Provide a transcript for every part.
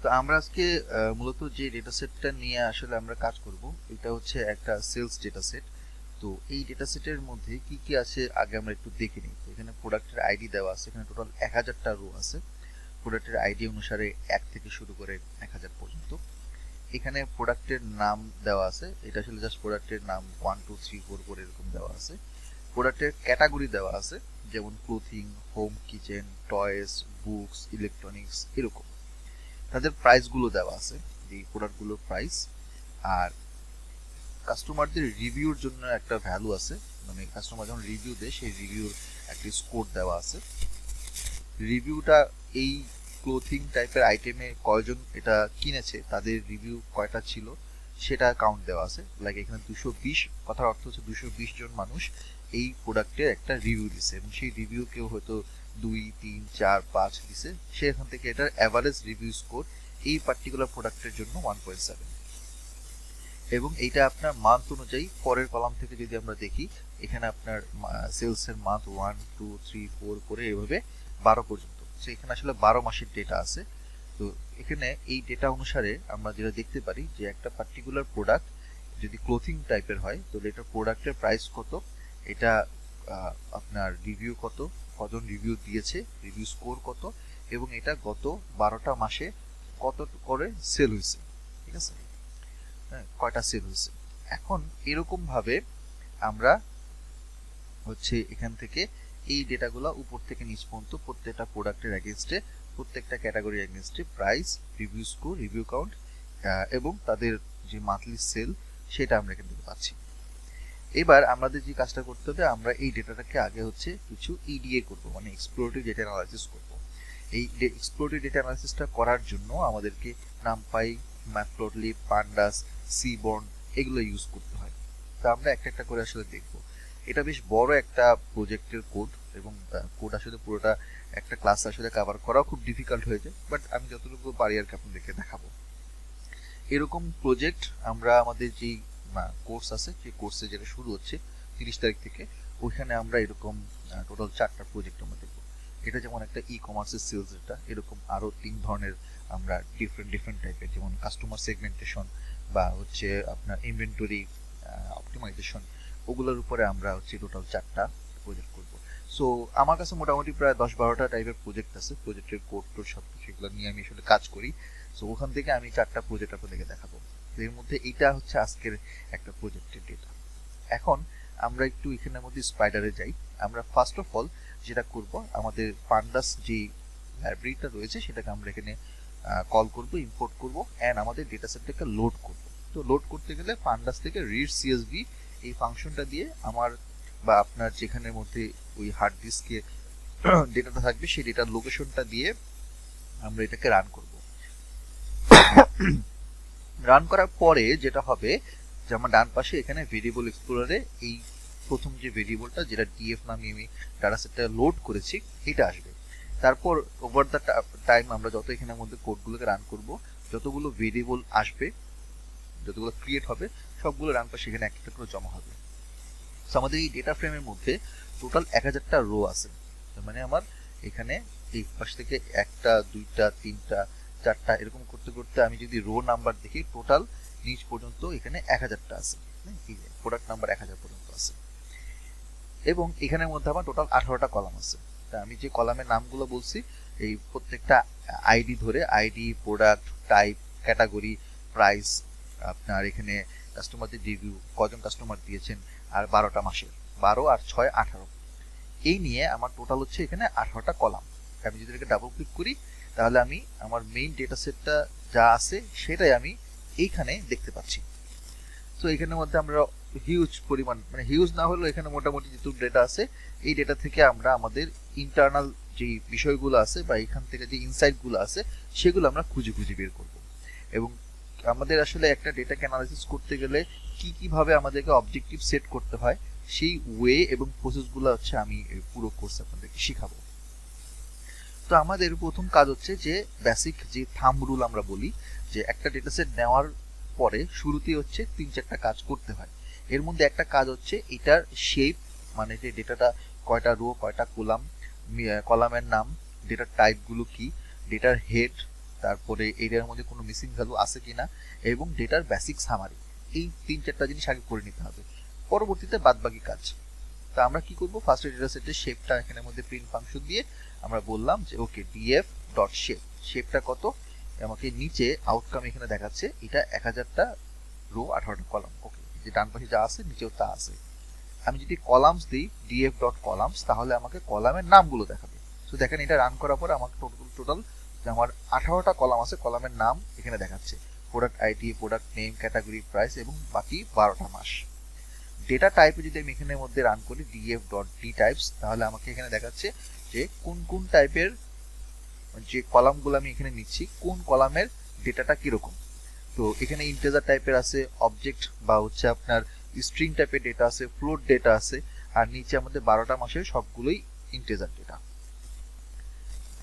তো আমরা আজকে মূলত যে ডেটা সেটটা নিয়ে আসলে আমরা কাজ করব এটা হচ্ছে একটা সেলস ডেটা সেট। তো এই ডেটা সেটের মধ্যে কি কি আছে আগে আমরা একটু দেখে নিই। তো এখানে প্রোডাক্টের আইডি দেওয়া আছে, এখানে টোটাল 1000টা রো আছে। প্রোডাক্টের আইডি অনুসারে 1 থেকে শুরু করে 1000 পর্যন্ত। এখানে প্রোডাক্টের নাম দেওয়া আছে, এটা আসলে জাস্ট প্রোডাক্টের নাম 1 2 3 4 করে এরকম দেওয়া আছে। প্রোডাক্টের ক্যাটাগরি দেওয়া আছে, যেমন clothing, home, kitchen, toys, books, electronics এরকম। তাদের প্রাইসগুলো দেওয়া আছে, যে প্রোডাক্টগুলোর প্রাইস। আর কাস্টমারদের রিভিউর জন্য একটা ভ্যালু আছে, মানে কাস্টমার যখন রিভিউ দেয় সেই রিভিউর একটা স্কোর দেওয়া আছে। রিভিউটা এই ক্লোথিং টাইপের আইটেমে কয়জন এটা কিনেছে, তাদের রিভিউ কয়টা ছিল সেটা কাউন্ট দেওয়া আছে। লাইক এখানে 220, কথার অর্থ হচ্ছে 220 জন মানুষ এই প্রোডাক্টের একটা রিভিউ দিছে, এবং সেই রিভিউ কেউ হয়তো 2 3 4 5 দিছে, সে এখান থেকে এটার অ্যাভারেজ রিভিউ স্কোর এই পার্টিকুলার প্রোডাক্টের জন্য 1.7। এবং এইটা আপনার মান্থ অনুযায়ী পরের কলাম থেকে যদি আমরা দেখি, এখানে আপনার সেলসের মান্থ 1 2 3 4 করে এভাবে 12 পর্যন্ত। সো এখানে আসলে 12 মাসের ডেটা আছে। তো এখানে এই ডেটা অনুসারে আমরা যেটা দেখতে পারি যে একটা পার্টিকুলার প্রোডাক্ট যদি ক্লোথিং টাইপের হয় তাহলে এটা প্রোডাক্টের প্রাইস কত, এটা আপনার রিভিউ কত, কজন রিভিউ দিয়েছে, রিভিউ স্কোর কত, এবং এটা গত 12টা মাসে কত করে সেল হয়েছে। ঠিক আছে, হ্যাঁ, কয়টা সেল হয়েছে। এখন এরকম ভাবে আমরা হচ্ছে এখান থেকে এই ডেটাগুলো উপর থেকে নিচ পর্যন্ত প্রত্যেকটা প্রোডাক্টের এগেনস্টে, প্রত্যেকটা ক্যাটাগরির এগেনস্টে price, review score, review count এবং তাদের যে মান্থলি সেল সেটা আমরা এখান থেকে পাচ্ছি। এবার আমাদের যে কাজটা করতে হবে, আমরা এই ডেটাটাকে আগে হচ্ছে কিছু ইডিএ করব, মানে এক্সপ্লোরেটরি ডেটা অ্যানালাইসিস করব। এই এক্সপ্লোরেটরি ডেটা অ্যানালাইসিসটা করার জন্য আমাদেরকে নামপাই, ম্যাটপ্লটলিব, পান্ডাস, সিবর্ন এগুলো ইউজ করতে হয়। তো আমরা একটা একটা করে আসলে দেখব। এটা বেশ বড় একটা প্রজেক্টের কোড, এবং কোড আসলে পুরোটা একটা ক্লাস আসলে কভার করাও খুব ডিফিকাল্ট হয়ে যায়, বাট আমি যতটুকু পারি আর কি আপনাদেরকে দেখাবো। এরকম প্রজেক্ট আমরা আমাদের যেই কোর্স আছে, সেই কোর্সে যেটা শুরু হচ্ছে 30 তারিখ থেকে, ওইখানে আমরা এরকম টোটাল 4টা প্রজেক্ট আমরা দেখবো। এটা যেমন একটা ই কমার্সের সেলস ডেটা, এরকম আরো 3 ধরনের আমরা ডিফারেন্ট টাইপের, যেমন কাস্টমার সেগমেন্টেশন বা হচ্ছে আপনার ইনভেন্টরি অপটিমাইজেশন, ওগুলোর উপরে আমরা হচ্ছে টোটাল 4টা প্রজেক্ট করব। সো আমার কাছে মোটামুটি প্রায় 10-12টা টাইপের প্রজেক্ট আছে, প্রজেক্টের কোড টোড সব সেগুলো নিয়ে আমি আসলে কাজ করি। সো ওখান থেকে আমি 4টা প্রজেক্ট আপনাদেরকে দেখাবো। এর মধ্যে এটা হচ্ছে আজকের একটা প্রজেক্টের ডেটা। এখন আমরা একটু এখানের মধ্যে স্পাইডারে যাই। আমরা ফার্স্ট অফ অল যেটা করব, আমাদের পান্ডাস যে লাইব্রেরিটা রয়েছে সেটাকে আমরা এখানে কল করব, ইম্পোর্ট করব, এন্ড আমাদের ডেটা সেটটাকে লোড করব। তো লোড করতে গেলে পান্ডাস থেকে রিড সিএসভি এই ফাংশনটা দিয়ে আমার বা আপনার যেখানের মধ্যে ওই হার্ড ডিস্কে ডেটাটা থাকবে সেই ডেটার লোকেশনটা দিয়ে আমরা এটাকে রান করব। রান করার পরে যেটা হবে যে আমার ডান পাশে এখানে ভেরিয়েবল এক্সপ্লোরারে এই প্রথম যে ভেরিয়েবলটা, যেটা ডিএফ নামে আমি ডাটা সেটটা লোড করেছি, এটা আসবে। তারপর ওভার দ্য টাইম আমরা যত এখানের মধ্যে কোডগুলোকে রান করব, যতগুলো ভেরিয়েবল আসবে, যতগুলো ক্রিয়েট হবে, সবগুলো ডান পাশে এখানে একটা করে জমা হবে। সো আমাদের এই ডেটা ফ্রেমের মধ্যে টোটাল 1000টা রো আছে। তার মানে আমার এখানে এই পাশ থেকে 1টা 2টা 3টা 4টা এরকম করতে করতে আমি যদি রো নাম্বার দেখি, টোটাল নিচ পর্যন্ত এখানে 1000টা আছে, প্রোডাক্ট নাম্বার 1000 পর্যন্ত আছে। এবং এখানের মধ্যে আমার টোটাল 18টা কলাম আছে। তা আমি যে কলামের নামগুলো বলছি, এই প্রত্যেকটা আইডি ধরে, ID, product, type, category, price, আপনার এখানে কাস্টমারদের রিভিউ, কজন কাস্টমার দিয়েছেন, আর 12টা মাসের, 12 আর 6 18, এই নিয়ে আমার টোটাল হচ্ছে এখানে 18টা কলাম। আমি যদি এটাকে ডাবল ক্লিক করি, তাহলে আমি আমার মেইন ডেটা সেটটা যা আছে সেটাই আমি এইখানে দেখতে পাচ্ছি। তো এখানের মধ্যে আমরা হিউজ পরিমাণ, মানে হিউজ না হলেও এখানে মোটামুটি যেটুকু ডেটা আছে, এই ডেটা থেকে আমরা আমাদের ইন্টারনাল যে বিষয়গুলো আছে বা এখান থেকে যে ইনসাইটগুলো আছে সেগুলো আমরা খুঁজে খুঁজে বের করব। এবং আমাদের আসলে একটা ডেটাকে অ্যানালাইসিস করতে গেলে কি কিভাবে আমাদেরকে অবজেক্টিভ সেট করতে হয়, সেই ওয়ে এবং প্রসেসগুলো হচ্ছে আমি পুরো কোর্স আপনাদেরকে শেখাবো। তো আমাদের প্রথম কাজ হচ্ছে যে বেসিক যে থাম্ব রুল আমরা বলি, যে একটা ডেটা সেট নেওয়ার পরে শুরুতেই হচ্ছে 3-4টা কাজ করতে হয়। এর মধ্যে একটা কাজ হচ্ছে এটার শেপ, মানে যে ডেটাটা কয়টা রো, কয়টা কলাম, কলামের নাম, ডেটার টাইপগুলো কি, ডেটার হেড, তারপরে এরিয়ার মধ্যে কোনো মিসিং ভ্যালু আছে কিনা, এবং ডেটার বেসিক সামারি। এই 3-4টা জিনিস আগে করে নিতে হবে, পরবর্তীতে বাদবাকি কাজ। তো আমরা কি করব, ফার্স্টে ডেটা সেটের শেপটা এখানের মধ্যে প্রিন্ট ফাংশন দিয়ে আমরা বললাম যে ওকে ডিএফ ডট শেপ, শেপটা কত, আমাকে নিচে আউটকাম এখানে দেখাচ্ছে এটা 1000টা রো 18টা কলাম। ওকে, যে ডান পাশে যা আছে নিচেও তা আছে। আমি যদি কলামস দিই ডিএফ ডট কলামস, তাহলে আমাকে কলামের নামগুলো দেখাবে। তো দেখেন এটা রান করার পর আমাকে টোটাল যে আমার 18টা কলাম আছে, কলামের নাম এখানে দেখাচ্ছে, product ID, product name, category, price এবং বাকি 12টা মাস। ডেটা টাইপে যদি আমি এখানের মধ্যে রান করি ডিএফ ডট ডি টাইপস, তাহলে আমাকে এখানে দেখাচ্ছে যে কোন কোন টাইপের, যে কলামগুলো আমি এখানে নিচ্ছি কোন কলামের ডেটাটা কিরকম। তো এখানে ইন্টিজার টাইপের আছে, অবজেক্ট বা হচ্ছে আপনার স্ট্রিং টাইপের ডেটা আছে, ফ্লোট ডেটা আছে, আর নিচে আমাদের 12টা মাসের সবগুলোই ইন্টিজার ডেটা।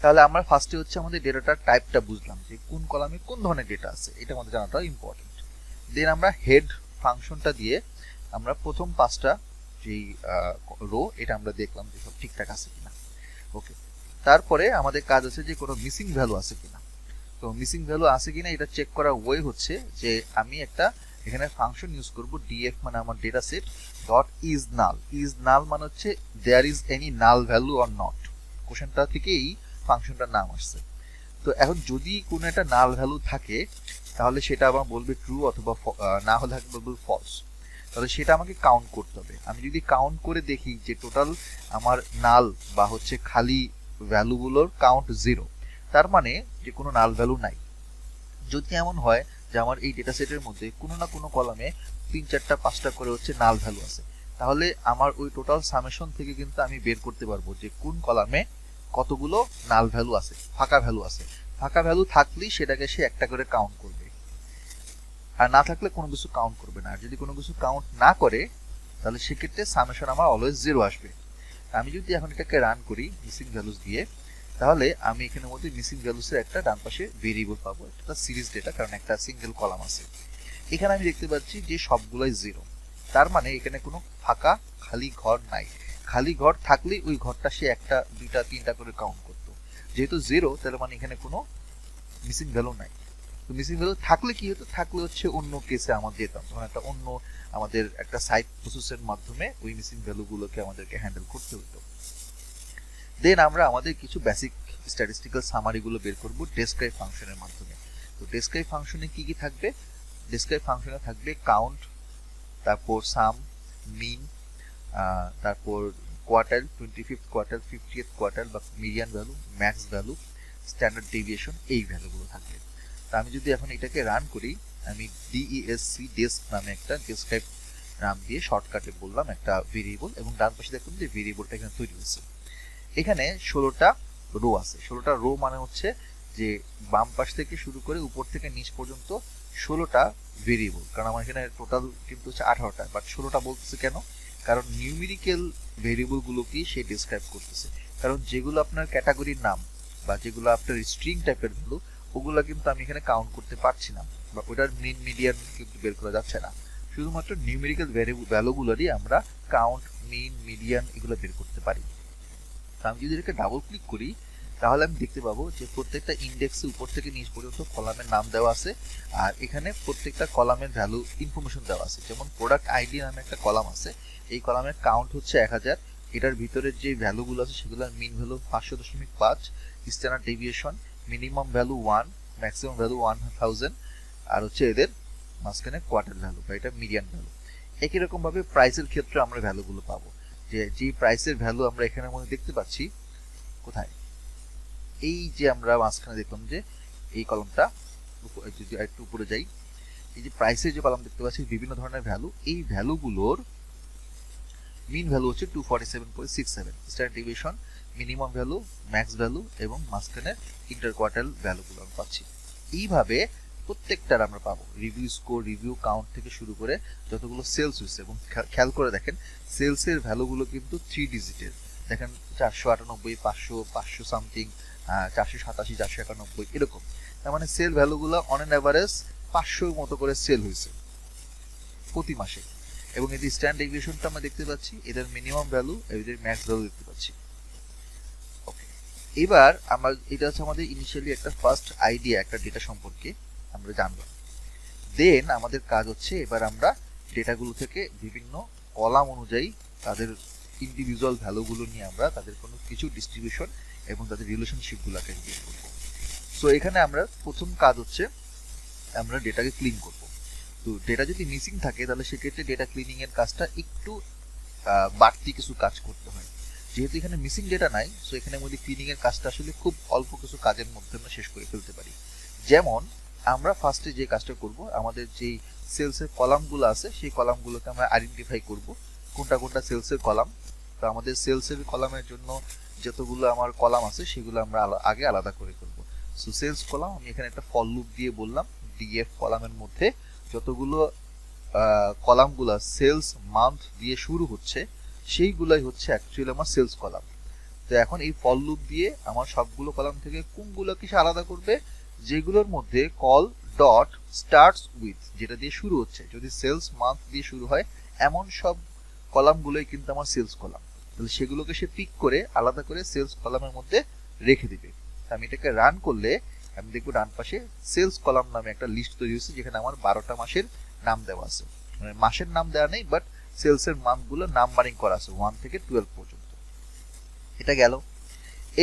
তাহলে আমরা ফার্স্টে হচ্ছে আমাদের ডেটাটার টাইপটা বুঝলাম যে কোন কলামে কোন ধরনের ডেটা আছে, এটা আমাদের জানাটা ইম্পর্টেন্ট। দেন আমরা হেড ফাংশনটা দিয়ে আমরা প্রথম 5টা যেই রো এটা আমরা দেখলাম যে সব ঠিকঠাক আছে কিনা। ওকে, তারপরে আমাদের কাজ আছে যে কোনো মিসিং ভ্যালু আছে কিনা। তো মিসিং ভ্যালু আছে কিনা এটা চেক করার ওয়ে হচ্ছে যে আমি একটা এখানে ফাংশন ইউজ করব, ডিএফ মানে আমার data set dot is null. Is null মানে হচ্ছে there is any null value or not, কোশ্চেনটা থেকেই ফাংশনটার নাম আসছে। তো এখন যদি কোনো একটা নাল ভ্যালু থাকে তাহলে সেটা আবার বলবে ট্রু, অথবা না হলে বলবে ফলস। তাহলে সেটা আমাকে কাউন্ট করতে হবে। আমি যদি কাউন্ট করে দেখি যে টোটাল আমার নাল বা হচ্ছে খালি ভ্যালুগুলোর কাউন্ট 0, তার মানে যে কোনো নাল ভ্যালু নাই। যদি এমন হয় যে আমার এই ডেটা সেটের মধ্যে কোনো না কোনো কলামে 3-4টা-5টা করে হচ্ছে নাল ভ্যালু আছে, তাহলে আমার ওই টোটাল সামেশন থেকে কিন্তু আমি বের করতে পারবো যে কোন কলামে কতগুলো নাল ভ্যালু আছে, ফাঁকা ভ্যালু আছে। ফাঁকা ভ্যালু থাকলেই সেটাকে সে একটা করে কাউন্ট করবে, আর না থাকলে কোনো কিছু কাউন্ট করবে না। আর যদি কোনো কিছু কাউন্ট না করে তাহলে সেক্ষেত্রে সামেশন আমার অলওয়েজ 0 আসবে। আমি যদি এখন এটাকে রান করি মিসিং ভ্যালুস দিয়ে, তাহলে আমি এখানের মধ্যে মিসিং ভ্যালুসের একটা ডান পাশে ভেরিয়েবল পাবো, একটা সিরিজ ডেটা, কারণ একটা সিঙ্গেল কলাম আছে। এখানে আমি দেখতে পাচ্ছি যে সবগুলোই 0, তার মানে এখানে কোনো ফাঁকা খালি ঘর নাই। খালি ঘর থাকলে ওই ঘরটা সে 1টা 2টা 3টা করে কাউন্ট করতো। যেহেতু 0, তাহলে মানে এখানে কোনো মিসিং ভ্যালু নাই। তো মিসিং ভ্যালু থাকলে কি হতো, থাকলে হচ্ছে অন্য কেসে আমরা যেতাম, ধরুন একটা অন্য আমাদের একটা সাইট প্রসেসের মাধ্যমে ওই মিসিং ভ্যালুগুলোকে আমাদেরকে হ্যান্ডেল করতে হতো। দেন আমরা আমাদের কিছু বেসিক স্ট্যাটিস্টিক্যাল সামারিগুলো বের করব ডেসক্রাইব ফাংশনের মাধ্যমে। তো ডেসক্রাইব ফাংশনে কি কি থাকবে, ডেসক্রাইব ফাংশনে থাকবে কাউন্ট, তারপর সাম, মিন, তারপর quartile, 25th quartile, 50th quartile বা median value, max value, standard deviation, এই ভ্যালুগুলো থাকবে। তো আমি যদি এখন এটাকে রান করি, আমি ডিইএসসি ডেস্ক নামে একটা ডেসক্রাইব নাম দিয়ে শর্টকাটে বললাম একটা ভেরিয়েবল, এবং ডান পাশে দেখুন যে ভেরিয়েবলটা এখানে তৈরি হয়েছে। এখানে 16টা রো আছে। 16টা রো মানে হচ্ছে যে বাম পাশ থেকে শুরু করে উপর থেকে নিচ পর্যন্ত 16টা ভেরিয়েবল, কারণ আমার এখানে টোটাল কিন্তু হচ্ছে 18টা, বাট 16টা বলতেছে কেন, কারণ নিউমেরিক্যাল ভেরিয়েবল গুলোকেই সে ডিসক্রাইব করতেছে। কারণ যেগুলো আপনার ক্যাটাগরির নাম বা যেগুলো আপনার স্ট্রিং টাইপের ভ্যালু, ওগুলো কিন্তু আমি এখানে কাউন্ট করতে পারছি না, বা ওটার মিন মিডিয়ান কিন্তু বের করা যাচ্ছে না। শুধুমাত্র নিউমেরিক্যাল ভ্যালুগুলোরই আমরা কাউন্ট, মিন, মিডিয়ান এগুলো বের করতে পারি। আমি যদি এটাকে ডাবল ক্লিক করি, তাহলে আমি দেখতে পাবো যে প্রত্যেকটা ইন্ডেক্সে উপর থেকে নিচ পর্যন্ত কলামের নাম দেওয়া আছে, আর এখানে প্রত্যেকটা কলামের ভ্যালু ইনফরমেশন দেওয়া আছে। যেমন প্রোডাক্ট আইডি নামে একটা কলাম আছে, এই কলামের কাউন্ট হচ্ছে 1000, এটার ভিতরে যে ভ্যালুগুলো আছে সেগুলোর mean value 500.5, standard deviation minimum value 1, maximum value 1000, আর হচ্ছে এদের মাঝখানে কোয়ার্টার ভ্যালু বা এটা মিডিয়ান ভ্যালু। একই রকম ভাবে প্রাইসের ক্ষেত্রে আমরা ভ্যালুগুলো পাবো, যে প্রাইসের ভ্যালু আমরা এখানের মধ্যে দেখতে পাচ্ছি কোথায়, এই যে আমরা মাঝখানে দেখলাম যে এই কলমটা, যদি একটু উপরে যাই, এই যে প্রাইসের যে কলাম দেখতে পাচ্ছি বিভিন্ন ধরনের ভ্যালু, এই ভ্যালুগুলোর মিন ভ্যালু হচ্ছে 247.67, standard deviation, minimum value, max value এবং মাঝখানে ইন্টার কোয়ার্টাইল ভ্যালুগুলো আমরা পাচ্ছি। এইভাবে প্রত্যেকটার আমরা পাবো রিভিউ স্কোর, রিভিউ কাউন্ট থেকে শুরু করে যতগুলো সেলস হয়েছে। এবং খেয়াল করে দেখেন সেলসের ভ্যালুগুলো কিন্তু 3 ডিজিটের, দেখেন 498, 500, 500 সামথিং, 487, 491 এরকম। তার মানে সেল ভ্যালুগুলো অন এন অ্যাভারেজ 500 মতো করে সেল হয়েছে প্রতি মাসে। এবং এই যে স্ট্যান্ডার্ড ডেভিয়েশনটা আমরা দেখতে পাচ্ছি, এদের মিনিমাম ভ্যালু, এদের ম্যাক্স ভ্যালু দেখতে পাচ্ছি। ওকে, এবার আমরা এটা হচ্ছে আমাদের ইনিশিয়ালি একটা ফার্স্ট আইডিয়া একটা ডেটা সম্পর্কে আমরা জানবো। দেন আমাদের কাজ হচ্ছে এবার আমরা ডেটাগুলো থেকে বিভিন্ন কলাম অনুযায়ী তাদের ইন্ডিভিজুয়াল ভ্যালুগুলো নিয়ে আমরা তাদের কোনো কিছু ডিস্ট্রিবিউশন এবং তাদের রিলেশনশিপগুলোকে বের করব। সো এখানে আমরা প্রথম কাজ হচ্ছে আমরা ডেটাকে ক্লিন করব। তো ডেটা যদি মিসিং থাকে তাহলে সেক্ষেত্রে ডেটা ক্লিনিং এর কাজটা একটু বাড়তি কিছু কাজ করতে হয়। যেহেতু এখানে মিসিং ডেটা নাই, সো এখানে মধ্যে ক্লিনিং এর কাজটা আসলে খুব অল্প কিছু কাজের মধ্যে আমরা শেষ করে ফেলতে পারি। যেমন আমরা ফার্স্টে যে কাজটা করব, আমাদের যেই সেলসের কলামগুলো আছে সেই কলামগুলোকে আমরা আইডেন্টিফাই করব কোনটা কোনটা সেলসের কলাম। তো আমাদের সেলসের কলামের জন্য যতগুলো আমার কলাম আছে সেগুলো আমরা আগে আলাদা করে করব। সো সেলস কলাম আমি এখানে একটা ফর লুপ দিয়ে বললাম ডিএফ কলামের মধ্যে যতগুলো কলামগুলো সেলস মান্থ দিয়ে শুরু হচ্ছে সেইগুলাই হচ্ছে অ্যাকচুয়ালি আমার সেলস কলাম। তো এখন এই ফর লুপ দিয়ে আমার সবগুলো কলাম থেকে কোনগুলোকে সে আলাদা করবে, যেগুলোর মধ্যে কল ডট স্টার্টস উইথ যেটা দিয়ে শুরু হচ্ছে, যদি সেলস মান্থ দিয়ে শুরু হয় এমন সব কলামগুলোই কিন্তু আমার সেলস কলাম। তাহলে সেগুলোকে সে পিক করে আলাদা করে সেলস কলামের মধ্যে রেখে দিবে। আমি এটাকে রান করলে আমি দেখবো ডান পাশে সেলস কলাম নামে একটা লিস্ট তৈরি হয়েছে যেখানে আমার 12টা মাসের নাম দেওয়া আছে। মানে মাসের নাম দেওয়া নেই, বাট সেলসের মান্থগুলো নাম্বারিং করা আছে 1 থেকে 12 পর্যন্ত। এটা গেল।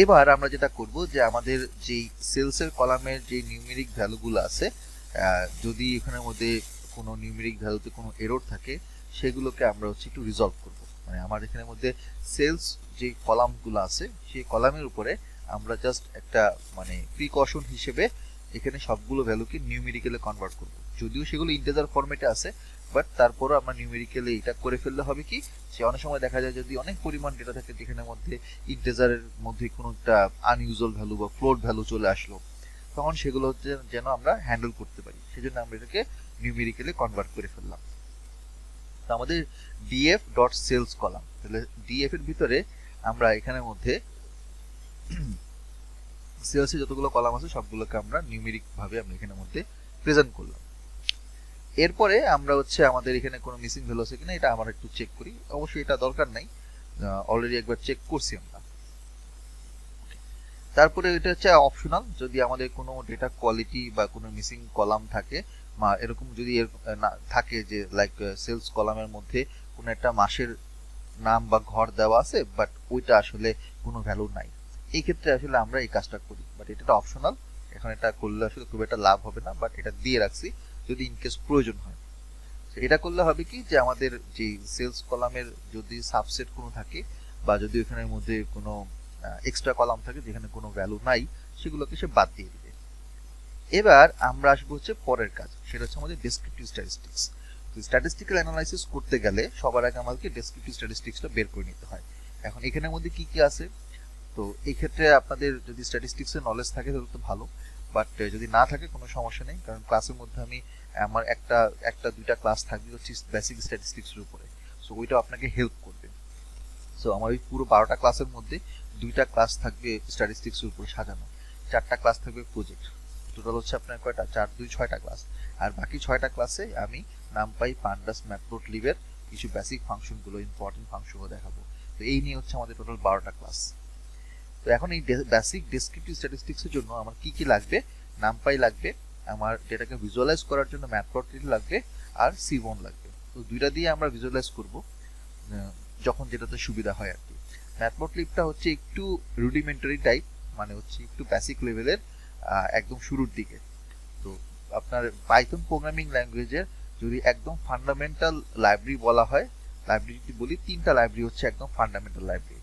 এবার আমরা যেটা করব যে আমাদের যেই সেলসের কলামের যে নিউমেরিক ভ্যালুগুলো আছে, যদি এখানের মধ্যে কোনো নিউমেরিক ভ্যালুতে কোনো এরর থাকে সেগুলোকে আমরা হচ্ছে একটু রিজলভ করব। মানে আমার এখানের মধ্যে সেলস যে কলামগুলো আছে সেই কলামের উপরে আমরা জাস্ট একটা মানে প্রিকশন হিসেবে এখানে সবগুলো ভ্যালুকে নিউমেরিক্যালে কনভার্ট করব। যদিও সেগুলো ইন্টিজার ফরম্যাটে আছে, বাট তারপরও আমরা নিউমেরিক্যালি এটা করে ফেললে হবে কি, যে অনেক সময় দেখা যায় যদি অনেক পরিমাণ ডেটা থাকে যেখানের মধ্যে ইন্টিজারের মধ্যে কোনো একটা আনইউজুয়াল ভ্যালু বা ফ্লোট ভ্যালু চলে আসলো, তখন সেগুলো হচ্ছে যেন আমরা হ্যান্ডেল করতে পারি, সেজন্য আমরা এটাকে নিউমেরিক্যালি কনভার্ট করে ফেললাম। তো আমাদের ডিএফ ডট সেলস কলাম, তাহলে ডিএফ এর ভিতরে আমরা এখানের মধ্যে সেলসে যতগুলো কলাম আছে সবগুলোকে আমরা নিউমেরিক ভাবে আমরা এখানের মধ্যে প্রেজেন্ট করলাম। এরপরে আমরা হচ্ছে আমাদের এখানে কোনো মিসিং ভ্যালু আছে কিনা এটা আমরা একটু চেক করি। অবশ্যই এটা দরকার নাই, অলরেডি একবার চেক করছি আমরা। তারপরে এটা হচ্ছে অপশনাল, যদি আমাদের কোনো ডেটা কোয়ালিটি বা কোনো মিসিং কলাম থাকে বা এরকম যদি থাকে যে লাইক সেলস কলামের মধ্যে কোনো একটা মাসের নাম বা ঘর দেওয়া আছে বাট ওইটা আসলে কোনো ভ্যালু নাই, এই ক্ষেত্রে আসলে আমরা এই কাজটা করি। বাট এটা অপশনাল, এখন এটা করলে আসলে খুব একটা লাভ হবে না, বাট এটা দিয়ে রাখছি যদি ইনকেস প্রয়োজন হয়। এটা করলে হবে কি, যে আমাদের যে সেলস কলামের যদি সাবসেট কোনো থাকে বা যদি এখানের মধ্যে কোনো এক্সট্রা কলাম থাকে যেখানে কোনো ভ্যালু নাই, সেগুলোকে সে বাদ দিয়ে দিবে। এবার আমরা আসবো হচ্ছে পরের কাজ, সেটা হচ্ছে আমাদের ডেসক্রিপটিভ স্ট্যাটিস্টিক্স। তো স্ট্যাটিস্টিক্যাল অ্যানালাইসিস করতে গেলে সবার আগে আমাদেরকে ডেসক্রিপটিভ স্ট্যাটিস্টিক্সটা বের করে নিতে হয়। এখন এখানের মধ্যে কি কি আছে, তো এই ক্ষেত্রে আপনাদের যদি স্ট্যাটিস্টিক্সের নলেজ থাকে তাহলে তো ভালো, বাট যদি না থাকে কোনো সমস্যা নেই, কারণ ক্লাসের মধ্যে আমি আমার একটা দুইটা ক্লাস থাকবে হচ্ছে বেসিক স্ট্যাটিস্টিক্সের উপরে, সো ওইটা আপনাকে হেল্প করবে। সো আমার ওই পুরো 12টা ক্লাসের মধ্যে 2টা ক্লাস থাকবে স্ট্যাটিস্টিক্সের উপরে সাজানো, 4টা ক্লাস থাকবে প্রজেক্ট। টোটাল হচ্ছে আপনার কয়টা, 4 2 6টা ক্লাস। আর বাকি 6টা ক্লাসে আমি নামপাই পান্ডাস ম্যাটপ্লটলিবের কিছু বেসিক ফাংশনগুলো, ইম্পর্টেন্ট ফাংশনগুলো দেখাবো। তো এই নিয়ে হচ্ছে আমাদের টোটাল 12টা ক্লাস। তো এখন এই বেসিক ডেসক্রিপটিভ স্ট্যাটিস্টিক্সের জন্য আমার কি কি লাগবে, নামপাই লাগবে, আমার ডেটাকে ভিজুয়ালাইজ করার জন্য ম্যাটপ্লটলিব লাগবে, আর সিবন লাগবে। তো দুইটা দিয়ে আমরা ভিজুয়ালাইজ করব যখন যেটাতে সুবিধা হয় আর কি। ম্যাটপ্লটলিবটা হচ্ছে একটু রুডিমেন্টারি টাইপ, মানে হচ্ছে একটু বেসিক লেভেলের, একদম শুরুর দিকে। তো আপনার পাইথন প্রোগ্রামিং ল্যাঙ্গুয়েজের যদি একদম ফান্ডামেন্টাল লাইব্রেরি বলা হয়, লাইব্রেরি যদি বলি 3টা লাইব্রেরি হচ্ছে একদম ফান্ডামেন্টাল লাইব্রেরি,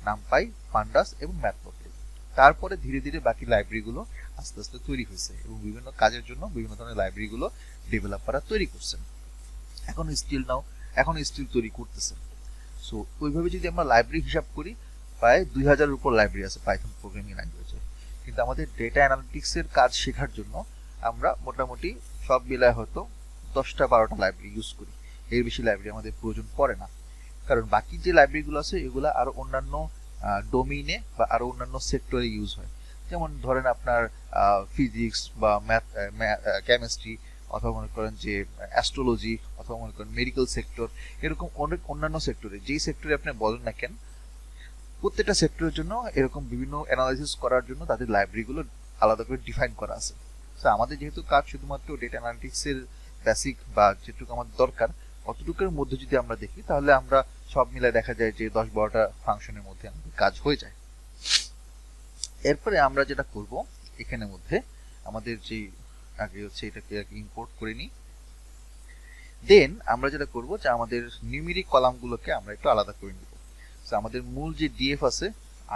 নামপাই, পান্ডাস এবং ম্যাটপ্লটলিব। তারপরে ধীরে ধীরে বাকি লাইব্রেরিগুলো আস্তে আস্তে তৈরি হয়েছে এবং বিভিন্ন কাজের জন্য বিভিন্ন ধরনের লাইব্রেরিগুলো ডেভেলপাররা তৈরি করছেন, এখন স্টিল তৈরি করতেছেন। সো ওইভাবে যদি আমরা লাইব্রেরি হিসাব করি, প্রায় 2000-এর উপর লাইব্রেরি আছে পাইথন প্রোগ্রামিং ল্যাঙ্গুয়েজে। কিন্তু আমাদের ডেটা অ্যানালিটিক্সের কাজ শেখার জন্য আমরা মোটামুটি সব মিলায় হয়তো 10টা 12টা লাইব্রেরি ইউজ করি, এর বেশি লাইব্রেরি আমাদের প্রয়োজন পড়ে না। কারণ বাকি যে লাইব্রেরিগুলো আছে এগুলো আরো অন্যান্য ডোমেইনে বা আরো অন্যান্য সেক্টরে ইউজ হয়। যেমন ধরেন আপনার ফিজিক্স বা ম্যাথ, কেমিস্ট্রি, অথবা মনে করেন যে অ্যাস্ট্রোলজি, অথবা মনে করেন মেডিকেল সেক্টর, এরকম অনেক অন্যান্য সেক্টরে, যেই সেক্টরে আপনি বলেন না কেন প্রত্যেকটা সেক্টরের জন্য এরকম বিভিন্ন অ্যানালাইসিস করার জন্য তাদের লাইব্রেরিগুলো আলাদা করে ডিফাইন করা আছে। তো আমাদের যেহেতু কাজ শুধুমাত্র ডেটা অ্যানালিটিক্সের বেসিক বা যেটুকু আমাদের দরকার অতটুকুর মধ্যে যদি আমরা দেখি তাহলে আমরা সব মিলে দেখা যায় যে 10-12টা ফাংশনের মধ্যে আমাদের কাজ হয়ে যায়। এরপরে আমরা যেটা করব এখানের মধ্যে আমাদের যে আগে হচ্ছে এটাকে আগে ইম্পোর্ট করে নিই, দেন আমরা যেটা করব যে আমাদের নিউমেরিক কলামগুলোকে আমরা একটু আলাদা করে নিব। তো আমাদের মূল যে ডিএফ আছে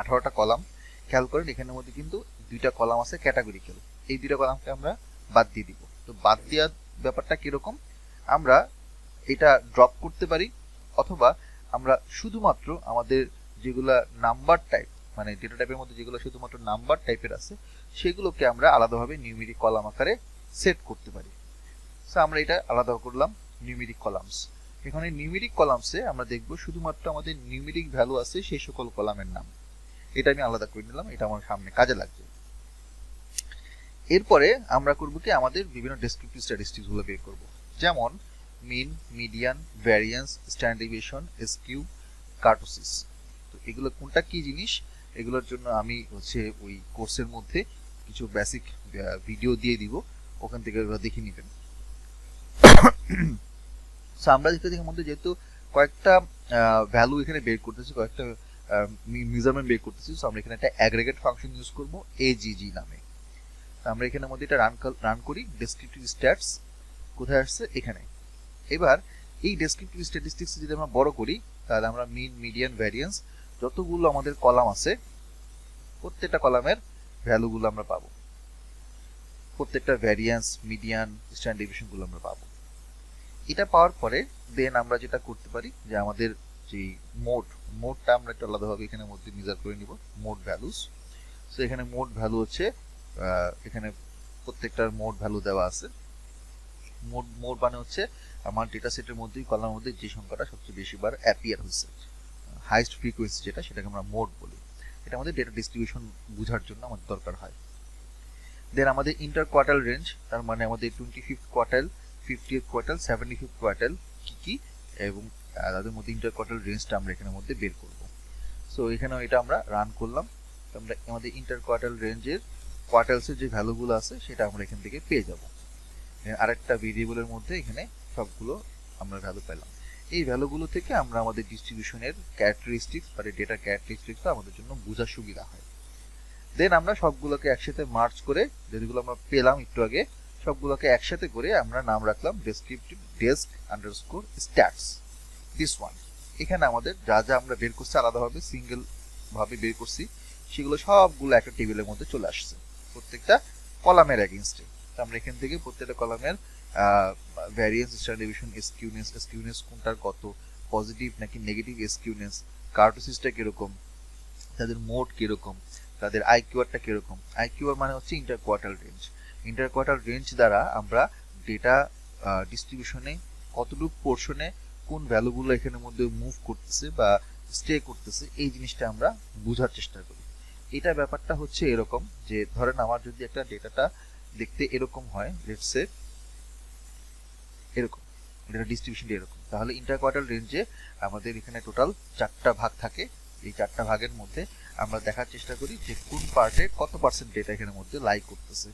18টা কলাম, খেয়াল করেন এখানের মধ্যে কিন্তু 2টা কলাম আছে ক্যাটাগরিক্যাল, এই 2টা কলামকে আমরা বাদ দিয়ে দিব। তো বাদ দেওয়ার ব্যাপারটা কিরকম, আমরা এটা ড্রপ করতে পারি অথবা আমরা শুধুমাত্র আমাদের যেগুলা নাম্বার টাইপ মানে ডেটা টাইপের মধ্যে যেগুলো শুধুমাত্র নাম্বার টাইপের আছে সেগুলোকে আমরা আলাদাভাবে নিউমেরিক কলাম আকারে সেট করতে পারি। সো আমরা এটা আলাদা করলাম নিউমেরিক কলামস। এখানে নিউমেরিক কলামসে আমরা দেখব শুধুমাত্র আমাদের নিউমেরিক ভ্যালু আছে সেই সকল কলামের নাম, এটা আমি আলাদা করে নিলাম, এটা আমার সামনে কাজে লাগবে। এরপরে আমরা করব কি আমাদের বিভিন্ন ডেসক্রিপটিভ স্ট্যাটিস্টিক্স গুলো বের করব, যেমন mean, median, variance, standard deviation, skew, kurtosis. তো এগুলো কোনটা কি জিনিস এগুলোর জন্য আমি হচ্ছে ওই কোর্সের মধ্যে কিছু বেসিক ভিডিও দিয়ে দিব, ওখান থেকে এগুলো দেখে নেবেন। সো আমরা এর মধ্যে যেহেতু কয়েকটা ভ্যালু এখানে বের করতেছি, কয়েকটা মেজারমেন্ট বের করতেছি, সো আমরা এখানে একটা অ্যাগ্রিগেট ফাংশন ইউজ করব এজিজি নামে। আমরা এখানের মধ্যে এটা রান করি, ডেসক্রিপটিভ স্ট্যাটস কোথায় আসছে এখানে। এবার এই ডেসক্রিপটিভ স্ট্যাটিস্টিক্স যদি আমরা বড় করি তাহলে আমরা মিন, মিডিয়ান, ভ্যারিয়েন্স যতগুলো আমাদের কলাম আছে প্রত্যেকটা কলামের ভ্যালুগুলো আমরা পাবো, প্রত্যেকটা ভ্যারিয়েন্স, মিডিয়ান, স্ট্যান্ডার্ড ডেভিয়েশন গুলো আমরা পাবো। এটা পাওয়ার পরে দেন আমরা যেটা করতে পারি যে আমাদের যে মোডটা আমরা একটু আলাদাভাবে এখানে মধ্যে মেজার করে নিব, মোড ভ্যালুস। সো এখানে মোড ভ্যালু হচ্ছে এখানে প্রত্যেকটার মোড ভ্যালু দেওয়া আছে। মোড মানে হচ্ছে আমার ডেটা সেটের মধ্যে কলামের মধ্যে যে সংখ্যাটা সবচেয়ে বেশি বার অ্যাপিয়ার হয়েছে, হাইস্ট ফ্রিকোয়েন্সি যেটা, সেটাকে আমরা মোড বলি। এটা আমাদের ডেটা ডিস্ট্রিবিউশন বোঝার জন্য আমাদের দরকার হয়। দেন আমাদের ইন্টার কোয়ার্টাইল রেঞ্জ, তার মানে আমাদের 25th quartile, 50th quartile, 75th quartile কি কি এবং তাদের মধ্যে ইন্টার কোয়ার্টাইল রেঞ্জটা আমরা এখানের মধ্যে বের করব। সো এখানেও এটা আমরা রান করলাম, আমরা আমাদের ইন্টার কোয়ার্টাইল রেঞ্জের কোয়ার্টাইলসের যে ভ্যালুগুলো আছে সেটা আমরা এখান থেকে পেয়ে যাব। আরেকটা ভেরিয়েবলের মধ্যে এখানে সবগুলো আমরা ভ্যালু পেলাম। এই ভ্যালুগুলো থেকে আমরা আমাদের ডিস্ট্রিবিউশনের ক্যারেক্টারিস্টিক্স বা ডেটা ক্যারেক্টারিস্টিক্সটা আমাদের জন্য বোঝার সুবিধা হয়। দেন আমরা সবগুলোকে একসাথে মার্জ করে যেগুলো আমরা পেলাম একটু আগে সবগুলোকে একসাথে করে আমরা নাম রাখলাম descriptive desk underscore stats this one. এখানে আমাদের যা যা আমরা বের করছি আলাদাভাবে সিঙ্গেল ভাবে বের করছি সেগুলো সবগুলো একটা টেবিলের মধ্যে চলে আসছে প্রত্যেকটা কলামের এগেইনস্টে। আমরা এখান থেকে প্রত্যেকটা কলামের ভ্যারিয়েন্স, স্ট্যান্ডার্ড ডেভিয়েশন, এসকিউনেস কোনটার কত, পজিটিভ নাকি নেগেটিভ এসকিউনেস, কার্টোসিসটা কিরকম, তাদের মোড কিরকম, তাদের আইকিউআরটা কিরকম। আইকিউআর মানে হচ্ছে inter quartile range. Inter quartile range দ্বারা আমরা ডেটা ডিস্ট্রিবিউশনে কতটুকু পোর্শনে কোন ভ্যালুগুলো এখানের মধ্যে মুভ করতেছে বা স্টে করতেছে এই জিনিসটা আমরা বোঝার চেষ্টা করি। এটা ব্যাপারটা হচ্ছে এরকম যে ধরেন আমার যদি একটা ডেটাটা দেখতে এরকম হয়, লেটস সে এরকম, ডেটা ডিস্ট্রিবিউশনটা এরকম, তাহলে ইন্টার কোয়ার্টাইল রেঞ্জে আমাদের এখানে টোটাল 4টা ভাগ থাকে। এই 4টা ভাগের মধ্যে আমরা দেখার চেষ্টা করি যে কোন পার্টে কত পার্সেন্ট ডেটা এখানের মধ্যে লাই করতেছে।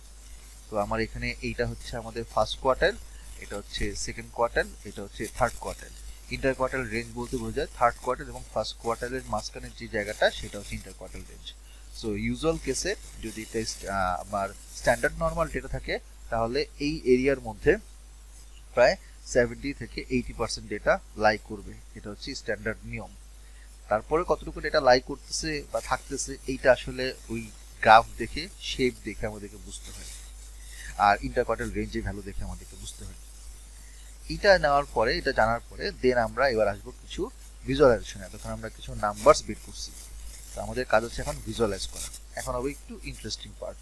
তো আমার এখানে এইটা হচ্ছে আমাদের ফার্স্ট কোয়ার্টাইল, এটা হচ্ছে সেকেন্ড কোয়ার্টাইল, এটা হচ্ছে third quartile. Inter quartile range বলতে বোঝায় থার্ড কোয়ার্টাইল এবং ফার্স্ট কোয়ার্টাইলের মাঝখানের যে জায়গাটা সেটা হচ্ছে inter quartile range. So usual কেসে যদি আমার স্ট্যান্ডার্ড নর্মাল ডেটা থাকে তাহলে এই এরিয়ার মধ্যে প্রায় 70 থেকে 80% ডেটা লাই করবে, এটা হচ্ছে স্ট্যান্ডার্ড নিয়ম। তারপরে কতটুকু ডেটা লাই করতেছে বা থাকতেছে এইটা আসলে ওই গ্রাফ দেখে, শেপ দেখে আমাদেরকে বুঝতে হয়, আর ইন্টার কোয়ার্টাইল রেঞ্জের ভ্যালু দেখে আমাদেরকে বুঝতে হয়। এটা নেওয়ার পরে, এটা জানার পরে দেন আমরা এবার আসবো কিছু ভিজুয়ালাইজেশন। এতক্ষণ আমরা কিছু নাম্বারস বের করছি, তো আমাদের কাজ হচ্ছে এখন ভিজুয়ালাইজ করা। এখন হবে একটু ইন্টারেস্টিং পার্ট।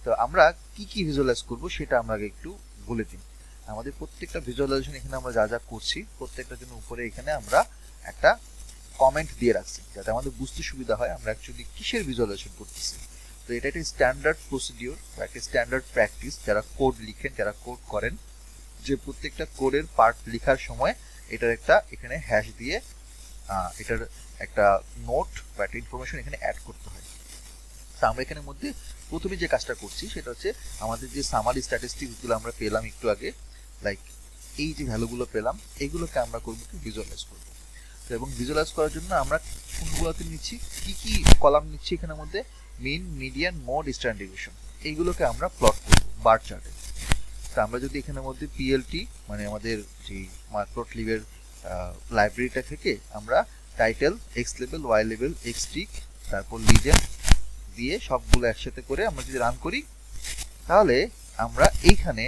তো আমরা কি কি ভিজুয়ালাইজ করব সেটা আমরা আগে একটু বলে দিই। আমাদের প্রত্যেকটা ভিজুয়ালাইজেশন এখানে আমরা যা যা করছি প্রত্যেকটার জন্য উপরে এখানে আমরা একটা কমেন্ট দিয়ে রাখছি যাতে আমাদের বুঝতে সুবিধা হয় আমরা অ্যাকচুয়ালি কিসের ভিজুয়ালাইজেশন করতেছি। তো এটা একটা স্ট্যান্ডার্ড প্রসিডিওর বা একটা স্ট্যান্ডার্ড প্র্যাকটিস যারা কোড লিখেন, যারা কোড করেন, যে প্রত্যেকটা কোডের পার্ট লেখার সময় এটার একটা এখানে হ্যাশ দিয়ে এটার একটা নোট বা একটা ইনফরমেশন এখানে অ্যাড করতে হয়। তো আমরা এখানের মধ্যে প্রথমে যে কাজটা করছি সেটা হচ্ছে আমাদের যে সামারি স্ট্যাটিস্টিক্সগুলো আমরা পেলাম একটু আগে, লাইক এই যে ভ্যালুগুলো পেলাম এইগুলোকে আমরা করবো কি ভিজুয়ালাইজ করবো। তো এবং ভিজুয়ালাইজ করার জন্য আমরা কোনগুলোতে নিচ্ছি, কি কি কলাম নিচ্ছি এখানের মধ্যে, মিন, মিডিয়ান, মোড, স্ট্যান্ডার্ড ডেভিয়েশন, এইগুলোকে আমরা প্লট করবো বার চার্টে। তো আমরা যদি এখানের মধ্যে পিএলটি মানে আমাদের যে ম্যাটপ্লটলিবের লাইব্রেরিটা থেকে আমরা title, x level, Y level, x tick, তারপর লিজেন্ড দিয়ে সবগুলো একসাথে করে আমরা যদি রান করি তাহলে আমরা এইখানে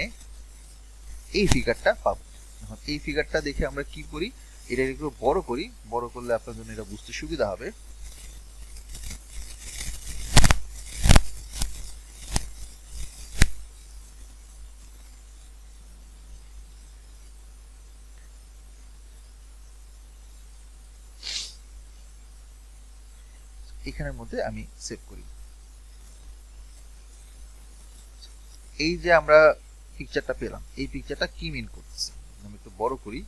এই ফিগারটা পাবো। এখন এই ফিগারটা দেখে আমরা কি করি, এটা একটু বড় করি, বড় করলে আপনার জন্য এটা বুঝতে সুবিধা হবে। এখানের মধ্যে আমি সেভ করি। এই যে আমরা পিকচারটা পেলাম, এই পিকচারটা কি মিন করতেছে, আমি একটু বড় করি।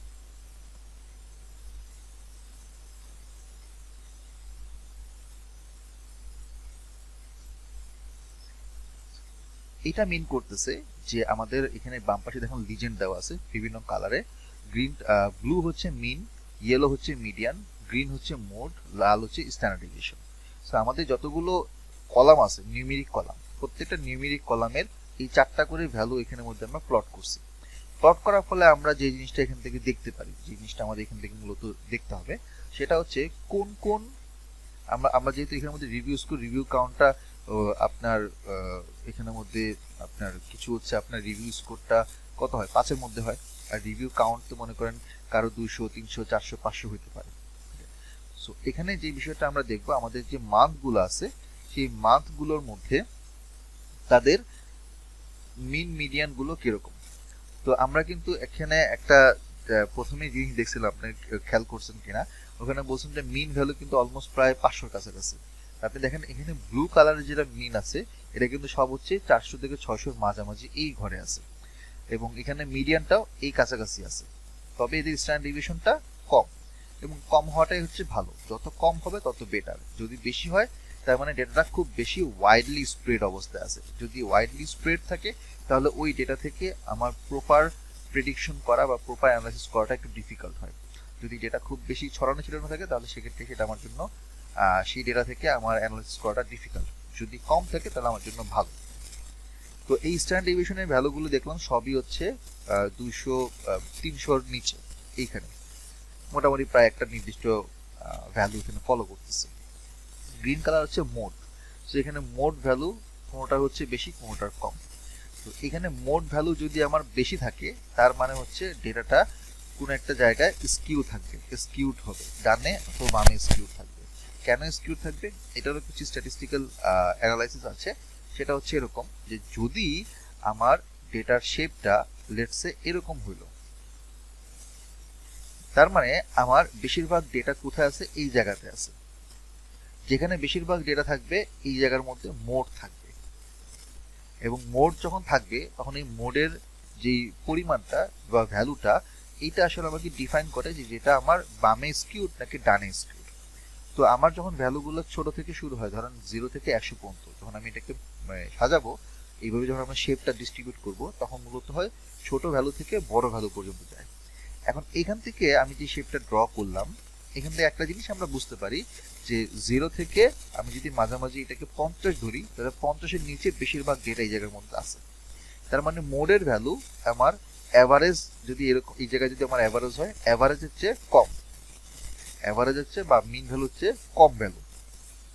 এটা মিন করতেছে যে আমাদের এখানে বাম পাশে দেখুন লিজেন্ড দেওয়া আছে বিভিন্ন কালারে। গ্রিন, ব্লু হচ্ছে মিন, ইয়েলো হচ্ছে মিডিয়ান, গ্রিন হচ্ছে মোড, লাল হচ্ছে স্ট্যান্ডার্ডাইজেশন। সো আমাদের যতগুলো কলাম আছে নিউমেরিক কলাম, প্রত্যেকটা নিউমেরিক কলামের এই 4টা করে ভ্যালু এখানের মধ্যে আমরা প্লট করছি। প্লট করার ফলে আমরা যে জিনিসটা এখান থেকে দেখতে পারি, যে জিনিসটা আমাদের এখান থেকে মূলত দেখতে হবে সেটা হচ্ছে কোন কোন আমরা যেহেতু এখানের মধ্যে রিভিউ স্কোর, রিভিউ কাউন্টটা আপনার এখানের মধ্যে আপনার কিছু হচ্ছে আপনার রিভিউ স্কোরটা কত হয়, 5-এর মধ্যে হয়। আর রিভিউ কাউন্ট তো মনে করেন কারো 200, 300, 400, 500 হতে পারে। সো এখানে যে বিষয়টা আমরা দেখবো, আমাদের যে মান্থগুলো আছে সেই মান্থগুলোর মধ্যে তাদের মিন মিডিয়ান গুলো কিরকম। তো আমরা কিন্তু এখানে একটা প্রথমে জিনিস দেখছিলাম, আপনি খেয়াল করছেন কিনা, ওখানে বলছেন যে মিন ভ্যালু কিন্তু অলমোস্ট প্রায় 500-র কাছাকাছি। আপনি দেখেন এখানে ব্লু কালারের যেটা মিন আছে এটা কিন্তু সব হচ্ছে 400 থেকে 600-র মাঝামাঝি এই ঘরে আছে, এবং এখানে মিডিয়ানটাও এই কাছাকাছি আছে। তবে এদের স্ট্যান্ডার্ড ডেভিয়েশনটা কম, এবং কম হওয়াটাই হচ্ছে ভালো, যত কম হবে তত বেটার। যদি বেশি হয় তার মানে ডেটাটা খুব বেশি ওয়াইডলি স্প্রেড অবস্থায় আছে। যদি ওয়াইডলি স্প্রেড থাকে তাহলে ওই ডেটা থেকে আমার প্রপার প্রেডিকশন করা বা প্রপার অ্যানালাইসিস করাটা একটু ডিফিকাল্ট হয়। যদি ডেটা খুব বেশি ছড়ানো ছিটানো থাকে তাহলে সেক্ষেত্রে সেটা আমার জন্য সেই ডেটা থেকে আমার অ্যানালাইসিস করাটা ডিফিকাল্ট। যদি কম থাকে তাহলে আমার জন্য ভালো। তো এই স্ট্যান্ডার্ড ডেভিয়েশনের ভ্যালুগুলো দেখলাম সবই হচ্ছে 200, 300-র নিচে। এইখানে মোটামুটি প্রায় একটা নির্দিষ্ট ভ্যালু এখানে ফলো করতেছে। গ্রিন কালার হচ্ছে মোড, তো এখানে মোড ভ্যালু কোনোটা হচ্ছে বেশি কোনোটার কম। তো এখানে মোড ভ্যালু যদি আমার বেশি থাকে তার মানে হচ্ছে ডেটাটা কোনো একটা জায়গায় স্কিউ থাকবে, স্কিউড হবে, ডানে অথবা বামে স্কিউড থাকবে। কেন স্কিউড থাকবে, এটারও কিছু স্ট্যাটিস্টিক্যাল অ্যানালাইসিস আছে। সেটা হচ্ছে এরকম যে যদি আমার ডেটার শেপটা লেটসে এরকম হইলো, তার মানে আমার বেশিরভাগ ডেটা কোথায় আছে, এই জায়গাতে আছে। যেখানে বেশিরভাগ ডেটা থাকবে এই জায়গার মধ্যে মোড থাকবে, এবং মোড যখন থাকবে তখন এই মোডের যে পরিমাণটা বা ভ্যালুটা এইটা আসলে আমাকে ডিফাইন করে যে যেটা আমার বামে স্কিউড নাকি ডানে স্কিউড। তো আমার যখন ভ্যালুগুলো ছোট থেকে শুরু হয়, ধরেন 0 থেকে 100 পর্যন্ত, যখন আমি এটাকে সাজাবো এইভাবে, যখন আমরা শেপটা ডিস্ট্রিবিউট করব তখন মূলত হয় ছোট ভ্যালু থেকে বড় ভ্যালু পর্যন্ত যায়। এখন এখান থেকে আমি যে শেপটা ড্র করলাম, এখান থেকে একটা জিনিস আমরা বুঝতে পারি যে 0 থেকে আমি যদি মাঝামাঝি এটাকে 50 ধরি তাহলে 50-এর নিচে বেশিরভাগ ডেটা এই জায়গার মধ্যে আছে। তার মানে মোডের ভ্যালু আমার অ্যাভারেজ যদি এরকম এই জায়গায় যদি আমার অ্যাভারেজ হয়, অ্যাভারেজ হচ্ছে কম, অ্যাভারেজ হচ্ছে বা মিন ভ্যালু হচ্ছে কম ভ্যালু।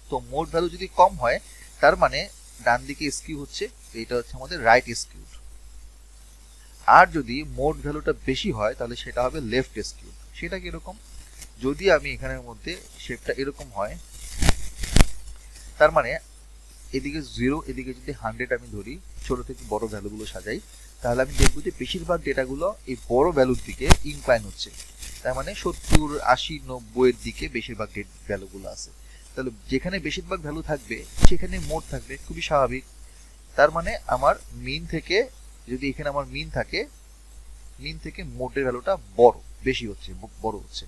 তো মোড ভ্যালু যদি কম হয় তার মানে ডান দিকে স্কিউ হচ্ছে, এটা হচ্ছে আমাদের রাইট স্কিউড। আর যদি মোড ভ্যালুটা বেশি হয় তাহলে সেটা হবে লেফট স্কিউড। সেটা কিরকম, যদি আমি এখানের মধ্যে শেপটা এরকম হয়, তার মানে এদিকে 0, এদিকে যদি 100 আমি ধরি, ছোট থেকে বড় ভ্যালুগুলো সাজাই, তাহলে আমি দেখবো যে বেশিরভাগ ডেটাগুলো এই বড় ভ্যালুর দিকে ইনক্লাইন হচ্ছে। তার মানে 70, 80, 90-এর দিকে বেশিরভাগ ভ্যালুগুলো আছে। তাহলে যেখানে বেশিরভাগ ভ্যালু থাকবে সেখানে মোড থাকবে, খুবই স্বাভাবিক। তার মানে আমার মিন থেকে, যদি এখানে আমার মিন থাকে, মিন থেকে মোডের ভ্যালুটা বড় বেশি হচ্ছে, বড় হচ্ছে।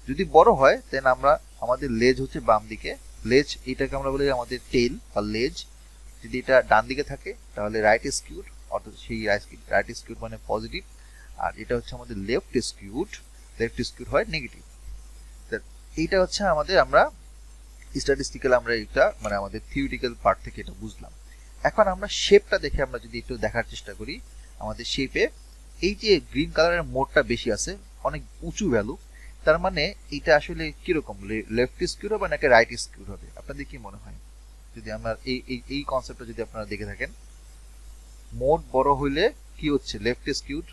যদি বড় হয় দেন আমরা আমাদের লেজ হচ্ছে বাম দিকে, লেজ এটাকে আমরা বলি আমাদের টেইল বা লেজ। যদি এটা ডান দিকে থাকে তাহলে রাইট স্কিউড, অর্থাৎ সেই রাইট স্কিউড মানে পজিটিভ, আর এটা হচ্ছে আমাদের লেফট স্কিউড হয় নেগেটিভ। এইটা হচ্ছে আমাদের আমরা স্ট্যাটিস্টিক্যাল আমরা এটা মানে আমাদের থিওরিটিক্যাল পার্ট থেকে এটা বুঝলাম। এখন আমরা শেপটা দেখে আমরা যদি একটু দেখার চেষ্টা করি, আমাদের শেপে এই যে গ্রিন কালারের মোডটা বেশি আছে, অনেক উঁচু ভ্যালু, তার মানে এটা আসলে কিরকম লেফট স্কিউড হবে নাকি রাইট স্কিউড হবে? আপনাদের কি মনে হয়? যদি আমরা এই কনসেপ্টটা যদি আপনারা দেখে থাকেন, মোড বড় হইলে কি হচ্ছে লেফট স্কিউড।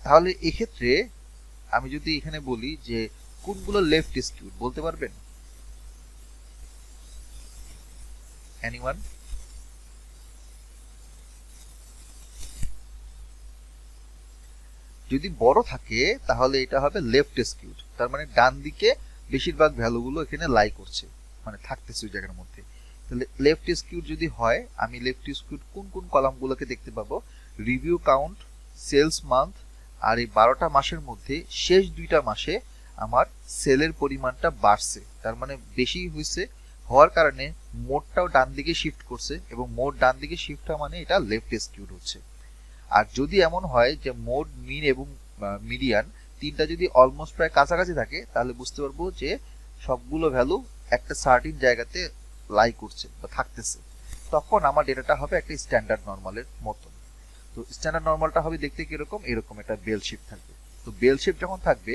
তাহলে এক্ষেত্রে আমি যদি এখানে বলি যে কোনগুলো লেফট স্কিউড বলতে পারবেন? এনিওয়ান? যদি বড় থাকে তাহলে এটা হবে লেফট স্কিউড, তার মানে ডান দিকে বেশিরভাগ ভ্যালুগুলো এখানে লাই করছে, মানে থাকতেছে ওই জায়গার মধ্যে। তাহলে লেফট স্কিউড যদি হয়, আমি লেফট স্কিউড কোন কোন কলামগুলোকে দেখতে পাবো? রিভিউ কাউন্ট, সেলস মান্থ, আর এই 12টা মাসের মধ্যে শেষ 2টা মাসে আমার সেলের পরিমাণটা বাড়ছে, তার মানে বেশি হয়েছে, হওয়ার কারণে মোডটাও ডান দিকে শিফট করছে, এবং মোড ডান দিকে শিফট হওয়া মানে এটা লেফট স্কিউড হচ্ছে। আর যদি এমন হয় যে মোড, মিন এবং মিডিয়ান তিনটা যদি অলমোস্ট প্রায় কাছাকাছি থাকে, তাহলে বুঝতে পারবো যে সবগুলো ভ্যালু একটা সার্টিন জায়গাতে লাই করছে বা থাকতেছে। তখন আমার ডেটাটা হবে একটা স্ট্যান্ডার্ড নর্মালের মতন। তো স্ট্যান্ডার্ড নর্মালটা হবে দেখতে কিরকম, এরকম একটা বেল শেপ থাকবে। তো বেল শেপ যখন থাকবে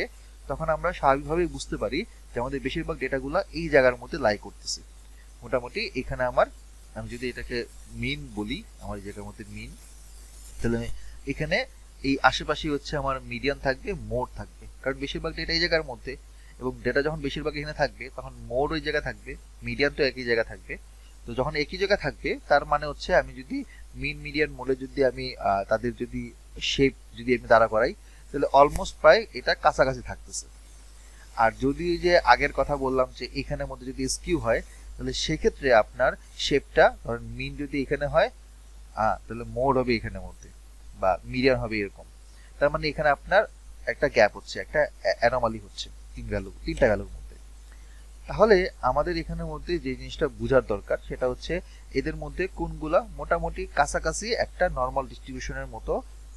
তখন আমরা স্বাভাবিকভাবেই বুঝতে পারি যে আমাদের বেশিরভাগ ডেটাগুলো এই জায়গার মধ্যে লাই করতেছে। মোটামুটি এখানে আমার, আমি যদি এটাকে মিন বলি, আমার এই জায়গার মধ্যে মিন, তাহলে এখানে এই আশেপাশে হচ্ছে আমার মিডিয়ান থাকবে, মোড থাকবে, কারণ বেশিরভাগ ডেটা এই জায়গার মধ্যে, এবং ডেটা যখন বেশিরভাগ এখানে থাকবে তখন মোড ওই জায়গায় থাকবে, মিডিয়ান তো একই জায়গায় থাকবে। তো যখন একই জায়গায় থাকবে তার মানে হচ্ছে আমি যদি মিন, মিডিয়ান, মোডে যদি আমি তাদের যদি শেপ যদি আমি দাঁড়া করাই, তাহলে অলমোস্ট প্রায় এটা কাছাকাছি থাকতেছে। আর যদি যে আগের কথা বললাম যে এখানের মধ্যে যদি স্কিউ হয়, তাহলে সেক্ষেত্রে আপনার শেপটা, ধরেন মিন যদি এখানে হয়, তাহলে মোড হবে এখানের মধ্যে, বা মিডিয়ান হবে এরকম। তার মানে এখানে আপনার একটা গ্যাপ হচ্ছে, একটা অ্যানোমালি হচ্ছে তিনটা ভ্যালুর মধ্যে। তাহলে আমাদের এখানের মধ্যে যে জিনিসটা বোঝার দরকার সেটা হচ্ছে এদের মধ্যে কোনগুলা মোটামুটি কাছাকাছি একটা নর্মাল ডিস্ট্রিবিউশনের মতো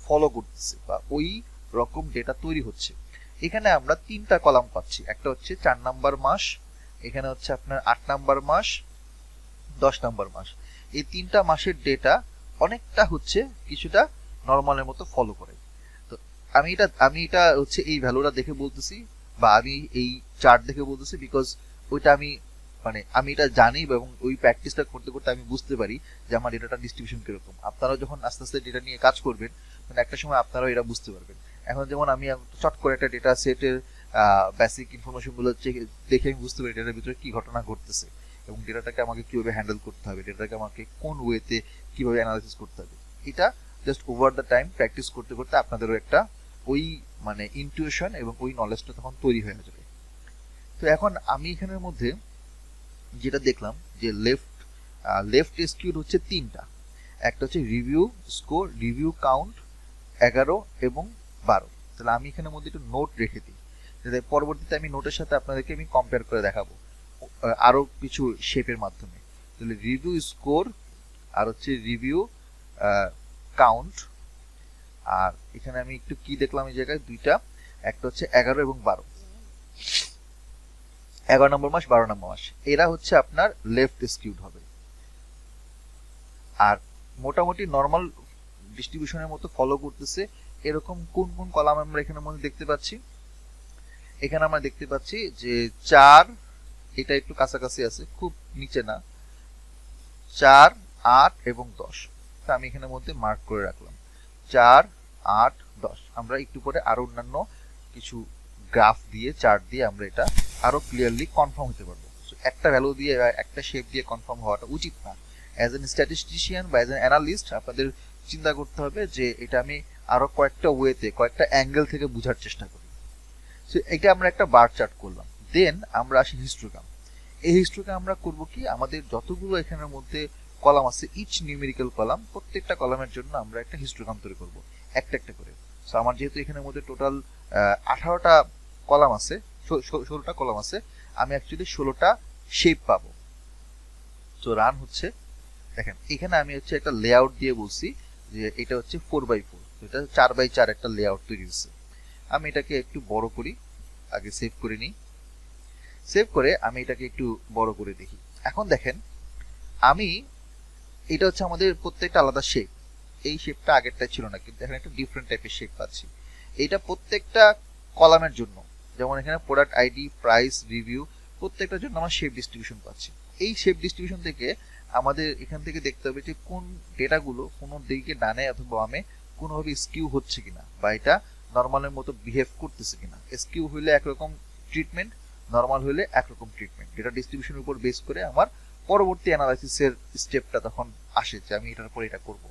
ফলো করতেছে বা ওই রকম ডেটা তৈরি হচ্ছে। এখানে আমরা 3টা কলাম পাচ্ছি, একটা হচ্ছে 4 নাম্বার মাস, এখানে হচ্ছে আপনার 8 নাম্বার মাস, 10 নাম্বার মাস। এই 3টা মাসের ডেটা অনেকটা হচ্ছে কিছুটা নর্মালের মতো ফলো করে। তো আমি এটা হচ্ছে এই ভ্যালুটা দেখে বলতেছি, বা আমি এই চার্ট দেখে বলতেছি, বিকজ ওইটা আমি মানে আমি এটা জানি, এবং ওই প্র্যাকটিসটা করতে করতে আমি বুঝতে পারি যে আমার ডেটাটা ডিস্ট্রিবিউশন কিরকম। আপনারাও যখন আস্তে আস্তে ডেটা নিয়ে কাজ করবেন, মানে একটা সময় আপনারাও এটা বুঝতে পারবেন। এখন যেমন আমি চট করে একটা ডেটা সেটের বেসিক ইনফরমেশন গুলো দেখে আমি বুঝতে পারি ডেটার ভিতরে কি ঘটনা ঘটতেছে, এবং ডেটাটাকে আমাকে কিভাবে হ্যান্ডেল করতে হবে, ডেটাটাকে আমাকে কোন ওয়েতে কিভাবে অ্যানালাইসিস করতে হবে। এটা just over the time practice করতে করতে আপনাদেরও একটা ওই মানে ইনটিউশন এবং ওই নলেজটা তখন তৈরি হয়ে যাবে। তো এখন আমি এখানের মধ্যে যেটা দেখলাম যে লেফট স্কিউড হচ্ছে 3টা, একটা হচ্ছে রিভিউ স্কোর, রিভিউ কাউন্ট 11 এবং 12। তাহলে আমি এখানের মধ্যে একটু নোট রেখে দিই, যাতে পরবর্তীতে আমি নোটের সাথে আপনাদেরকে আমি কম্পেয়ার করে দেখাবো আরো কিছু শেপের মাধ্যমে। তাহলে রিভিউ স্কোর আর হচ্ছে রিভিউ কাউন্ট, আর এখানে আমি একটু কি দেখলাম এই জায়গায় দুইটা, একটা হচ্ছে 11 এবং 12, 11 নম্বর মাস 12 নম্বর মাস, এরা হচ্ছে আপনার লেফট স্কিউড হবে। আর মোটামুটি নর্মাল ডিস্ট্রিবিউশনের মতো ফলো করতেছে এরকম কোন কোন কলাম আমরা এখানের মধ্যে দেখতে পাচ্ছি? এখানে আমরা দেখতে পাচ্ছি যে 4, এটা একটু কাছাকাছি আছে, খুব নিচে না, 4, 8 এবং 10। আমি এখানের মধ্যে মার্ক করে রাখলাম 4, 8, 10। আমরা একটু পরে আরো অন্যান্য কিছু গ্রাফ দিয়ে, চার্ট দিয়ে আমরা এটা আরো ক্লিয়ারলি কনফার্ম হতে পারবো। একটা ভ্যালু দিয়ে একটা শেপ দিয়ে কনফার্ম হওয়াটা উচিত না। অ্যাজ এন স্ট্যাটিস্টিশিয়ান বা অ্যাজ এন অ্যানালিস্ট আপনাদের চিন্তা করতে হবে যে এটা আমি আরো কয়েকটা ওয়েতে, কয়েকটা অ্যাঙ্গেল থেকে বোঝার চেষ্টা করি। সো এটা আমরা একটা বার চার্ট করলাম। দেন আমরা আসি হিস্টোগ্রাম। এই হিস্টোগ্রাম আমরা করব কি, আমাদের যতগুলো এখানের মধ্যে কলাম আছে, ইচ নিউমেরিক্যাল কলাম, প্রত্যেকটা কলামের জন্য আমরা একটা হিস্টোগ্রাম তৈরি করব একটা একটা করে। সো আমার যেহেতু এখানের মধ্যে টোটাল 18টা কলাম আছে, 16টা কলাম আছে, আমি অ্যাকচুয়ালি 16টা শেপ পাবো। তো রান হচ্ছে, দেখেন এখানে আমি হচ্ছে একটা লেআউট দিয়ে বলছি যে এটা হচ্ছে 4x4, এটা 4x4 একটা লেআউট তৈরি হচ্ছে। আমি এটাকে একটু বড় করি, আগে সেভ করে নিই। সেভ করে আমি এটাকে একটু বড় করে দেখি। এখন দেখেন আমি, এটা হচ্ছে আমাদের প্রত্যেকটা আলাদা শেপ। এই শেপটা আগেরটা ছিল না, কিন্তু এখানে একটা ডিফারেন্ট টাইপের শেপ পাচ্ছি। এইটা প্রত্যেকটা কলামের জন্য, যেমন এখানে প্রোডাক্ট আইডি, প্রাইস, রিভিউ, প্রত্যেকটার জন্য আমার শেপ ডিস্ট্রিবিউশন পাচ্ছি। এই শেপ ডিস্ট্রিবিউশন থেকে আমাদের এখান থেকে দেখতে হবে যে কোন ডেটাগুলো কোনো দিকে ডানে অথবা বামে কোনোভাবে স্কিউ হচ্ছে কিনা, বা এটা নর্মালের মতো বিহেভ করতেছে কিনা। স্কিউ হইলে একরকম ট্রিটমেন্ট, নর্মাল হইলে একরকম ট্রিটমেন্ট। ডেটা ডিস্ট্রিবিউশনের উপর বেস করে আমার পরবর্তী অ্যানালাইসিসের স্টেপটা তখন আসে যে আমি এটার উপর এটা করব।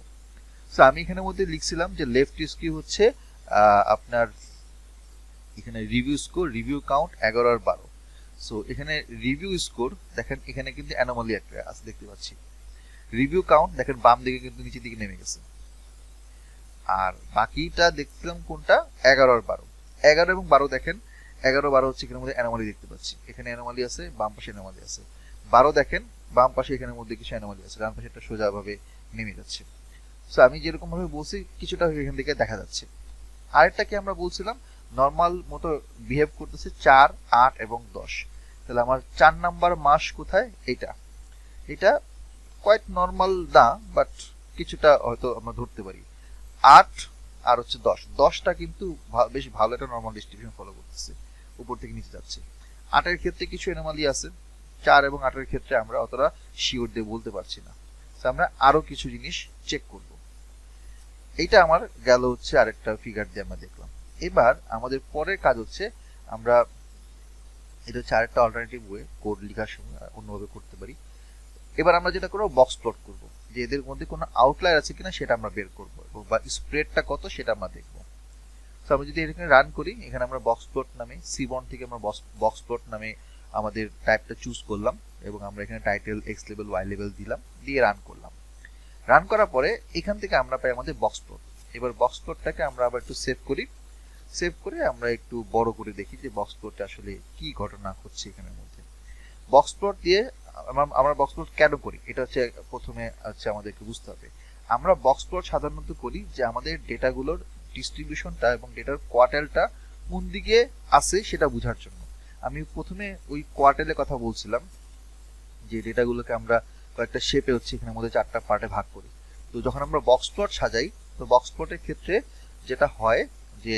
সো আমি এখানের মধ্যে লিখছিলাম যে লেফট স্কিউ হচ্ছে আপনার এখানে রিভিউ স্কোর, রিভিউ কাউন্ট 11 আর 12। সো এখানে রিভিউ স্কোর দেখেন এখানে কিন্তু অ্যানোমালি একটা আছে দেখতে পাচ্ছি। রিভিউ কাউন্ট দেখেন বাম দিকে কিন্তু নিচের দিকে নেমে গেছে। আর বাকিটা দেখছিলাম কোনটা, 11 আর 12। 11 এবং 12 দেখেন, 11 12 হচ্ছে এখানের মধ্যে অ্যানোমালি দেখতে পাচ্ছি। এখানে অ্যানোমালি আছে, বাম পাশে অ্যানোমালি আছে। 12 দেখেন বাম পাশে এখানের মধ্যে কিছু অ্যানোমালি আছে, ডান পাশে একটা সোজাভাবে নেমে যাচ্ছে। সো আমি যেরকম ভাবে বলছি কিছুটা এখান থেকে দেখা যাচ্ছে। আরেকটা কি আমরা বলছিলাম নর্মাল মতো বিহেভ করতেছে 4, 8 এবং 10। তাহলে আমার 4 নাম্বার মাস কোথায়, এটা এটা কোয়াইট নর্মাল না, বাট কিছুটা হয়তো আমরা ধরতে পারি। 8 আর হচ্ছে 10, 10টা কিন্তু বেশ ভালো একটা নর্মাল ডিস্ট্রিবিউশন ফলো করতেছে, উপর থেকে নিচে যাচ্ছে। 8 এর ক্ষেত্রে কিছু অ্যানোমালি আছে, 4 এবং 8 এর ক্ষেত্রে আমরা অতটা শিওর দিয়ে বলতে পারছি না। আমরা আরো কিছু জিনিস চেক করব। এইটা আমার গেল হচ্ছে আরেকটা ফিগার দিয়ে আমরা দেখলাম। এবার আমাদের পরের কাজ হচ্ছে আমরা, এটা হচ্ছে আরেকটা অল্টারনেটিভ ওয়ে কোড লেখার সময় অন্যভাবে করতে পারি। এবার আমরা যেটা করবো বক্স প্লট করব, যে এদের মধ্যে কোনো আউটলায়ার আছে কিনা সেটা আমরা বের করবো, বা স্প্রেডটা কত সেটা আমরা দেখবো। তো আমি যদি এখানে রান করি, এখানে আমরা বক্স প্লট নামে সিবন থেকে আমরা বক্স প্লট নামে আমাদের টাইপটা চুজ করলাম, এবং আমরা এখানে title x level Y level দিলাম, দিয়ে রান করলাম। রান করার পরে এখান থেকে আমরা পাই আমাদের বক্স প্লট। এবার বক্স প্লটটাকে আমরা আবার একটু সেভ করি, সেভ করে আমরা একটু বড় করে দেখি যে বক্স প্লটে আসলে কি ঘটনা হচ্ছে এখানের মধ্যে। বক্স প্লট দিয়ে আমরা বক্স প্লট কেন করি, এটা হচ্ছে প্রথমে হচ্ছে আমাদেরকে বুঝতে হবে। আমরা বক্স প্লট সাধারণত করি যে আমাদের ডেটাগুলোর ডিস্ট্রিবিউশনটা এবং ডেটার কোয়ার্টাইলটা কোন দিকে আছে সেটা বোঝার জন্য। আমি প্রথমে ওই কোয়ার্টাইলের কথা বলছিলাম, যে ডেটাগুলোকে আমরা কয়েকটা শেপে হচ্ছে এখানের মধ্যে 4টা পার্টে ভাগ করি। তো যখন আমরা বক্স প্লট সাজাই, তো বক্স প্লটের ক্ষেত্রে যেটা হয় যে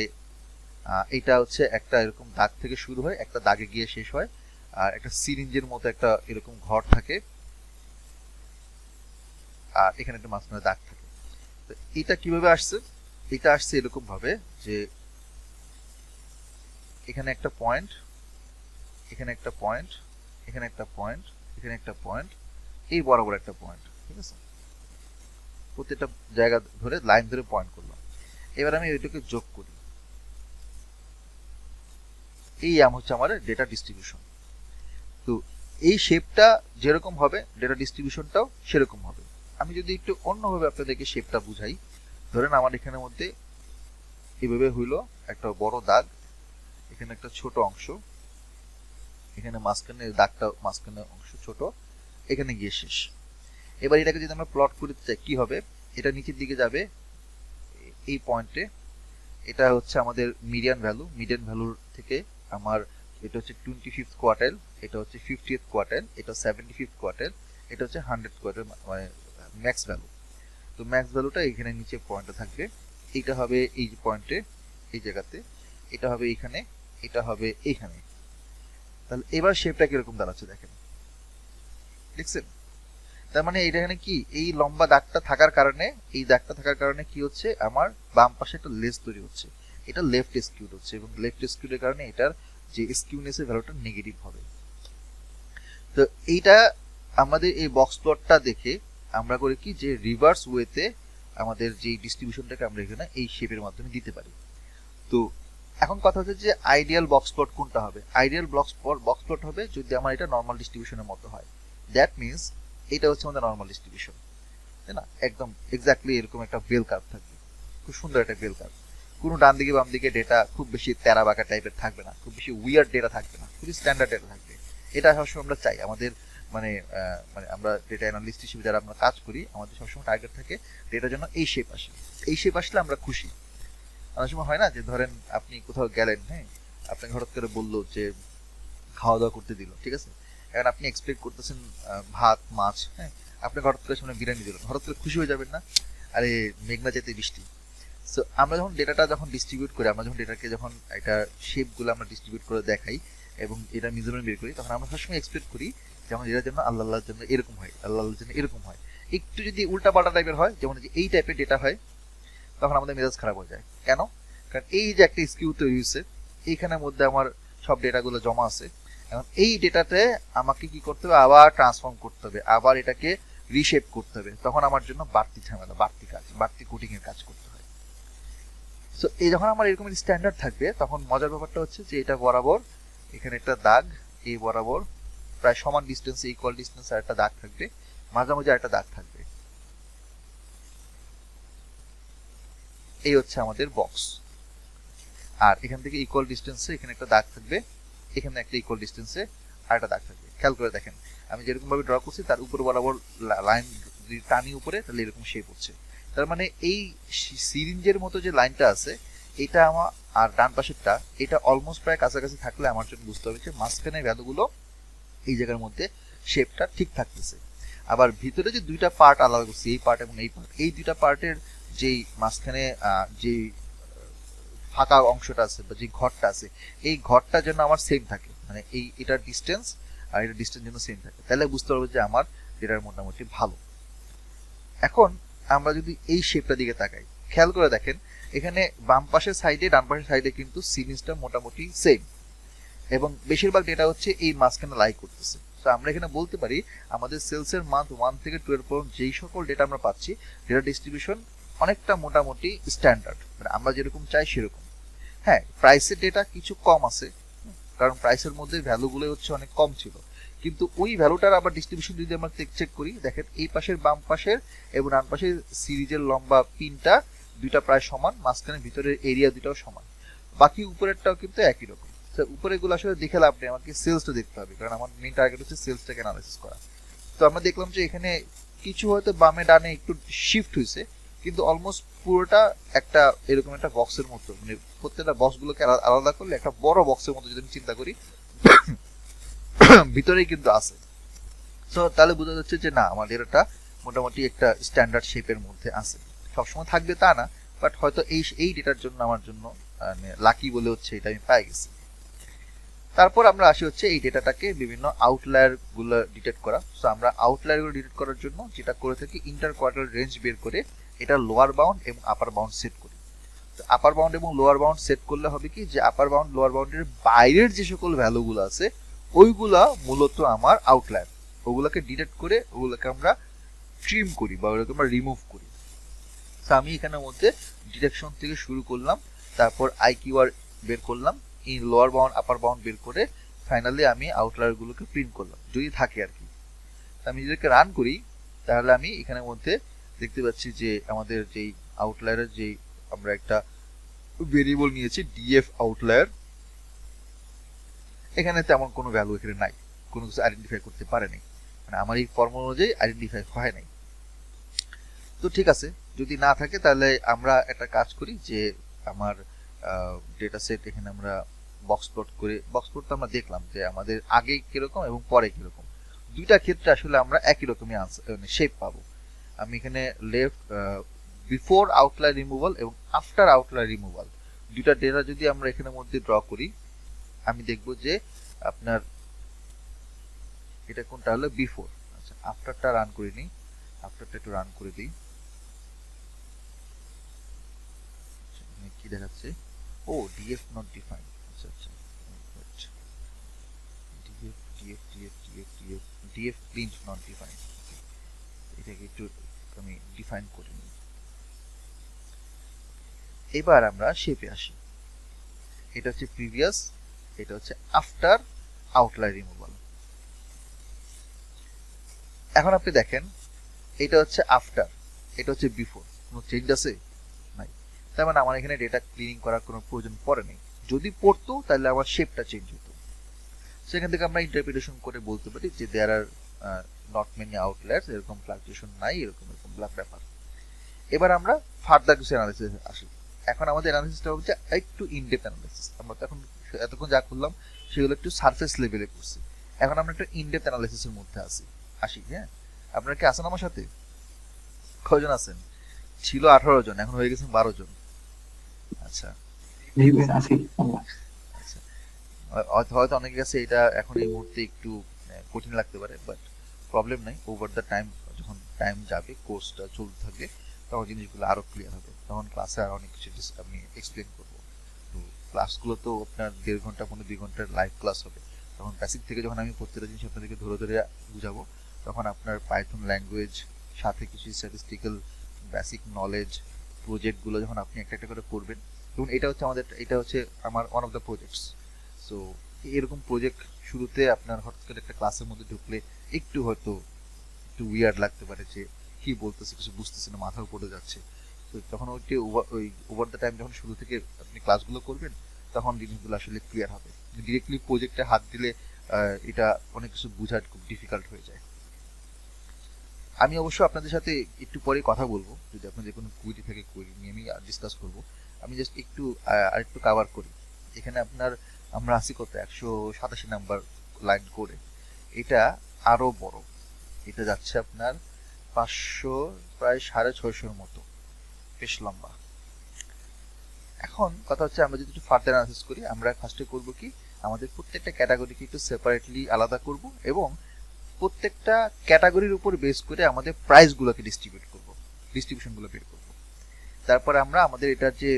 এটা হচ্ছে একটা এরকম দাগ থেকে শুরু হয়, একটা দাগে গিয়ে শেষ হয়, আর একটা সিরিঞ্জের মতো একটা এরকম ঘর থাকে, আর এখানে একটা মাঝখানে দাগ থাকে। তো এটা কিভাবে আসছে, এটা আসছে এরকম ভাবে যে এখানে একটা পয়েন্ট, এখানে একটা পয়েন্ট, এখানে একটা পয়েন্ট, এখানে একটা পয়েন্ট, এই বরাবর একটা পয়েন্ট, ঠিক আছে। প্রত্যেকটা জায়গা ধরে লাইন ধরে পয়েন্ট করলাম। এবার আমি এটাকে যোগ করি, এই হচ্ছে আমার ডেটা ডিস্ট্রিবিউশন। তো এই শেপটা যেরকম হবে ডেটা ডিস্ট্রিবিউশনটাও সেরকম হবে। আমি যদি একটু অন্যভাবে আপনাদেরকে শেপটা বুঝাই, ধরেন আমার এখানের মধ্যে এভাবে হইলো একটা বড় দাগ, এখানে একটা ছোট অংশ, এখানে মাঝখানে দাগটা মাঝখানে অংশ ছোট, এখানে গিয়ে শেষ। এবার এটাকে যদি আমরা প্লট করতে চাই কি হবে, এটা নিচের দিকে যাবে এই পয়েন্টে, এটা হচ্ছে আমাদের মিডিয়ান ভ্যালু, মিডিয়ান ভ্যালুর থেকে আমার এটা হচ্ছে 25th কোয়ার্টাইল, এটা হচ্ছে 50th কোয়ার্টাইল, এটা 75th কোয়ার্টাইল, এটা হচ্ছে 100th কোয়ার্টাইল, মানে ম্যাক্স ভ্যালু। তো ম্যাক্স ভ্যালুটা এখানে নিচে পয়েন্টে থাকবে, এইটা হবে এই পয়েন্টে এই জায়গাতে, এটা হবে এইখানে, এটা হবে এইখানে। তাহলে এবার শেপটা কিরকম দাঁড়াচ্ছে দেখেন, দেখছেন? তার মানে এটা এখানে কি, এই লম্বা দাগটা থাকার কারণে, এই দাগটা থাকার কারণে কি হচ্ছে, আমার বাম পাশে একটা লেস তৈরি হচ্ছে, এটা লেফট স্কিউড হচ্ছে, এবং লেফট স্কিউডের কারণে এটার যে স্কিউনেসের ভ্যালুটা নেগেটিভ হবে। তো এইটা আমাদের এই বক্স প্লটটা দেখে আমরা করি কি, যে রিভার্স ওয়েতে আমাদের যে ডিস্ট্রিবিউশনটাকে আমরা এখানে এই শেপের মাধ্যমে দিতে পারি। তো এখন কথা হচ্ছে যে আইডিয়াল বক্স প্লট কোনটা হবে। আইডিয়াল বক্স প্লট হবে যদি আমার এটা নর্মাল ডিস্ট্রিবিউশনের মতো হয়। দ্যাট মিনস এটা হচ্ছে আমাদের নর্মাল ডিস্ট্রিবিউশন, তাই না? একদম এক্স্যাক্টলি এরকম একটা বেল কার্ভ থাকবে, খুব সুন্দর একটা বেল কার্ভ। কোনো ডান দিকে বাম দিকে ডেটা খুব বেশি তেরা বাঁকা টাইপের থাকবে না, খুব বেশি উইয়ার্ড ডেটা থাকবে না, খুবই স্ট্যান্ডার্ড ডেটা থাকবে। এটা সবসময় আমরা চাই আমাদের মানে মানে আমরা ডেটা অ্যানালিস্ট হিসেবে যারা আমরা কাজ করি আমাদের সবসময় টার্গেট থাকে ডেটার জন্য এই শেপ আসে, এই শেপ আসলে আমরা খুশি। অনেক সময় হয় না যে ধরেন আপনি কোথাও গেলেন, হ্যাঁ, আপনাকে হঠাৎ করে বললো যে খাওয়া দাওয়া করতে দিল, ঠিক আছে, এখন আপনি এক্সপেক্ট করতেছেন ভাত মাছ, হ্যাঁ, আপনাকে হঠাৎ করে সামনে বিরিয়ানি দিল, হঠাৎ করে খুশি হয়ে যাবেন না? আরে মেঘনা যেতে বৃষ্টি। সো আমরা যখন ডেটাটা যখন ডিস্ট্রিবিউট করি, আমরা যখন ডেটাকে যখন এটা শেপগুলো আমরা ডিস্ট্রিবিউট করে দেখাই এবং এটা মেজারমেন্ট বের করি, তখন আমরা সবসময় এক্সপেক্ট করি যেমন এটার জন্য আল্লাহ আল্লাহর জন্য এরকম হয়, আল্লাহ আল্লাহর জন্য এরকম হয়। একটু যদি উল্টা পাল্টা টাইপের হয়, যেমন যে এই টাইপের ডেটা হয়, তখন আমাদের মেজাজ খারাপ হয়ে যায়। কেন? কারণ এই যে একটা স্কিউ তৈরি হয়েছে, এইখানের মধ্যে আমার সব ডেটাগুলো জমা আছে, এখন এই ডেটাতে আমাকে কি করতে হবে, আবার ট্রান্সফর্ম করতে হবে, আবার এটাকে রিশেপ করতে হবে, তখন আমার জন্য বাড়তি ঝামেলা, বাড়তি কাজ, বাড়তি কোডিং এর কাজ করতে হয়। সো এই যখন আমার এরকম স্ট্যান্ডার্ড থাকবে, তখন মজার ব্যাপারটা হচ্ছে যে এটা বরাবর এখানে একটা দাগ, এই বরাবর প্রায় সমান ডিস্টেন্সে, ইকুয়াল ডিস্টেন্সে একটা দাগ থাকবে, মাঝামাঝি একটা দাগ থাকবে। এই হচ্ছে আমাদের বক্স। আর এখান থেকে ইকুয়াল ডিস্টেন্সে এখানে একটা দাগ থাকবে, এখানে একটা ইকুয়াল ডিস্টেন্সে আর একটা দাগ থাকবে। খেয়াল করে দেখেন আমি যেরকম ভাবে ড্র করছি তার উপর বরাবর লাইন যদি টানি উপরে, তাহলে এরকম শেপ হচ্ছে। তার মানে এই সিরিঞ্জের মতো যে লাইনটা আছে এটা আমার, আর ডান পাশেরটা, এটা অলমোস্ট প্রায় কাছাকাছি থাকলে আমার জন্য বুঝতে হবে যে মাঝখানে ভ্যালুগুলো এই জায়গার মধ্যে শেপটা ঠিক থাকতেছে। আবার ভিতরে যে দুইটা পার্ট আলাদা করছি, এই পার্ট এবং এই পার্ট, এই দুইটা পার্টের যেই মাঝখানে যেই ফাঁকা অংশটা আছে বা যে ঘরটা আছে, এই ঘরটা যেন আমার সেম থাকে, মানে এই এটার ডিস্টেন্স আর এটার ডিস্টেন্স যেন সেম থাকে, তাহলে বুঝতে পারবো যে আমার ডেটার মোটামুটি ভালো। এখন আমরা যদি এই শেপটার দিকে তাকাই, খেয়াল করে দেখেন এখানে বাম পাশের সাইডে ডান পাশের সাইডে কিন্তু সিরিজটা মোটামুটি সেম, এবং বেশিরভাগ ডেটা হচ্ছে এই মাঝখানে লাই করতেছে। তো আমরা এখানে বলতে পারি আমাদের সেলসের মান্থ 1 থেকে 12 পর্যন্ত যেই সকল ডেটা আমরা পাচ্ছি, ডেটা ডিস্ট্রিবিউশন অনেকটা মোটামুটি স্ট্যান্ডার্ড, মানে আমরা যেরকম চাই সেরকম। হ্যাঁ, প্রাইসের ডেটা কিছু কম আছে, কারণ প্রাইসের মধ্যে ভ্যালুগুলো হচ্ছে অনেক কম ছিল, কিন্তু ওই ভ্যালুটার আবার ডিস্ট্রিবিউশন যদি আমরা চেক করি, দেখেন এই পাশের বাম পাশের এবং ডান পাশের সিরিজের লম্বা পিনটা দুইটা প্রায় সমান, মাঝখানে ভিতরের এরিয়া দুটাও সমান, বাকি উপরেরটাও কিন্তু একই রকম। উপরে গুলো আসলে দেখে লাভ নেই, আমাকে সেলসটা দেখতে হবে, কারণ আমার মেইন টার্গেট হচ্ছে সেলসটাকে অ্যানালাইসিস করা। তো আমরা দেখলাম যে এখানে কিছু হয়তো বামে ডানে একটু শিফট হয়েছে, কিন্তু অলমোস্ট পুরোটা একটা এরকম একটা বক্সের মতো, মানে প্রত্যেকটা বক্সগুলোকে আলাদা করলে একটা বড় বক্সের মতো যদি আমি চিন্তা করি, ভিতরেই কিন্তু আছে। সো তাহলে বোঝা যাচ্ছে যে না, আমার ডেটাটা মোটামুটি একটা স্ট্যান্ডার্ড শেপের মধ্যে আছে। সবসময় থাকবে তা না, বাট হয়তো এই ডেটার জন্য আমার জন্য লাকি বলে হচ্ছে এটা আমি পাই গেছি। তারপর আমরা আসি হচ্ছে এই ডেটাটাকে বিভিন্ন আউটলায়ার গুলো ডিটেক্ট করা। সো আমরা আউটলায়ার গুলো ডিটেক্ট করার জন্য যেটা করে থাকি, ইন্টার কোয়ার্টার রেঞ্জ বের করে এটা লোয়ার বাউন্ড এবং আপার বাউন্ড সেট করি। তো আপার বাউন্ড এবং লোয়ার বাউন্ড সেট করলে হবে কি, যে আপার বাউন্ড লোয়ার বাউন্ডের বাইরের যে সকল ভ্যালুগুলো আছে ওইগুলা মূলত আমার আউটলায়ার, ওগুলোকে ডিটেক্ট করে ওগুলোকে আমরা ট্রিম করি বা ওগুলোকে আমরা রিমুভ করি। তো আমি এখানের মধ্যে ডিটেকশন থেকে শুরু করলাম, তারপর আইকিউআর বের করলাম, in lower bound upper bound বের করে ফাইনালি আমি আউটলায়ার গুলোকে প্রিন্ট করলাম যদি থাকে আর কি। আমি যদি রান করি তাহলে আমি এখানের মধ্যে দেখতে পাচ্ছি যে আমাদের যেই আউটলায়ারের যেই আমরা একটা ভেরিয়েবল নিয়েছি ডিএফ আউটলায়ার, এখানে তেমন কোনো ভ্যালু এখানে নাই, কোনো কিছু আইডেন্টিফাই করতে পারে নাই, মানে আমার এই ফর্মুলা অনুযায়ী আইডেন্টিফাই হয় নাই। তো ঠিক আছে, যদি না থাকে তাহলে আমরা একটা কাজ করি যে আমার ডেটা সেট এখানে আমরা বক্স প্লট করে, বক্স প্লট তো আমরা দেখলাম যে আমাদের আগে কিরকম এবং পরে কিরকম, দুইটা ক্ষেত্রে আসলে আমরা একই রকমই শেপ পাবো। আমি এখানে লেফট বিফোর আউটলায়ার রিমুভাল এবং আফটার আউটলায়ার রিমুভাল দুইটা ডেটা যদি আমরা এখানের মধ্যে ড্র করি, আমি দেখব যে আপনার এটা কোনটা হলো বিফোর। আচ্ছা, আফটারটা রান করে নিই, আফটারটা একটু রান করে দিই। কি দেখাচ্ছে, ও ডিএফ নট ডিফাইন্ড। আচ্ছা আচ্ছা, DF DF DF DF DF DF print not defined, এটাকে একটু আমি ডিফাইন করে নিই। এবার আমরা শেপে আসি, এটা হচ্ছে প্রিভিয়াস, এটা হচ্ছে আফটার আউটলায়ার রিমুভাল। এখন আপনি দেখেন এটা হচ্ছে আফটার, এটা হচ্ছে বিফোর, কোনো চেঞ্জ আছে নাই। তার মানে আমার এখানে ডেটা ক্লিনিং করার কোনো প্রয়োজন পড়ে নেই। যদি পড়তো তাহলে আমার শেপটা চেঞ্জ হতো। সেখান থেকে আমরা ইন্টারপ্রিটেশন করে বলতে পারি যে দেয়ার আর নট মেনি আউটলায়ার্স, এরকম ফ্লাকচুয়েশন নাই, এরকম এরকম ব্যাপার। এবার আমরা ফার্দার কিছু অ্যানালিসিস আসি। এখন আমাদের অ্যানালিসিসটা হচ্ছে একটু ইনডেপথ অ্যানালিসিস। আমরা তো এখন এতক্ষণ যা করলাম সেগুলো একটু সারফেস লেভেলে করছি। এখন আমরা একটু ইনডেপথ অ্যানালিসিসের মধ্যে আসি। হ্যাঁ, আপনারা কি আছেন আমার সাথে? কয়জন আছেন? ছিল 18 জন, এখন হয়ে গেছেন 12 জন। আচ্ছা আচ্ছা, হয়তো অনেকের কাছে এটা এখন এই মুহূর্তে একটু কঠিন লাগতে পারে, বাট প্রবলেম নাই। ওভার দ্য টাইম, যখন টাইম যাবে, কোর্সটা চলতে থাকবে, তখন জিনিসগুলো আরো ক্লিয়ার হবে। তখন ক্লাসে আরো অনেক কিছু আমি এক্সপ্লেন করবো। তো ক্লাসগুলো তো আপনার 1.5 ঘন্টা 2 ঘন্টার লাইভ ক্লাস হবে। তখন বেসিক থেকে যখন আমি প্রত্যেকটা জিনিস আপনাদেরকে ধরে ধরে বুঝাবো, তখন আপনার পাইথন ল্যাঙ্গুয়েজ সাথে কিছু স্ট্যাটিস্টিক্যাল বেসিক নলেজ, প্রজেক্টগুলো যখন আপনি একটা একটা করে করবেন, এবং এটা হচ্ছে আমার one of the projects. So এরকম প্রজেক্ট শুরুতে আপনার হঠাৎ করে একটা ক্লাসের মধ্যে ঢুকলে একটু হয়তো একটু উইয়ার্ড লাগতে পারে, যে কি বলতেছে কিছু বুঝতেছে না, মাথার উপরে যাচ্ছে। তো তখন ওই ওভার দ্য টাইম যখন শুরু থেকে আপনি ক্লাসগুলো করবেন, তখন জিনিসগুলো আসলে ক্লিয়ার হবে। ডিরেক্টলি প্রজেক্টে হাত দিলে এটা অনেক কিছু বোঝার খুব ডিফিকাল্ট হয়ে যায়। আমি অবশ্য আপনাদের সাথে একটু পরে কথা বলবো, যদি আপনাদের কোনো কুইরি থাকে কুইরি নিয়ে আমি ডিসকাস করবো। আমি জাস্ট একটু আরেকটু কাভার করি। এখানে আপনার আমরা আছি কত 187 নাম্বার লাইন করে, এটা আরো বড়, এটা যাচ্ছে আপনার 500, প্রায় 650 মতো, বেশ লম্বা। এখন কথা হচ্ছে আমরা যদি একটু ফার্দার অ্যানালাইসিস করি, আমরা ফার্স্টে করব কি, আমাদের প্রত্যেকটা ক্যাটাগরিকে একটু সেপারেটলি আলাদা করব, এবং প্রত্যেকটা ক্যাটাগরির উপর বেস করে আমাদের প্রাইসগুলোকে ডিস্ট্রিবিউশনগুলো বের করব। তারপরে আমরা আমাদের এটার যে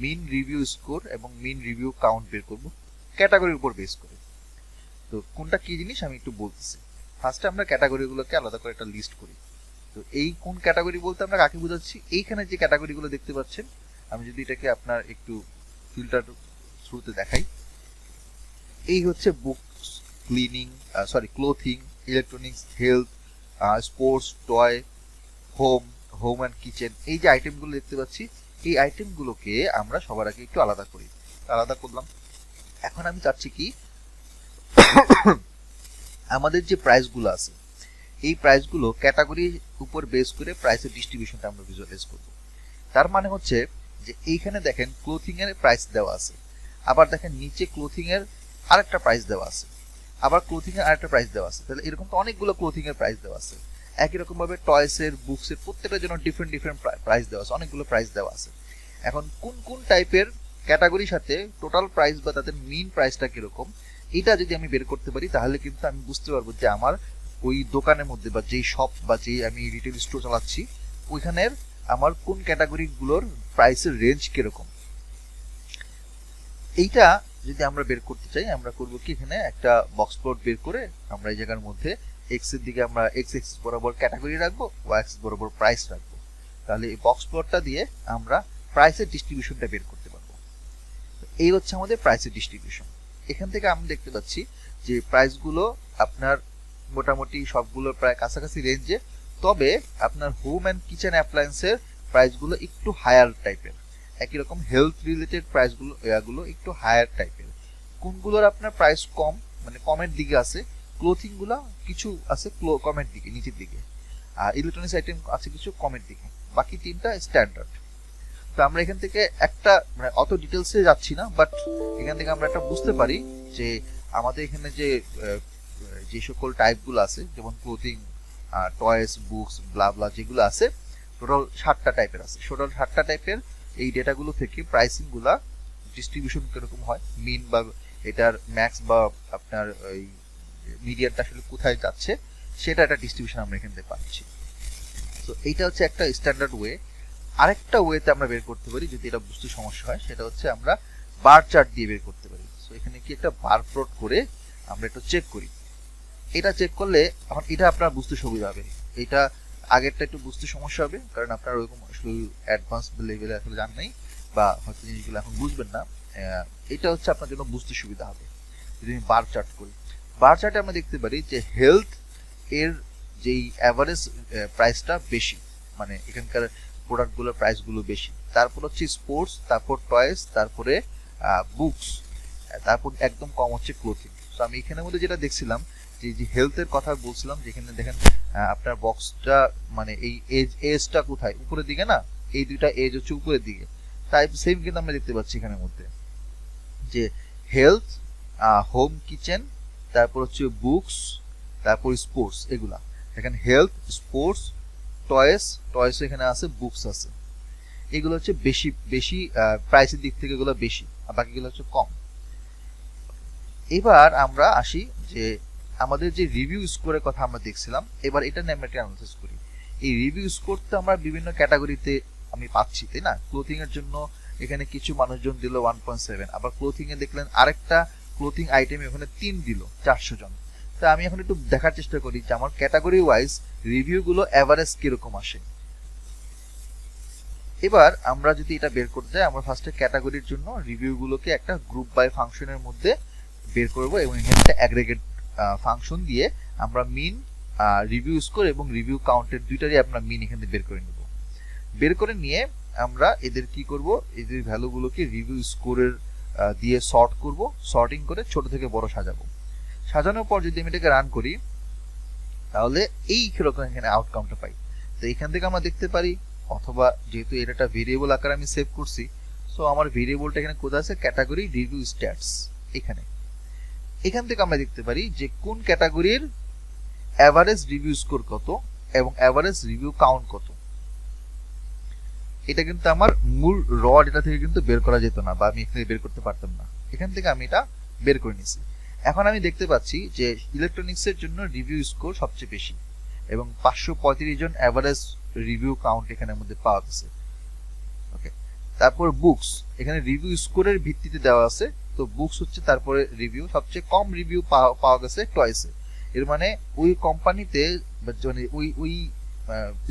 মিন রিভিউ স্কোর এবং মিন রিভিউ কাউন্ট বের করব ক্যাটাগরির উপর বেস করে। তো কোনটা কি জিনিস আমি একটু বলতেছি। ফার্স্টে আমরা ক্যাটাগরিগুলোকে আলাদা করে একটা লিস্ট করি। তো এই কোন ক্যাটাগরি বলতে আমরা কাকে বোঝাচ্ছি, এইখানে যে ক্যাটাগরিগুলো দেখতে পাচ্ছেন, আমি যদি এটাকে আপনার একটু ফিল্টার থ্রুতে দেখাই, এই হচ্ছে books, clothing, electronics, health, sports, toy, home and kitchen, এই যে আইটেমগুলো দেখতে পাচ্ছি, এই আইটেমগুলোকে আমরা সবার আগে একটু আলাদা করি। আলাদা করলাম। এখন আমি চাচ্ছি কি, আমাদের যে প্রাইসগুলো আছে, এই প্রাইসগুলো ক্যাটাগরির উপর বেস করে প্রাইসের ডিস্ট্রিবিউশনটা আমরা ভিজুয়ালাইজ করব। তার মানে হচ্ছে যে এইখানে দেখেন ক্লোথিং এর প্রাইস দেওয়া আছে, আবার দেখেন নিচে ক্লোথিং এর আরেকটা প্রাইস দেওয়া আছে, আবার ক্লোথিং এর আরেকটা প্রাইস দেওয়া আছে। তাহলে এরকম তো অনেকগুলো ক্লোথিং এর প্রাইস দেওয়া আছে। একই রকম ভাবে টয়স এর, বুকস এর প্রত্যেকটার জন্য ডিফারেন্ট ডিফারেন্ট প্রাইস দেওয়া আছে, অনেকগুলো প্রাইস দেওয়া আছে। এখন কোন কোন টাইপের ক্যাটাগরির সাথে টোটাল প্রাইস বা তাদের মিন প্রাইসটা কিরকম, এটা যদি আমি বের করতে পারি, তাহলে কিন্তু আমি বুঝতে পারবো যে আমার ওই দোকানের মধ্যে বা যেই শপ বা যেই আমি রিটেল স্টোর চালাচ্ছি, ওইখানের আমার কোন ক্যাটাগরিগুলোর প্রাইসের রেঞ্জ কিরকম। এইটা যদি আমরা বের করতে চাই, আমরা করব কি, এখানে একটা বক্স প্লট বের করে আমরা এই জায়গার মধ্যে এক্স এর দিকে আমরা এক্স এক্সিস বরাবর ক্যাটাগরি রাখবো, ওয়াই এক্সিস বরাবর প্রাইস রাখবো। তাহলে এই বক্স প্লটটা দিয়ে আমরা প্রাইসের ডিস্ট্রিবিউশনটা বের করতে পারবো। এই হচ্ছে আমাদের প্রাইসের ডিস্ট্রিবিউশন। এখান থেকে আমরা দেখতে পাচ্ছি যে প্রাইসগুলো আপনার মোটামুটি সবগুলোর প্রায় কাছাকাছি রেঞ্জে, তবে আপনার হোম অ্যান্ড কিচেন অ্যাপ্লায়েন্সের প্রাইসগুলো একটু হায়ার টাইপের। একই রকম হেলথ রিলেটেড প্রাইসগুলো এগুলো একটু হায়ার টাইপের। কোনগুলোর আপনার প্রাইস কম, মানে কমের দিকে আছে, ক্লোথিং গুলা কিছু আছে কমের দিকে, নিচের দিকে, আর ইলেকট্রনিক্স আইটেম আছে কিছু কমের দিকে, বাকি তিনটা স্ট্যান্ডার্ড। তো আমরা এখান থেকে একটা, মানে অত ডিটেলসে যাচ্ছি না, বাট এখান থেকে আমরা একটা বুঝতে পারি যে আমাদের এখানে যে সকল টাইপগুলো আছে, যেমন ক্লোথিং, টয়েস, বুকস, ব্লা ব্লা যেগুলো আছে, টোটাল 7টা টাইপের আছে। টোটাল 7টা টাইপের এই ডেটাগুলো থেকে প্রাইসিং গুলা ডিস্ট্রিবিউশন কিরকম হয়, মিন বা এটার ম্যাক্স বা আপনার ওই মিডিয়ানটা আসলে কোথায় যাচ্ছে, সেটা একটা ডিস্ট্রিবিউশন আমরা এখান থেকে পাচ্ছি। তো এইটা হচ্ছে একটা স্ট্যান্ডার্ড ওয়ে। আরেকটা ওয়েতে আমরা বের করতে পারি, যদি এটা বুঝতে সমস্যা হয়, সেটা হচ্ছে আমরা বার চার্ট দিয়ে বের করতে পারি। সো এখানে কি একটা বার প্লট করে আমরা একটু চেক করি। এটা চেক করলে এখন এটা আপনার বুঝতে সুবিধা হবে। এটা আগেরটা একটু বুঝতে সমস্যা হবে, কারণ আপনার ওইরকম আসলে অ্যাডভান্স লেভেলে আসলে জান নাই, বা হয়তো জিনিসগুলো এখন বুঝবেন না। এটা হচ্ছে আপনার জন্য বুঝতে সুবিধা হবে যদি আমি বার চার্ট করি। বার চার্টে আমরা দেখতে পারি যে হেলথ এর যেই অ্যাভারেজ প্রাইসটা বেশি, মানে এখানকার প্রোডাক্টগুলোর প্রাইসগুলো বেশি। তারপর হচ্ছে স্পোর্টস, তারপর টয়েস, তারপরে বুকস, তারপর একদম কম হচ্ছে ক্লোথিং। তো আমি এখানের মধ্যে যেটা দেখছিলাম যে হেলথের কথা বলছিলাম, যেখানে দেখেন আপনার বক্সটা মানে এই এজটা কোথায়, উপরের দিকে না, এই দুইটা এজ হচ্ছে উপরের দিকে। তাই সেম কিন্তু আমরা দেখতে পাচ্ছি এখানের মধ্যে যে হেলথ, হোম কিচেন, তারপর হচ্ছে বুকস, তারপর স্পোর্টস, এগুলা দেখেন হেলথ, স্পোর্টস, টয়েস এখানে আছে, বুকস আছে। এগুলো হচ্ছে বেশি বেশি প্রাইসের দিক থেকে এগুলো বেশি, আর বাকিগুলো হচ্ছে কম। এবার আমরা আসি যে আমাদের যে রিভিউ স্কোরের কথা আমরা দেখছিলাম, এবার এটা নিয়ে আমরা একটা অ্যানালাইসিস করি। এই রিভিউ স্কোর তো আমরা বিভিন্ন ক্যাটাগরিতে আমি পাচ্ছি, তাই না? ক্লোথিং এর জন্য এখানে কিছু মানুষজন দিল 1.7, আবার ক্লোথিং এ দেখলেন আরেকটা ক্লোথিং আইটেম ওখানে 3 দিল 400 জন। তা আমি এখন একটু দেখার চেষ্টা করি যে আমার ক্যাটাগরি ওয়াইজ রিভিউ গুলো এভারেজ কিরকম আসে। এবার আমরা যদি এটা বের করতে যাই, আমরা ফার্স্টে ক্যাটাগরির জন্য রিভিউ গুলোকে একটা গ্রুপ বাই ফাংশনের মধ্যে বের করব, এবং এখানে একটা অ্যাগ্রিগেট ফাংশন দিয়ে আমরা মিন, রিভিউ স্কোর এবং রিভিউ কাউন্টের দুইটারই আমরা মিন এখানে বের করে নেব। বের করে নিয়ে আমরা এদের কি করব, এদের ভ্যালুগুলোকে রিভিউ স্কোরের দিয়ে সর্ট করব, সর্টিং করে ছোট থেকে বড় সাজাবো। সাজানোর পর যদি আমি এটাকে রান করি, তাহলে এই কিরকম এখানে আউটকামটা পাই। তো এখান থেকে আমরা দেখতে পারি, অথবা যেহেতু এটা একটা ভেরিয়েবল আকারে আমি সেভ করছি, সো আমার ভেরিয়েবলটা এখানে কোথায় আছে, ক্যাটাগরি রিভিউ স্ট্যাটস এখানে। এখান থেকে আমরা দেখতে পারি যে কোন ক্যাটাগরির এভারেজ রিভিউ স্কোর কত এবং এভারেজ রিভিউ কাউন্ট কত। এটা কিন্তু আমার মূল র ডেটা থেকে কিন্তু বের করা যেত না, বা আমি এখানে বের করতে পারতাম না। এখান থেকে আমি এটা বের করে নিছি। এখন আমি দেখতে পাচ্ছি যে ইলেকট্রনিক্সের জন্য রিভিউ স্কোর সবচেয়ে বেশি, এবং 535 জন এভারেজ রিভিউ কাউন্ট এখানের মধ্যে পাওয়া গেছে। ওকে, তারপর বুকস, এখানে রিভিউ স্কোরের ভিত্তিতে দেওয়া আছে, তো বুকস হচ্ছে তারপরে রিভিউ, সবচেয়ে কম রিভিউ পাওয়া গেছে টয়েসে। এর মানে ওই কোম্পানিতে, মানে ওই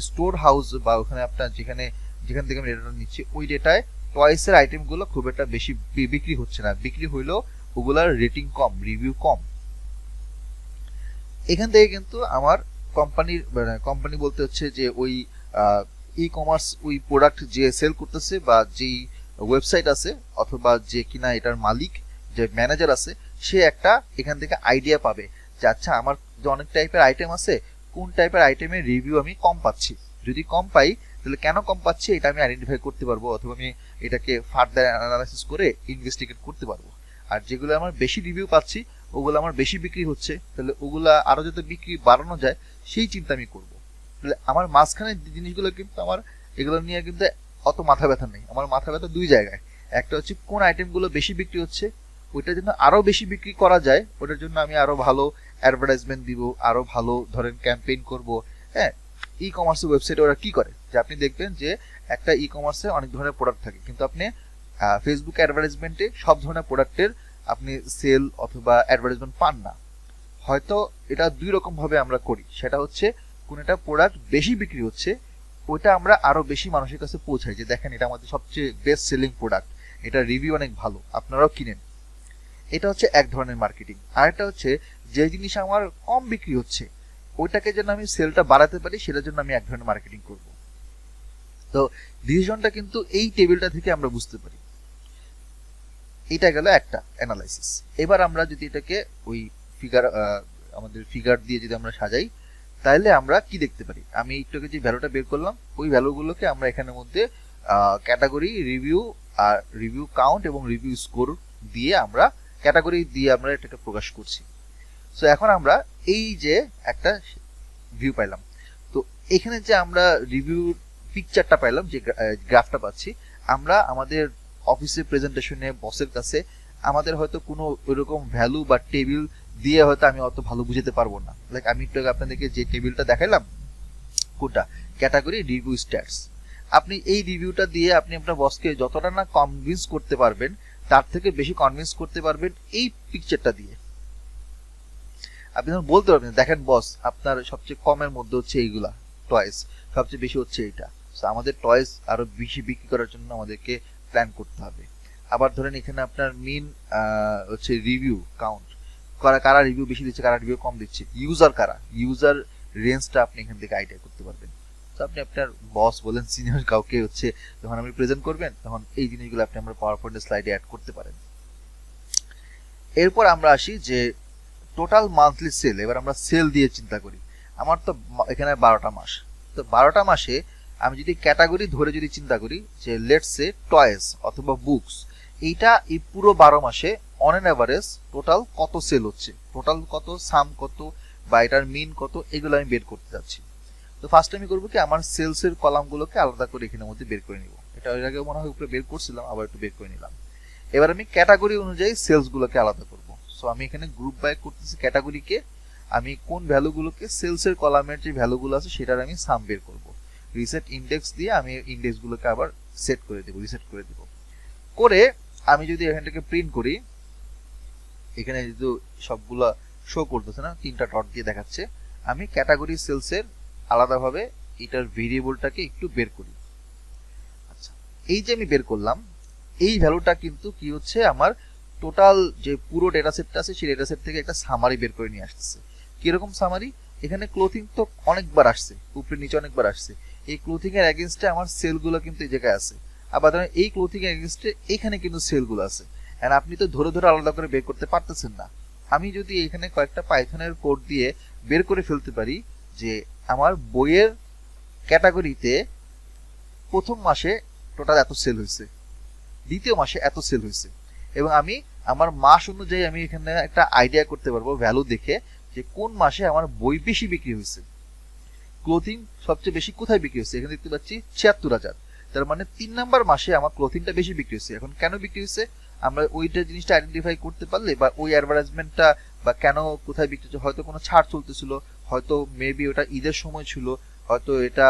স্টোর হাউস বা ওখানে আপনার যেখান থেকে আমি ডেটাটা নিচ্ছি, ওই ডেটায় টয়েসের আইটেমগুলো খুব একটা বেশি বিক্রি হচ্ছে না, বিক্রি হইলেও ওগুলার রেটিং কম, রিভিউ কম। এখান থেকে কিন্তু আমার কোম্পানি বলতে হচ্ছে যে ওই ই কমার্স, ওই প্রোডাক্ট যে সেল করতেছে বা যেই ওয়েবসাইট আছে, অথবা যে কিনা এটার মালিক, যে ম্যানেজার আছে, সে একটা এখান থেকে আইডিয়া পাবে যে আচ্ছা আমার যে অনেক টাইপের আইটেম আছে, কোন টাইপের আইটেমের রিভিউ আমি কম পাচ্ছি। যদি কম পাই তাহলে কেন কম পাচ্ছি এটা আমি আইডেন্টিফাই করতে পারবো, অথবা আমি এটাকে ফার্দার অ্যানালাইসিস করে ইনভেস্টিগেট করতে পারবো। আর যেগুলো আমার বেশি রিভিউ পাচ্ছি, ওগুলো আমার বেশি বিক্রি হচ্ছে, তাহলে ওগুলা আরো যাতে বিক্রি বাড়ানো যায় সেই চিন্তা আমি করবো। তাহলে আমার মাঝখানে জিনিসগুলো কিন্তু আমার এগুলো নিয়ে কিন্তু অত মাথা ব্যথা নেই। আমার মাথা ব্যথা দুই জায়গায়, একটা হচ্ছে কোন আইটেমগুলো বেশি বিক্রি হচ্ছে, ওইটার জন্য আরো বেশি বিক্রি করা যায়, ওটার জন্য আমি আরো ভালো অ্যাডভার্টাইজমেন্ট দিব, আরো ভালো ধরেন ক্যাম্পেইন করব। হ্যাঁ, ই কমার্সের ওয়েবসাইটে ওরা কি করে যে আপনি দেখবেন যে একটা ই কমার্সে অনেক ধরনের প্রোডাক্ট থাকে, কিন্তু আপনি ফেসবুক অ্যাডভার্টাইজমেন্টে সব ধরনের প্রোডাক্টের আপনি সেল অথবা অ্যাডভার্টাইজমেন্ট পান না। হয়তো এটা দুই রকম ভাবে আমরা করি, সেটা হচ্ছে কোন একটা প্রোডাক্ট বেশি বিক্রি হচ্ছে, ওইটা আমরা আরো বেশি মানুষের কাছে পৌঁছাই যে দেখেন এটা আমাদের সবচেয়ে বেস্ট সেলিং প্রোডাক্ট, এটা রিভিউ অনেক ভালো, আপনারাও কিনেন। এটা হচ্ছে এক ধরনের মার্কেটিং। আরেকটা হচ্ছে যে জিনিস আমার কম বিক্রি হচ্ছে, ওইটাকে যেন আমি সেলটা বাড়াতে পারি, সেটার জন্য আমি এক ধরনের মার্কেটিং করব। তো ডিসিশনটা কিন্তু এই টেবিলটা থেকে আমরা বুঝতে পারি। এটা গেল একটা অ্যানালাইসিস। এবার আমরা যদি এটাকে ওই আমাদের ফিগার দিয়ে যদি আমরা সাজাই, তাহলে আমরা কি দেখতে পারি, আমি একটুকে যে ভ্যালুটা বের করলাম, ওই ভ্যালুগুলোকে আমরা এখানের মধ্যে ক্যাটাগরি, রিভিউ, আর রিভিউ কাউন্ট এবং রিভিউ স্কোর দিয়ে আমরা ক্যাটাগরি দিয়ে আমরা এটাকে প্রকাশ করছি। সো এখন আমরা এই যে একটা ভিউ পাইলাম, তো এখানে যে আমরা রিভিউ পিকচারটা পাইলাম, যে গ্রাফটা পাচ্ছি, আমরা আমাদের অফিসে প্রেজেন্টেশনে বসের কাছে আমাদের হয়তো কোনো ওইরকম ভ্যালু বা টেবিল দিয়ে হয়তো আমি অত ভালো বুঝাতে পারবো না। লাইক আমি একটু আপনাদেরকে যে টেবিলটা দেখাইলাম, কোনটা, ক্যাটাগরি রিভিউ স্ট্যাটস, আপনি এই রিভিউটা দিয়ে আপনি আপনার বসকে যতটা না কনভিন্স করতে পারবেন, তার থেকে বেশি কনভিন্স করতে পারবেন এই পিকচারটা দিয়ে। আপনি যখন বলতে পারবেন দেখেন বস, আপনার সবচেয়ে কমের মধ্যে হচ্ছে এইগুলা টয়েস, সবচেয়ে বেশি হচ্ছে এইটা, আমাদের টয়েস আরো বেশি বিক্রি করার জন্য আমাদেরকে প্ল্যান করতে হবে। আবার ধরেন এখানে আপনার মেইন হচ্ছে রিভিউ কাউন্ট, কারা রিভিউ বেশি দিচ্ছে, কারা রিভিউ কম দিচ্ছে, ইউজার কারা, ইউজার রেঞ্জটা আপনি এখান থেকে আইডিয়া করতে পারবেন। তো আপনি আপনার বস বলেন, সিনিয়র কাউকে হচ্ছে যখন আপনি প্রেজেন্ট করবেন, তখন এই জিনিসগুলো আপনি আমার পাওয়ার পয়েন্টের স্লাইডে অ্যাড করতে পারেন। এরপর আমরা আসি যে টোটাল মান্থলি সেল। এবার আমরা সেল দিয়ে চিন্তা করি। আমার তো এখানে 12টা মাস, তো 12টা মাসে আমি যদি ক্যাটাগরি ধরে যদি চিন্তা করি যে লেটস সে টয়েস অথবা বুকস, এইটা এই পুরো 12 মাসে অন অ্যান অ্যাভারেজ টোটাল কত সেল হচ্ছে, টোটাল কত, সাম কত, বা এটার মিন কত, এগুলো আমি বের করতে যাচ্ছি। তো ফার্স্ট আমি করবো কি, আমার সেলসের কলামগুলোকে আলাদা করে এখানের মধ্যে বের করে নিব। এটা এর আগে মনে হয় উপরে বের করছিলাম, আবার একটু বের করে নিলাম। এবার আমি ক্যাটাগরি অনুযায়ী সেলসগুলোকে আলাদা করব। সো আমি এখানে গ্রুপ বাই করতেছি ক্যাটাগরিকে, আমি কোন ভ্যালুগুলোকে সেলসের কলামের যে ভ্যালুগুলো আছে সেটার আমি সাম বের করব। রিসেট ইন্ডেক্স দিয়ে আমি ইন্ডেক্সগুলোকে আবার সেট করে দেব, রিসেট করে দেব। করে আমি যদি এখান থেকে প্রিন্ট করি, এখানে যেহেতু সবগুলা শো করতেছে না, 3টা ডট দিয়ে দেখাচ্ছে, আমি ক্যাটাগরি সেলসের আলাদাভাবে এটার ভেরিয়েবলটাকে একটু বের করি। আচ্ছা, এই যে আমি বের করলাম, এই ভ্যালুটা কিন্তু কি হচ্ছে, আমার টোটাল যে পুরো ডেটা সেটটা আছে সেই ডেটা সেট থেকে একটা সামারি বের করে নিয়ে আসতেছে। কিরকম সামারি? এখানে ক্লোথিং তো অনেকবার আসছে, উপরে নিচে অনেকবার আসছে, এই ক্লোথিং এর এগেইনস্টে আমার সেলগুলো কিন্তু এই জায়গায় আছে। আবার ধরেন এই ক্লোথিং এর এগেইনস্টে এখানে কিন্তু সেলগুলো আছে, এন্ড আপনি তো ধরে ধরে আলাদা করে বের করতে পারতেছেন না। আমি যদি এখানে কয়েকটা পাইথনের কোড দিয়ে বের করে ফেলতে পারি যে আমার বইয়ের ক্যাটাগরিতে প্রথম মাসে টোটাল এত সেল হয়েছে, দ্বিতীয় মাসে এত সেল হয়েছে, এবং আমি আমার মাস অনুযায়ী আমি এখানে একটা আইডিয়া করতে পারবো ভ্যালু দেখে যে কোন মাসে আমার বই বেশি বিক্রি হয়েছে, ক্লোথিং সবচেয়ে বেশি কোথায় বিক্রি হয়েছে। এখানে দেখতে পাচ্ছি 76,000, তার মানে 3 নাম্বার মাসে আমার ক্লোথিংটা বেশি বিক্রি হয়েছে। এখন কেন বিক্রি হয়েছে, আমরা ওইটা জিনিসটা আইডেন্টিফাই করতে পারলে, বা ওই অ্যাডভার্টাইজমেন্টটা বা কেন কোথায় বিক্রি হচ্ছে, হয়তো কোনো ছাড় চলতেছিল, হয়তো মেবি ওটা ঈদের সময় ছিল, হয়তো এটা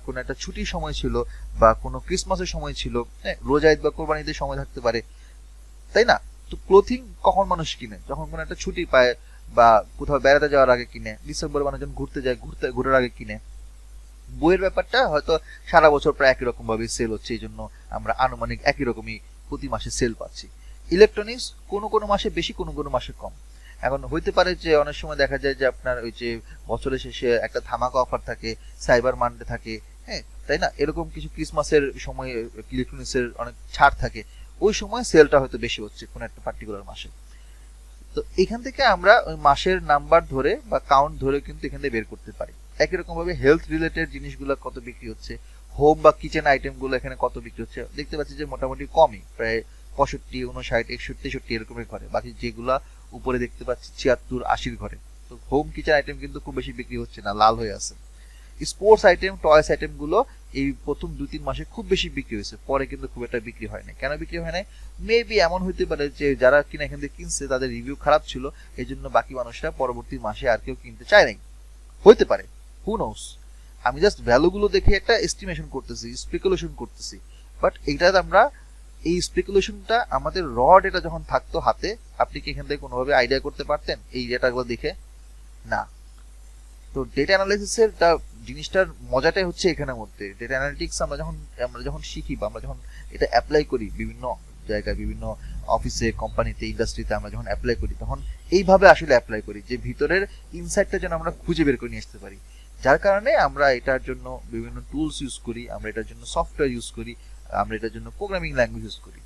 কোনো একটা ছুটির সময় ছিল, বা কোনো ক্রিসমাসের সময় ছিল, হ্যাঁ, রোজা ঈদ বা কোরবানি ঈদের সময় থাকতে পারে, তাই না? তো ক্লোথিং কখন মানুষ কিনে, যখন কোনো একটা ছুটি পায় বা কোথাও বেড়াতে যাওয়ার আগে কিনে, ডিসেম্বর মানুষজন ঘুরতে যায়, ঘুরার আগে কিনে। বইয়ের ব্যাপারটা হয়তো সারা বছর প্রায় একই রকম ভাবে সেল হচ্ছে, এই জন্য আমরা আনুমানিক একই রকমই প্রতি মাসে সেল পাচ্ছি। ইলেকট্রনিক্স কোনো কোনো মাসে বেশি, কোনো কোনো মাসে কম। এখন হইতে পারে যে অনেক সময় দেখা যায় যে আপনার ওই যে বছরের শেষে একটা ধামাকা অফার থাকে, সাইবার মানডে থাকে, হ্যাঁ, তাই না, এরকম কিছু ক্রিসমাসের সময় ইলেকট্রনিক্সের অনেক ছাড় থাকে, ওই সময় সেলটা হয়তো বেশি হচ্ছে কোনো একটা পার্টিকুলার মাসে। তো এখান থেকে আমরা ওই মাসের নাম্বার ধরে বা কাউন্ট ধরে কিন্তু এখান থেকে বের করতে পারি। একই রকম ভাবে হেলথ রিলেটেড জিনিসগুলো কত বিক্রি হচ্ছে, হোম বা কিচেন আইটেম গুলো এখানে কত বিক্রি হচ্ছে, দেখতে পাচ্ছি যে মোটামুটি কমই, প্রায় 65, 59, 61, 63 এরকমের ঘরে, বাকি যেগুলা উপরে দেখতে পাচ্ছি 76, 80 ঘরে। তো হোম কিচেন আইটেম কিন্তু খুব বেশি বিক্রি হচ্ছে না, লাল হয়ে আছে। স্পোর্টস আইটেম, টয়স আইটেম গুলো এই প্রথম 2-3 মাসে খুব বেশি বিক্রি হয়েছে, পরে কিন্তু খুব একটা বিক্রি হয় না। কেন বিক্রি হয় না? মেবি এমন হইতে পারে যে যারা কিনা এখান থেকে কিনছে তাদের রিভিউ খারাপ ছিল, এই জন্য বাকি মানুষরা পরবর্তী মাসে আর কেউ কিনতে চায় নাই, হইতে পারে, হু নোস। আমি জাস্ট ভ্যালুগুলো দেখে একটা এস্টিমেশন করতেছি, স্পেকুলেশন করতেছি, বাট এইটা আমরা এই স্পেকুলেশনটা আমাদের র ডেটা যখন থাকতো হাতে, আপনি কি এখান থেকে কোনোভাবে আইডিয়া করতে পারতেন এই ডেটাগুলো দেখে? না। তো ডেটা অ্যানালাইসিসের জিনিসটার মজাটাই হচ্ছে এখানের মধ্যে। ডেটা অ্যানালিটিক্স আমরা যখন শিখি বা আমরা যখন এটা অ্যাপ্লাই করি বিভিন্ন জায়গায়, বিভিন্ন অফিসে, কোম্পানিতে, ইন্ডাস্ট্রিতে আমরা যখন অ্যাপ্লাই করি, তখন এইভাবে আসলে অ্যাপ্লাই করি যে ভিতরের ইনসাইটটা যেন আমরা খুঁজে বের করে নিয়ে আসতে পারি। যার কারণে আমরা এটার জন্য বিভিন্ন টুলস ইউজ করি, আমরা এটার জন্য সফটওয়্যার ইউজ করি, আমরা এটার জন্য প্রোগ্রামিং ল্যাঙ্গুয়েজ ইউজ করি।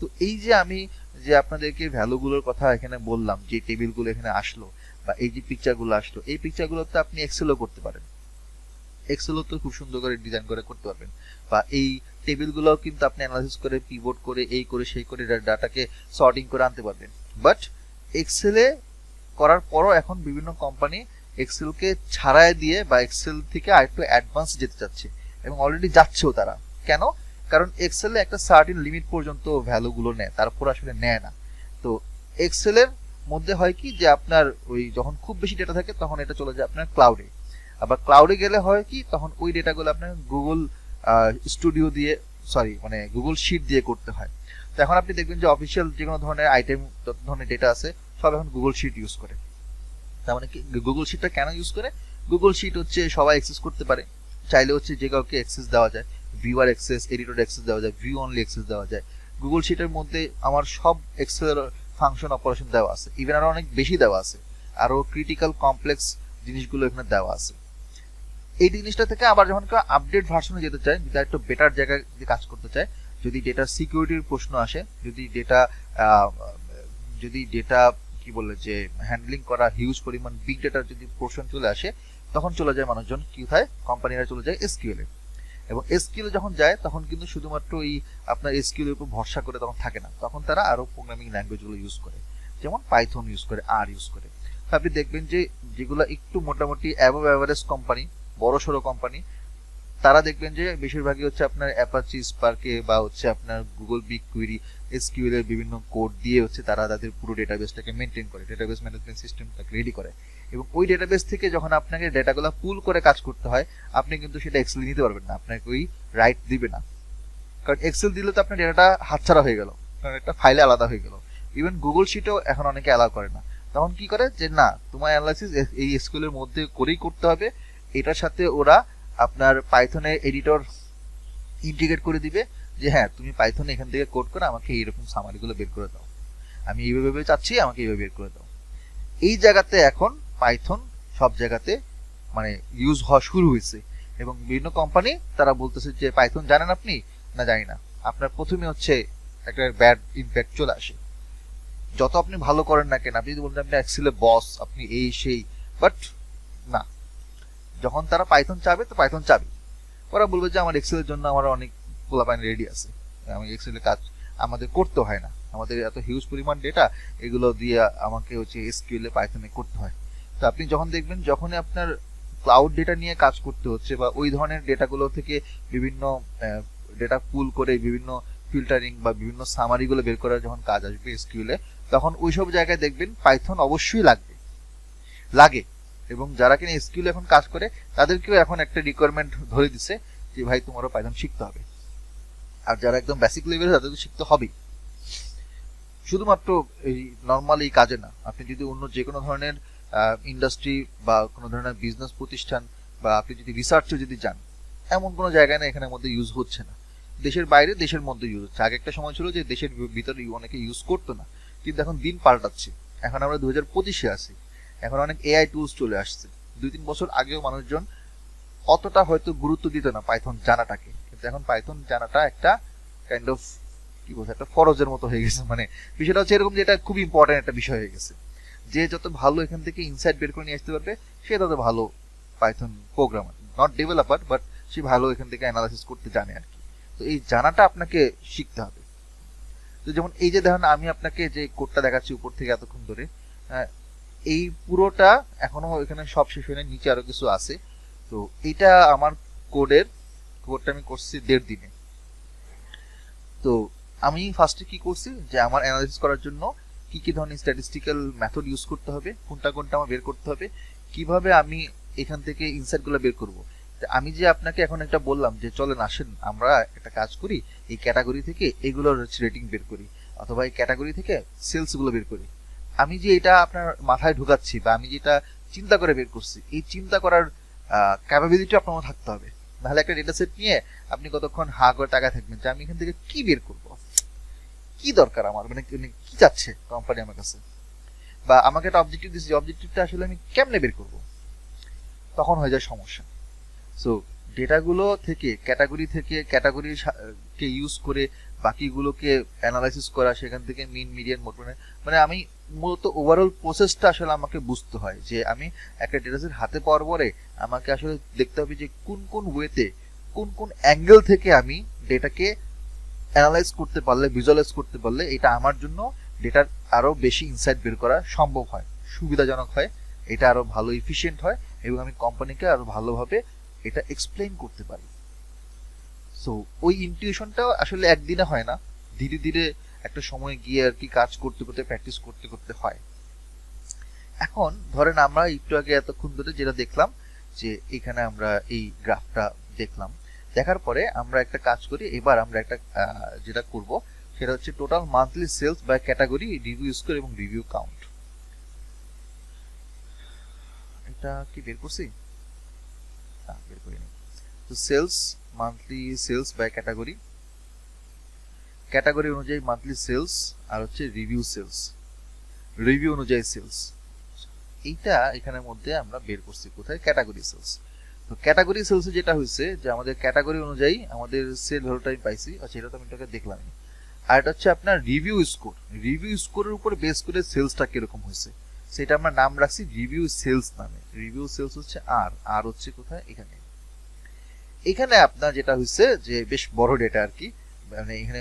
তো এই যে আমি যে আপনাদেরকে ভ্যালুগুলোর কথা এখানে বললাম, যে টেবিলগুলো এখানে আসলো বা এই যে পিকচারগুলো আসলো, এই পিকচারগুলোতে আপনি এক্সেলও করতে পারেন, এক্সেলও তো খুব সুন্দর করে ডিজাইন করে করতে পারবেন। বা এই টেবিলগুলোও কিন্তু আপনি অ্যানালাইসিস করে, পিভট করে, এই করে সেই করে ডাটাকে সর্টিং করে আনতে পারবেন। বাট এক্সেলে করার পরও এখন বিভিন্ন কোম্পানি এক্সেলকে ছাড়াই দিয়ে বা এক্সেল থেকে আরেকটু অ্যাডভান্স যেতে চাচ্ছে, এবং অলরেডি যাচ্ছেও তারা। কেন? কারণ এক্সেলে একটা সার্টিন লিমিট পর্যন্ত ভ্যালুগুলো নেয়, তারপর আসলে নেয় না। তো এক্সেলের মধ্যে হয় কি যে আপনার ওই যখন খুব বেশি ডেটা থাকে তখন এটা চলে যায় আপনার ক্লাউডে, আবার ক্লাউডে গেলে হয় কি তখন ওই ডেটাগুলো আপনার গুগল স্টুডিও দিয়ে, সরি মানে গুগল শিট দিয়ে করতে হয়। তো এখন আপনি দেখবেন যে অফিসিয়াল যে কোনো ধরনের আইটেম, যত ধরনের ডেটা আছে সব এখন গুগল শিট ইউজ করে। তার মানে কি, গুগল শিটটা কেন ইউজ করে? গুগল শিট হচ্ছে সবাই অ্যাক্সেস করতে পারে, চাইলে হচ্ছে যে কাউকে অ্যাক্সেস দেওয়া যায়, ভিউয়ার অ্যাক্সেস, এডিটর অ্যাক্সেস দেওয়া যায়, ভিউ অনলি অ্যাক্সেস দেওয়া যায়। গুগল শিটের মধ্যে আমার সব এক্সেল ফাংশন অপারেশন দেওয়া আছে, ইভেন আরো অনেক বেশি দেওয়া আছে, আরো ক্রিটিক্যাল কমপ্লেক্স জিনিসগুলো এখানে দেওয়া আছে। এই জিনিসটা থেকে আবার যখন কেউ আপডেট ভার্সনে যেতে চায়, যদি একটু বেটার জায়গায় যদি কাজ করতে চায়, যদি ডেটা সিকিউরিটির প্রশ্ন আসে, যদি ডেটা কি বলে যে হ্যান্ডলিং করা হিউজ পরিমাণ বিগ ডেটার যদি পোর্শন চলে আসে, তখন চলে যায় মানুষজন কোথায়, কোম্পানিরা চলে যায় এসকিউএল এ। এবং এসকিউএল যখন যায় তখন কিন্তু শুধুমাত্র এই আপনার এসকিউএল এর উপর ভরসা করে তখন থাকে না, তখন তারা আরো প্রোগ্রামিং ল্যাঙ্গুয়েজগুলো ইউজ করে, যেমন পাইথন ইউজ করে, আর ইউজ করে। আপনি দেখবেন যে যেগুলো একটু মোটামুটি অ্যাবভ অ্যাভারেজ কোম্পানি, বড় সড়ো কোম্পানি, তারা দেখবেন যে বেশিরভাগই হচ্ছে আপনার অ্যাপাচি স্পার্কে বা হচ্ছে আপনার গুগল বিগ কুয়েরি এসকিউএল এর বিভিন্ন কোড দিয়ে হচ্ছে তারা তাদের পুরো ডেটাবেসটাকে মেনটেন করে, ডেটাবেস ম্যানেজমেন্ট সিস্টেমটাকে রেডি করে। এবং ওই ডেটাবেস থেকে যখন আপনাকে ডেটাগুলো পুল করে কাজ করতে হয়, আপনি কিন্তু সেটা এক্সেল নিতে পারবেন না, আপনাকে ওই রাইট দিবে না। কারণ এক্সেল দিলে তো আপনার ডেটাটা হাতছাড়া হয়ে গেল, কারণ একটা ফাইলে আলাদা হয়ে গেল। ইভেন গুগল শিটও এখন অনেকে অ্যালাউ করে না। তখন কি করে যে না, তোমার অ্যানালাইসিস এই এসকিউএল এর মধ্যে করেই করতে হবে। এটার সাথে ওরা আপনার পাইথনের এডিটর ইন্টিগ্রেট করে দিবে যে হ্যাঁ, তুমি পাইথনে এখান থেকে কোড করে আমাকে এইরকম সামারিগুলো বের করে দাও, আমি এইভাবে চাচ্ছি, আমাকে এইভাবে বের করে দাও। এই জায়গাতে এখন পাইথন সব জায়গাতে মানে ইউজ হওয়া শুরু হয়েছে। এবং বিভিন্ন কোম্পানি তারা বলতেছে যে পাইথন জানেন আপনি, না জানি না, আপনার প্রথমে হচ্ছে একটা ব্যাড ইম্প্যাক্ট চলে আসে। যত আপনি ভালো করেন না কেন, আপনি যদি বলেন আপনি এক্সেলে বস, আপনি এই সেই, বাট না, যখন তারা পাইথন চাবে তো পাইথন চাবে, ওরা বলবে যে আমার এক্সেলের জন্য আমার অনেক পোলাপাইন রেডি আছে, আমি এক্সেলের কাজ আমাদের করতে হয় না, আমাদের এত হিউজ পরিমাণ ডেটা, এগুলো দিয়ে আমাকে হচ্ছে এসকিউএল এ পাইথনে করতে হয়। তো আপনি যখন দেখবেন যখনই আপনার ক্লাউড ডেটা নিয়ে কাজ করতে হচ্ছে বা ওই ধরনের ডেটাগুলো থেকে বিভিন্ন ডেটা পুল করে বিভিন্ন ফিল্টারিং বা বিভিন্ন সামারিগুলো বের করার যখন কাজ আসবে এসকিউএল এ, তখন ওইসব জায়গায় দেখবেন পাইথন অবশ্যই লাগে। এবং যারা কিনা এসকিউএল এখন কাজ করে তাদেরকেও এখন একটা রিকোয়ারমেন্ট ধরে দিছে যে ভাই তোমারও পাইথন শিখতে হবে। আর যারা একদম বেসিক লেভেলে, তাদেরকে শিখতে হবেই। শুধুমাত্র এই নর্মাল এই কাজে না, আপনি যদি অন্য যে কোনো ধরনের ইন্ডাস্ট্রি বা কোনো ধরনের বিজনেস প্রতিষ্ঠান বা আপনি যদি রিসার্চে যদি যান, এমন কোনো জায়গায় না এখানের মধ্যে ইউজ হচ্ছে না। দেশের বাইরে, দেশের মধ্যে ইউজ হচ্ছে। আগে একটা সময় ছিল যে দেশের ভিতরে অনেকে ইউজ করতো না, কিন্তু এখন দিন পাল্টাচ্ছে। এখন আমরা 2025-এ আছি, এখন অনেক এআই টুলস চলে আসছে। 2-3 বছর আগেও মানুষজন অতটা হয়তো গুরুত্ব দিত না পাইথন জানাটাকে, কিন্তু এখন পাইথন জানাটা একটা কাইন্ড অফ কি বলছে, একটা ফরজের মতো হয়ে গেছে। মানে বিষয়টা হচ্ছে এরকম যে এটা খুব ইম্পর্টেন্ট একটা বিষয় হয়ে গেছে, যে যত ভালো এখান থেকে ইনসাইট বের করে নিয়ে আসতে পারবে সে তত ভালো Python programmer, not developer, but সে ভালো এখান থেকে অ্যানালাইসিস করতে জানে আর কি। তো এই জানাটা আপনাকে শিখতে হবে। তো যেমন এই যে দেখেন, আমি আপনাকে যে কোডটা দেখাচ্ছি উপর থেকে এতক্ষণ ধরে, এই পুরোটা এখনো এখানে সব শেষ হয় না, নিচে আরো কিছু আছে। তো এটা আমার কোডটা আমি করছি 1.5 দিনে। তো আমি ফার্স্টে কি করছি যে আমার অ্যানালাইসিস করার জন্য কি কি ধরনের স্ট্যাটিস্টিক্যাল মেথড ইউজ করতে হবে, কোনটা আমার বের করতে হবে, কিভাবে আমি এখান থেকে ইনসাইটগুলো বের করব। আমি যে আপনাকে এখন একটা বললাম যে চলেন আসেন আমরা একটা কাজ করি, এই ক্যাটাগরি থেকে এগুলোর রেটিং বের করি, অথবা এই ক্যাটাগরি থেকে সেলস গুলো বের করি। আমি যে এটা আপনার মাথায় ঢুকাচ্ছি বা আমি যেটা চিন্তা করে বের করছি, এই চিন্তা করার ক্যাপাবিলিটি আপনার থাকতে হবে। নাহলে একটা ডেটা সেট নিয়ে আপনি কতক্ষণ হা করে টাকা থাকবেন যে আমি এখান থেকে কি বের করব, কি দরকার আমার, মানে কি চাচ্ছে কোম্পানি আমার কাছে, বা আমাকে একটা অবজেক্টিভ দিচ্ছে, অবজেক্টিভটা আসলে আমি কেমনে বের করব, তখন হয়ে যায় সমস্যা। সো ডেটাগুলো থেকে ক্যাটাগরি কে ইউজ করে বাকিগুলোকে অ্যানালাইসিস করা, সেখান থেকে মিন মিডিয়ান মোড, মানে আমি মূলত ওভারঅল প্রসেসটা আসলে আমাকে বুঝতে হয় যে আমি একটা ডেটাসেট হাতে পাওয়ার পরে আমাকে আসলে দেখতে হবে যে কোন ওয়েতে, কোন অ্যাঙ্গেল থেকে আমি ডেটাকে অ্যানালাইজ করতে পারলে, ভিজুয়ালাইজ করতে পারলে এটা আমার জন্য ডেটার আরো বেশি ইনসাইট বের করা সম্ভব হয়, সুবিধাজনক হয়, এটা আরো ভালো এফিশিয়েন্ট হয়, এবং আমি কোম্পানিকে আরো ভালোভাবে এটা এক্সপ্লেইন করতে পারি। সো ওই ইনটিউশনটা আসলে একদিনে হয় না, ধীরে ধীরে একটা সময় গিয়ে আর কি কাজ করতে করতে, প্র্যাকটিস করতে করতে হয়। এখন ধরেন আমরা একটু আগে এতক্ষণ ধরে যেটা দেখলাম, যে এখানে আমরা এই গ্রাফটা দেখলাম, দেখার পরে আমরা একটা কাজ করি, এবার আমরা একটা যেটা করব সেটা হচ্ছে total monthly sales by category, review score এবং রিভিউ কাউন্ট। এটা কি বের করছি? বের করিনি। তো sales, monthly sales by category অনুযায়ী মান্থলি সেলস, আর হচ্ছে রিভিউ অনুযায়ী সেলস। এইটা এখানের মধ্যে আমরা বের করছি কোথায়, ক্যাটাগরি সেলস। তো তো ক্যাটাগরি সেলসে যেটা হয়েছে যে আমাদের ক্যাটাগরি অনুযায়ী আমাদের সেল ভ্যালুটা আমি পাইছি। আচ্ছা, এটা তো আমি এটাকে দেখলাম। আর এটা হচ্ছে আপনার রিভিউ স্কোর। রিভিউ স্কোরের উপর বেস করে সেলসটা কিরকম হয়েছে সেটা আমরা নাম রাখছি রিভিউ সেলস নামে। রিভিউ সেলস হচ্ছে আর হচ্ছে কোথায়, এখানে। এখানে আপনার যেটা হয়েছে যে বেশ বড় ডেটা আর কি, মানে এখানে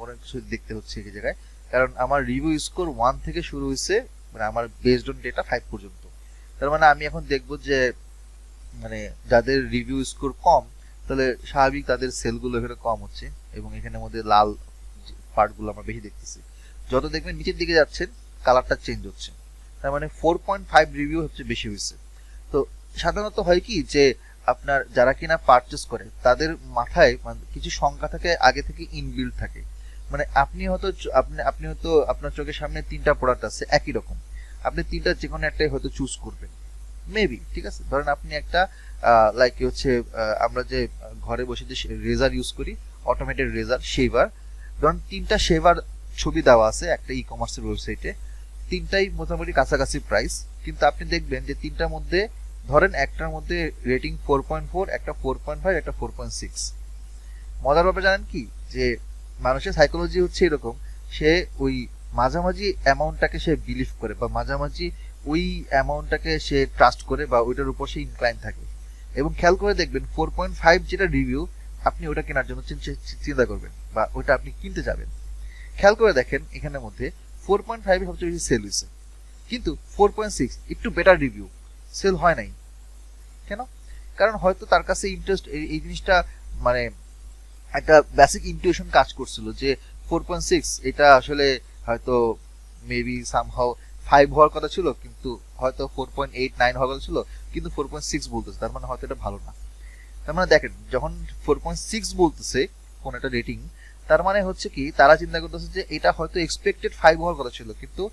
অনেক কিছু দেখতে হচ্ছে এই জায়গায়, কারণ আমার রিভিউ স্কোর 1 থেকে শুরু হয়েছে, মানে আমার বেসড অন ডেটা 5 পর্যন্ত। তার মানে আমি এখন দেখব যে মানে যাদের রিভিউ স্কোর কম, তাহলে স্বাভাবিক তাদের সেলগুলো এখানে কম হচ্ছে, এবং এখানের মধ্যে লাল পার্টগুলো আমরা বেশি দেখতেছি। যত দেখবেন নিচের দিকে যাচ্ছেন কালারটা চেঞ্জ হচ্ছে, তার মানে 4.5 রিভিউ হচ্ছে বেশি হয়েছে। তো সাধারণত হয় কি যে আপনার যারা কিনা পারচেস করে তাদের মাথায় কিছু সংখ্যা থাকে আগে থেকে ইনবিল্ড থাকে। মানে আপনি হয়তো আপনার চোখের সামনে 3টা প্রোডাক্ট আছে একই রকম, আপনি 3টার যে কোনো একটাই হয়তো চুজ করবেন মেবি, ঠিক আছে। ধরেন আপনি একটা লাইক হচ্ছে আমরা যে ঘরে বসে যে রেজার ইউজ করি, অটোমেটেড রেজার, শেভার, ধরেন 3টা শেভার ছবি দেওয়া আছে একটা ই কমার্সের ওয়েবসাইটে, 3টাই মোটামুটি কাছাকাছি প্রাইস, কিন্তু আপনি দেখবেন যে 3টার মধ্যে ধরেন একটার মধ্যে রেটিং 4.4, একটা 4.5, একটা 4.6। মজার ব্যাপার জানেন কি, যে মানুষের সাইকোলজি হচ্ছে এরকম, সে ওই মাঝামাঝি অ্যামাউন্টটাকে সে বিলিভ করে, বা মাঝামাঝি ওই অ্যামাউন্টটাকে সে ট্রাস্ট করে, বা ওইটার উপর সে ইনক্লাইন থাকে। এবং খেয়াল করে দেখবেন 4.5 যেটা রিভিউ, আপনি ওটা কেনার জন্য চিন্তা করবেন, বা ওটা আপনি কিনতে যাবেন। খেয়াল করে দেখেন এখানের মধ্যে 4.5 সবচেয়ে বেশি সেল হয়েছে, কিন্তু 4.6 একটু বেটার রিভিউ, সেল হয় নাই কেন? কারণ হয়তো তার কাছে ইন্টারেস্ট এই জিনিসটা, মানে একটা বেসিক ইনটিউশন কাজ করছিল যে 4.6 এটা আসলে হয়তো মেবি সামহাউ 5 হওয়ার কথা ছিল, কিন্তু হয়তো 4.89 হওয়ার কথা ছিল, কিন্তু 4.6 বলতেছে, তার মানে হয়তো এটা ভালো না। তার মানে দেখেন যখন 4.6 বলতেছে কোন একটা রেটিং, তার মানে হচ্ছে কি তারা চিন্তা করতেছে যে এটা হয়তো এক্সপেক্টেড 5 হওয়ার কথা ছিল, কিন্তু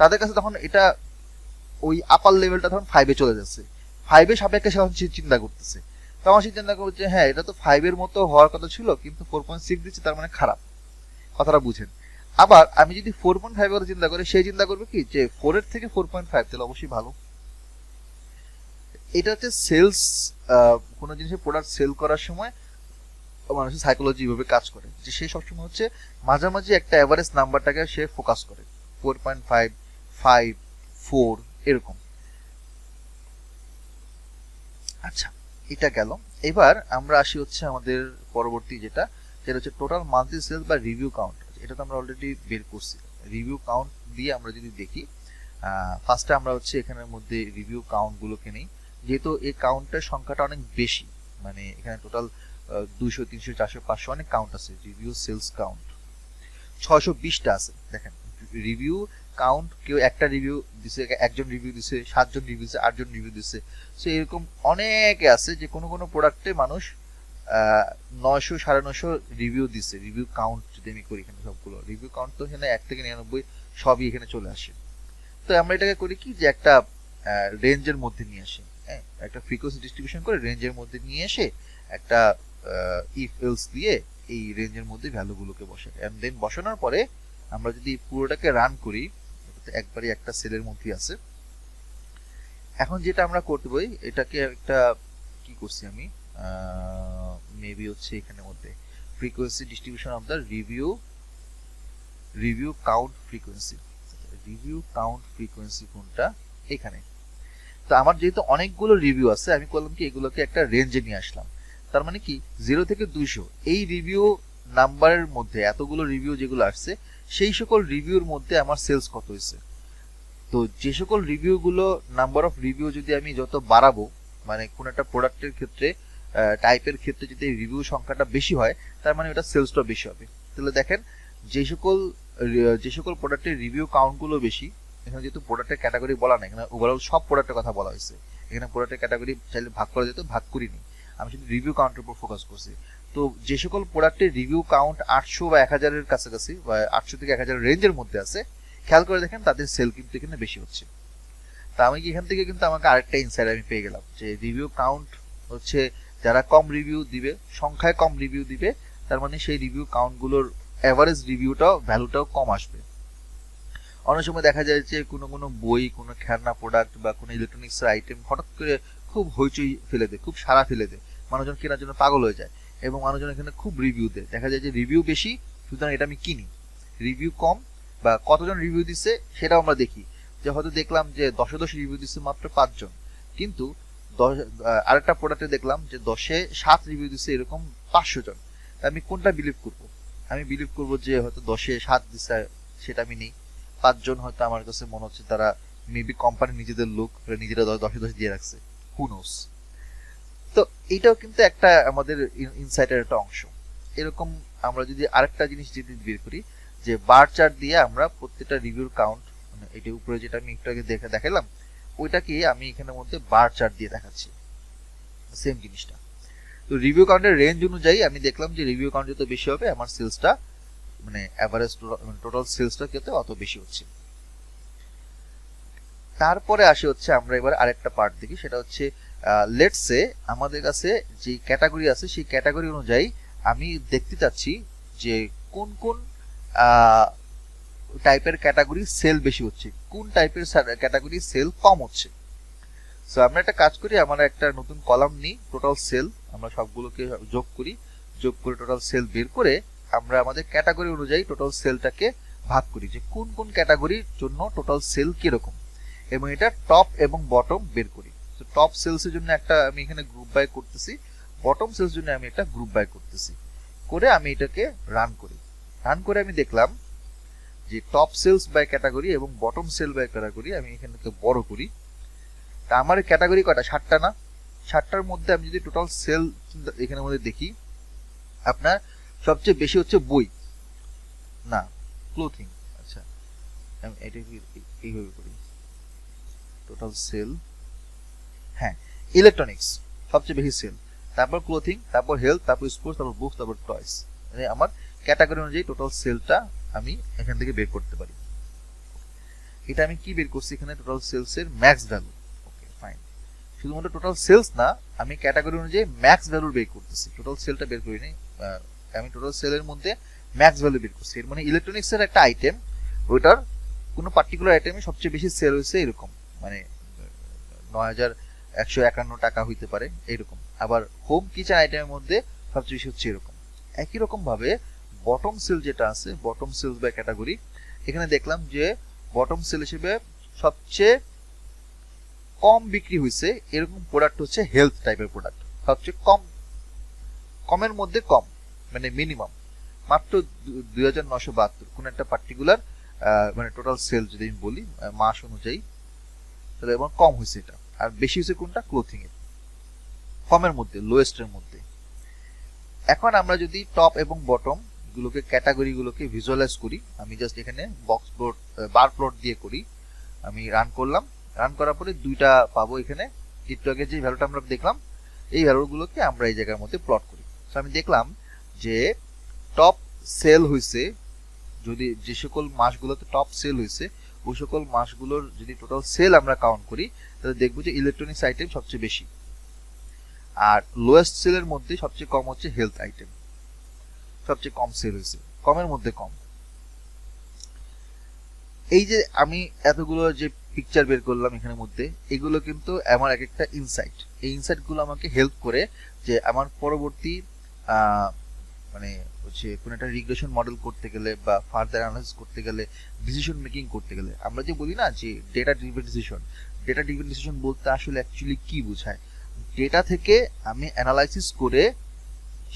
তাদের কাছে তখন এটা ওই আপার লেভেলটা তখন 5 এ চলে যাচ্ছে, 5 এর সাপেক্ষে সে চিন্তা করতেছে। তখন সে চিন্তা করছে হ্যাঁ এটা তো 5 এর মতো হওয়ার কথা ছিল, কিন্তু 4.6 দিচ্ছে, তার মানে খারাপ। কথাটা বুঝেন। আবার আমি যদি 4.5 এর কথা চিন্তা করি, সে চিন্তা করবে কি যে 4 এর থেকে 4.5 তাহলে অবশ্যই ভালো। এটা হচ্ছে সেলস, কোনো জিনিসের প্রোডাক্ট সেল করার সময় মানুষের সাইকোলজি ভাবে কাজ করে, যে সে সবসময় হচ্ছে মাঝামাঝি একটা এভারেজ নাম্বারটাকে সে ফোকাস করে, 4.5, 5, 4 এরকম। আচ্ছা, এটা গেল। এবার আমরা আসি হচ্ছে আমাদের পরবর্তী যেটা হচ্ছে টোটাল মান্থলি সেলস বা রিভিউ কাউন্ট। এটা তো আমরা অলরেডি বের করছি। রিভিউ কাউন্ট দিয়ে আমরা যদি দেখি, ফার্স্টে আমরা হচ্ছে এখানের মধ্যে রিভিউ কাউন্ট গুলোকে নেই, যেহেতু এই কাউন্টের সংখ্যাটা অনেক বেশি, মানে এখানে টোটাল 200, 300, 400, 500 অনেক কাউন্ট আছে। রিভিউ সেলস কাউন্ট 620টা আছে। দেখেন রিভিউ কাউন্ট, কেউ একটা রিভিউ দিছে, একজন রিভিউ দিছে, 7জন রিভিউ দিছে, 8জন রিভিউ দিছে। সো এরকম অনেকে আছে যে কোনো কোনো প্রোডাক্টে মানুষ 900, 950 রিভিউ দিছে। রিভিউ কাউন্ট যদি আমি করি এখানে সবগুলো রিভিউ কাউন্ট, তো এখানে 1 থেকে 99 সবই এখানে চলে আসে। তো আমরা এটাকে করি কি যে একটা রেঞ্জের মধ্যে নিয়ে আসি, হ্যাঁ, একটা ফ্রিকোয়েন্সি ডিস্ট্রিবিউশন করে রেঞ্জের মধ্যে নিয়ে এসে একটা ইফ এলস দিয়ে এই রেঞ্জের মধ্যে ভ্যালুগুলোকে বসাই, এন্ড দেন বসানোর পরে আমরা যদি পুরোটাকে রান করি, একবারই একটা সেলের মধ্যে আছে। এখন যেটা আমরা করতে পারি, এটাকে একটা কি করছি আমি, মেবি হচ্ছে এখানের মধ্যে frequency distribution of the review count frequency. Review count frequency কোনটা, এখানে। তো আমার যেহেতু অনেকগুলো রিভিউ আছে, আমি করলাম কি এগুলোকে একটা রেঞ্জে নিয়ে আসলাম। তার মানে কি 0 থেকে 200 এই রিভিউ নাম্বারের মধ্যে এতগুলো রিভিউ যেগুলো আসছে, সেই সকল রিভিউর মধ্যে আমার সেলস কত হয়েছে। তো যে সকল রিভিউগুলো, নাম্বার অফ রিভিউ যদি আমি যত বাড়াবো, মানে কোন একটা প্রোডাক্টের ক্ষেত্রে টাইপের ক্ষেত্রে যদি রিভিউ সংখ্যাটা বেশি হয়, তার মানে ওটা সেলসটা বেশি হবে। তাহলে দেখেন যে সকল প্রোডাক্টের রিভিউ কাউন্টগুলো বেশি, এখানে যেহেতু প্রোডাক্টের ক্যাটাগরি বলা নাই, এখানে ওভারঅল সব প্রোডাক্টের কথা বলা হয়েছে। এখানে প্রোডাক্টের ক্যাটাগরি চাইলে ভাগ করা যেত, ভাগ করিনি, আমি শুধু রিভিউ কাউন্টের উপর ফোকাস করছি। তো যে সকল প্রোডাক্টের রিভিউ কাউন্ট 800 বা 1000-এর কাছাকাছি, বা 800 থেকে 1000 রেঞ্জের মধ্যে আছে, খেয়াল করে দেখেন তাদের সেল কিন্তু এখানে বেশি হচ্ছে। তা আমি এখান থেকে কিন্তু আমাকে আরেকটা ইনসাইট আমি পেয়ে গেলাম, যে রিভিউ কাউন্ট হচ্ছে যারা কম রিভিউ দিবে, সংখ্যায় কম রিভিউ দিবে, তার মানে সেই রিভিউ কাউন্টগুলোর এভারেজ রিভিউটাও, ভ্যালুটাও কম আসবে। অনেক সময় দেখা যায় যে কোনো কোনো বই, কোনো খেলনা প্রোডাক্ট বা কোনো ইলেকট্রনিক্স আইটেম হঠাৎ করে খুব খুব হইচই ফেলে দেয়, খুব সাড়া ফেলে দেয়, মানুষজন কেনার জন্য পাগল হয়ে যায় এবং মানুষজন এখানে খুব রিভিউ দেয়, দেখা যায় যে রিভিউ বেশি সুতরাং এটা আমি কিনি, রিভিউ কম বা কতজন রিভিউ দিচ্ছে সেটাও আমরা দেখি, যে হয়তো দেখলাম যে 10 রিভিউ দিচ্ছে মাত্র 5 জন, কিন্তু আরেকটা প্রোডাক্টে দেখলাম যে 7 রিভিউ দিচ্ছে এরকম 500 জন। আমি কোনটা বিলিভ করব? আমি বিলিভ করব যে হয়তো 7 দিচ্ছে সেটা আমি নেই, 5 জন হয়তো আমার কাছে মনে হচ্ছে তারা মেবি কোম্পানি নিজেদের লোক নিজেরা 10 দিয়ে রাখছে, হু নোস। তো এইটাও কিন্তু একটা আমাদের ইনসাইটের একটা অংশ। এরকম আমরা যদি আরেকটা জিনিস যদি বের করি যে বার চার্ট দিয়ে আমরা প্রত্যেকটা রিভিউর কাউন্ট, মানে এটা উপরে যেটা আমি একটু আগে দেখালাম ওইটাকে আমি এখানের মধ্যে বার চার্ট দিয়ে দেখাচ্ছি সেম জিনিসটা। তো রিভিউ কাউন্টের রেঞ্জ অনুযায়ী আমি দেখলাম যে রিভিউ কাউন্ট যত বেশি হবে আমার সেলসটা, মানে অ্যাভারেজ টোটাল সেলসটা কিন্তু অত বেশি হচ্ছে। তারপরে আসে হচ্ছে আমরা এবার আরেকটা পার্ট দেখি, সেটা হচ্ছে লেটস সে আমাদের কাছে যে ক্যাটাগরি আছে সেই ক্যাটাগরি অনুযায়ী আমি দেখতে চাচ্ছি যে কোন কোন টাইপের ক্যাটাগরি সেল বেশি হচ্ছে, কোন টাইপের ক্যাটাগরি সেল কম হচ্ছে। সো আমরা একটা কাজ করি, আমরা একটা নতুন কলাম নিই, টোটাল সেল, আমরা সবগুলোকে যোগ করি, যোগ করে টোটাল সেল বের করে আমরা আমাদের ক্যাটাগরি অনুযায়ী টোটাল সেলটাকে ভাগ করি যে কোন কোন ক্যাটাগরির জন্য টোটাল সেল কিরকম, এবং এটা টপ এবং বটম বের করি। তো টপ সেলসের জন্য একটা আমি এখানে গ্রুপ বাই করতেছি, বটম সেলস জন্য আমি একটা গ্রুপ বাই করতেছি, করে আমি এটাকে রান করি। রান করে আমি দেখলাম যে টপ সেলস বাই ক্যাটাগরি এবং বটম সেল বাই ক্যাটাগরি আমি এখানে বড় করি। তা আমার ক্যাটাগরি কয়টা? 7টা না? 7টার মধ্যে আমি যদি টোটাল সেল এখানের মধ্যে দেখি, আপনার সবচেয়ে বেশি হচ্ছে বই, না ক্লোথিং, আচ্ছা আমি এটা এইভাবে করি, টোটাল সেল, হ্যাঁ ইলেকট্রনিক্স সবচেয়ে বেশি সেল, তারপর ক্লোথিং, তারপর হেলথ, তারপর স্পোর্টস, তারপর বুকস, তারপর টয়স। মানে আমার ক্যাটাগরি অনুযায়ী টোটাল সেলটা আমি এখান থেকে বের করতে পারি। এটা আমি কি বের করছি এখানে? টোটাল সেলস এর ম্যাক্স ভ্যালু। ওকে ফাইন, শুধুমাত্র টোটাল সেলস না, আমি ক্যাটাগরি অনুযায়ী ম্যাক্স ভ্যালু বের করতেছি, টোটাল সেলটা বের করিনি, আমি টোটাল সেলের মধ্যে ম্যাক্স ভ্যালু বের করছি। এর মানে ইলেকট্রনিক্স এর একটা আইটেম, ওইটার কোনো পার্টিকুলার আইটেমে সবচেয়ে বেশি সেল হয়েছে এরকম, মানে 9,151 টাকা হইতে পারে এরকম। আবার হোম কিচেন আইটেমের মধ্যে সবচেয়ে বেশি হচ্ছে এরকম। একই রকম ভাবে বটম সেল যেটা আছে, বটম সেলস বাই ক্যাটাগরি, এখানে দেখলাম যে বটম সেল হিসেবে সবচেয়ে কম বিক্রি হয়েছে এরকম প্রোডাক্ট হচ্ছে হেলথ টাইপের প্রোডাক্ট, সবচেয়ে কম, কমের মধ্যে কম, মানে মিনিমাম মাত্র 2,972, কোন একটা পার্টিকুলার মানে টোটাল সেল যদি আমি বলি মাস অনুযায়ী, তাহলে এবং কম হয়েছে এটা। আর বেশি হয়েছে কোনটা? ক্লোথিং এর, কমের মধ্যে, লোয়েস্টের মধ্যে। এখন আমরা যদি টপ এবং বটম গুলোকে ক্যাটাগরি গুলোকে ভিজুয়ালাইজ করি, আমি জাস্ট এখানে বক্স প্লট, বার প্লট দিয়ে করি, আমি রান করলাম, রান করার পরে দুইটা পাবো এখানে, একটু আগে যে ভ্যালুটা আমরা দেখলাম এই ভ্যালুগুলোকে আমরা এই জায়গার মধ্যে প্লট করি। তো আমি দেখলাম যে টপ সেল হয়েছে, যদি যে সকল মাসগুলোতে টপ সেল হয়েছে ওই সকল মাসগুলোর যদি টোটাল সেল আমরা কাউন্ট করি তাহলে দেখবো যে ইলেকট্রনিক্স আইটেম সবচেয়ে বেশি, আর লোয়েস্ট সেলের মধ্যে সবচেয়ে কম হচ্ছে হেলথ আইটেম, সবচেয়ে কম সেল হয়েছে, কমের মধ্যে কম। এই যে আমি এতগুলো যে পিকচার বের করলাম এখানের মধ্যে, এগুলো কিন্তু আমার এক একটা ইনসাইট, এই ইনসাইট গুলো আমাকে হেল্প করে যে আমার পরবর্তী মানে হচ্ছে কোন একটা রিগ্রেশন মডেল করতে গেলে বা ফার্দার অ্যানালাইসিস করতে গেলে, ডিসিশন মেকিং করতে গেলে, আমরা যে বলি না যে data driven decision, data driven decision বলতে আসলে অ্যাকচুয়ালি কি বোঝায়? ডেটা থেকে আমি অ্যানালাইসিস করে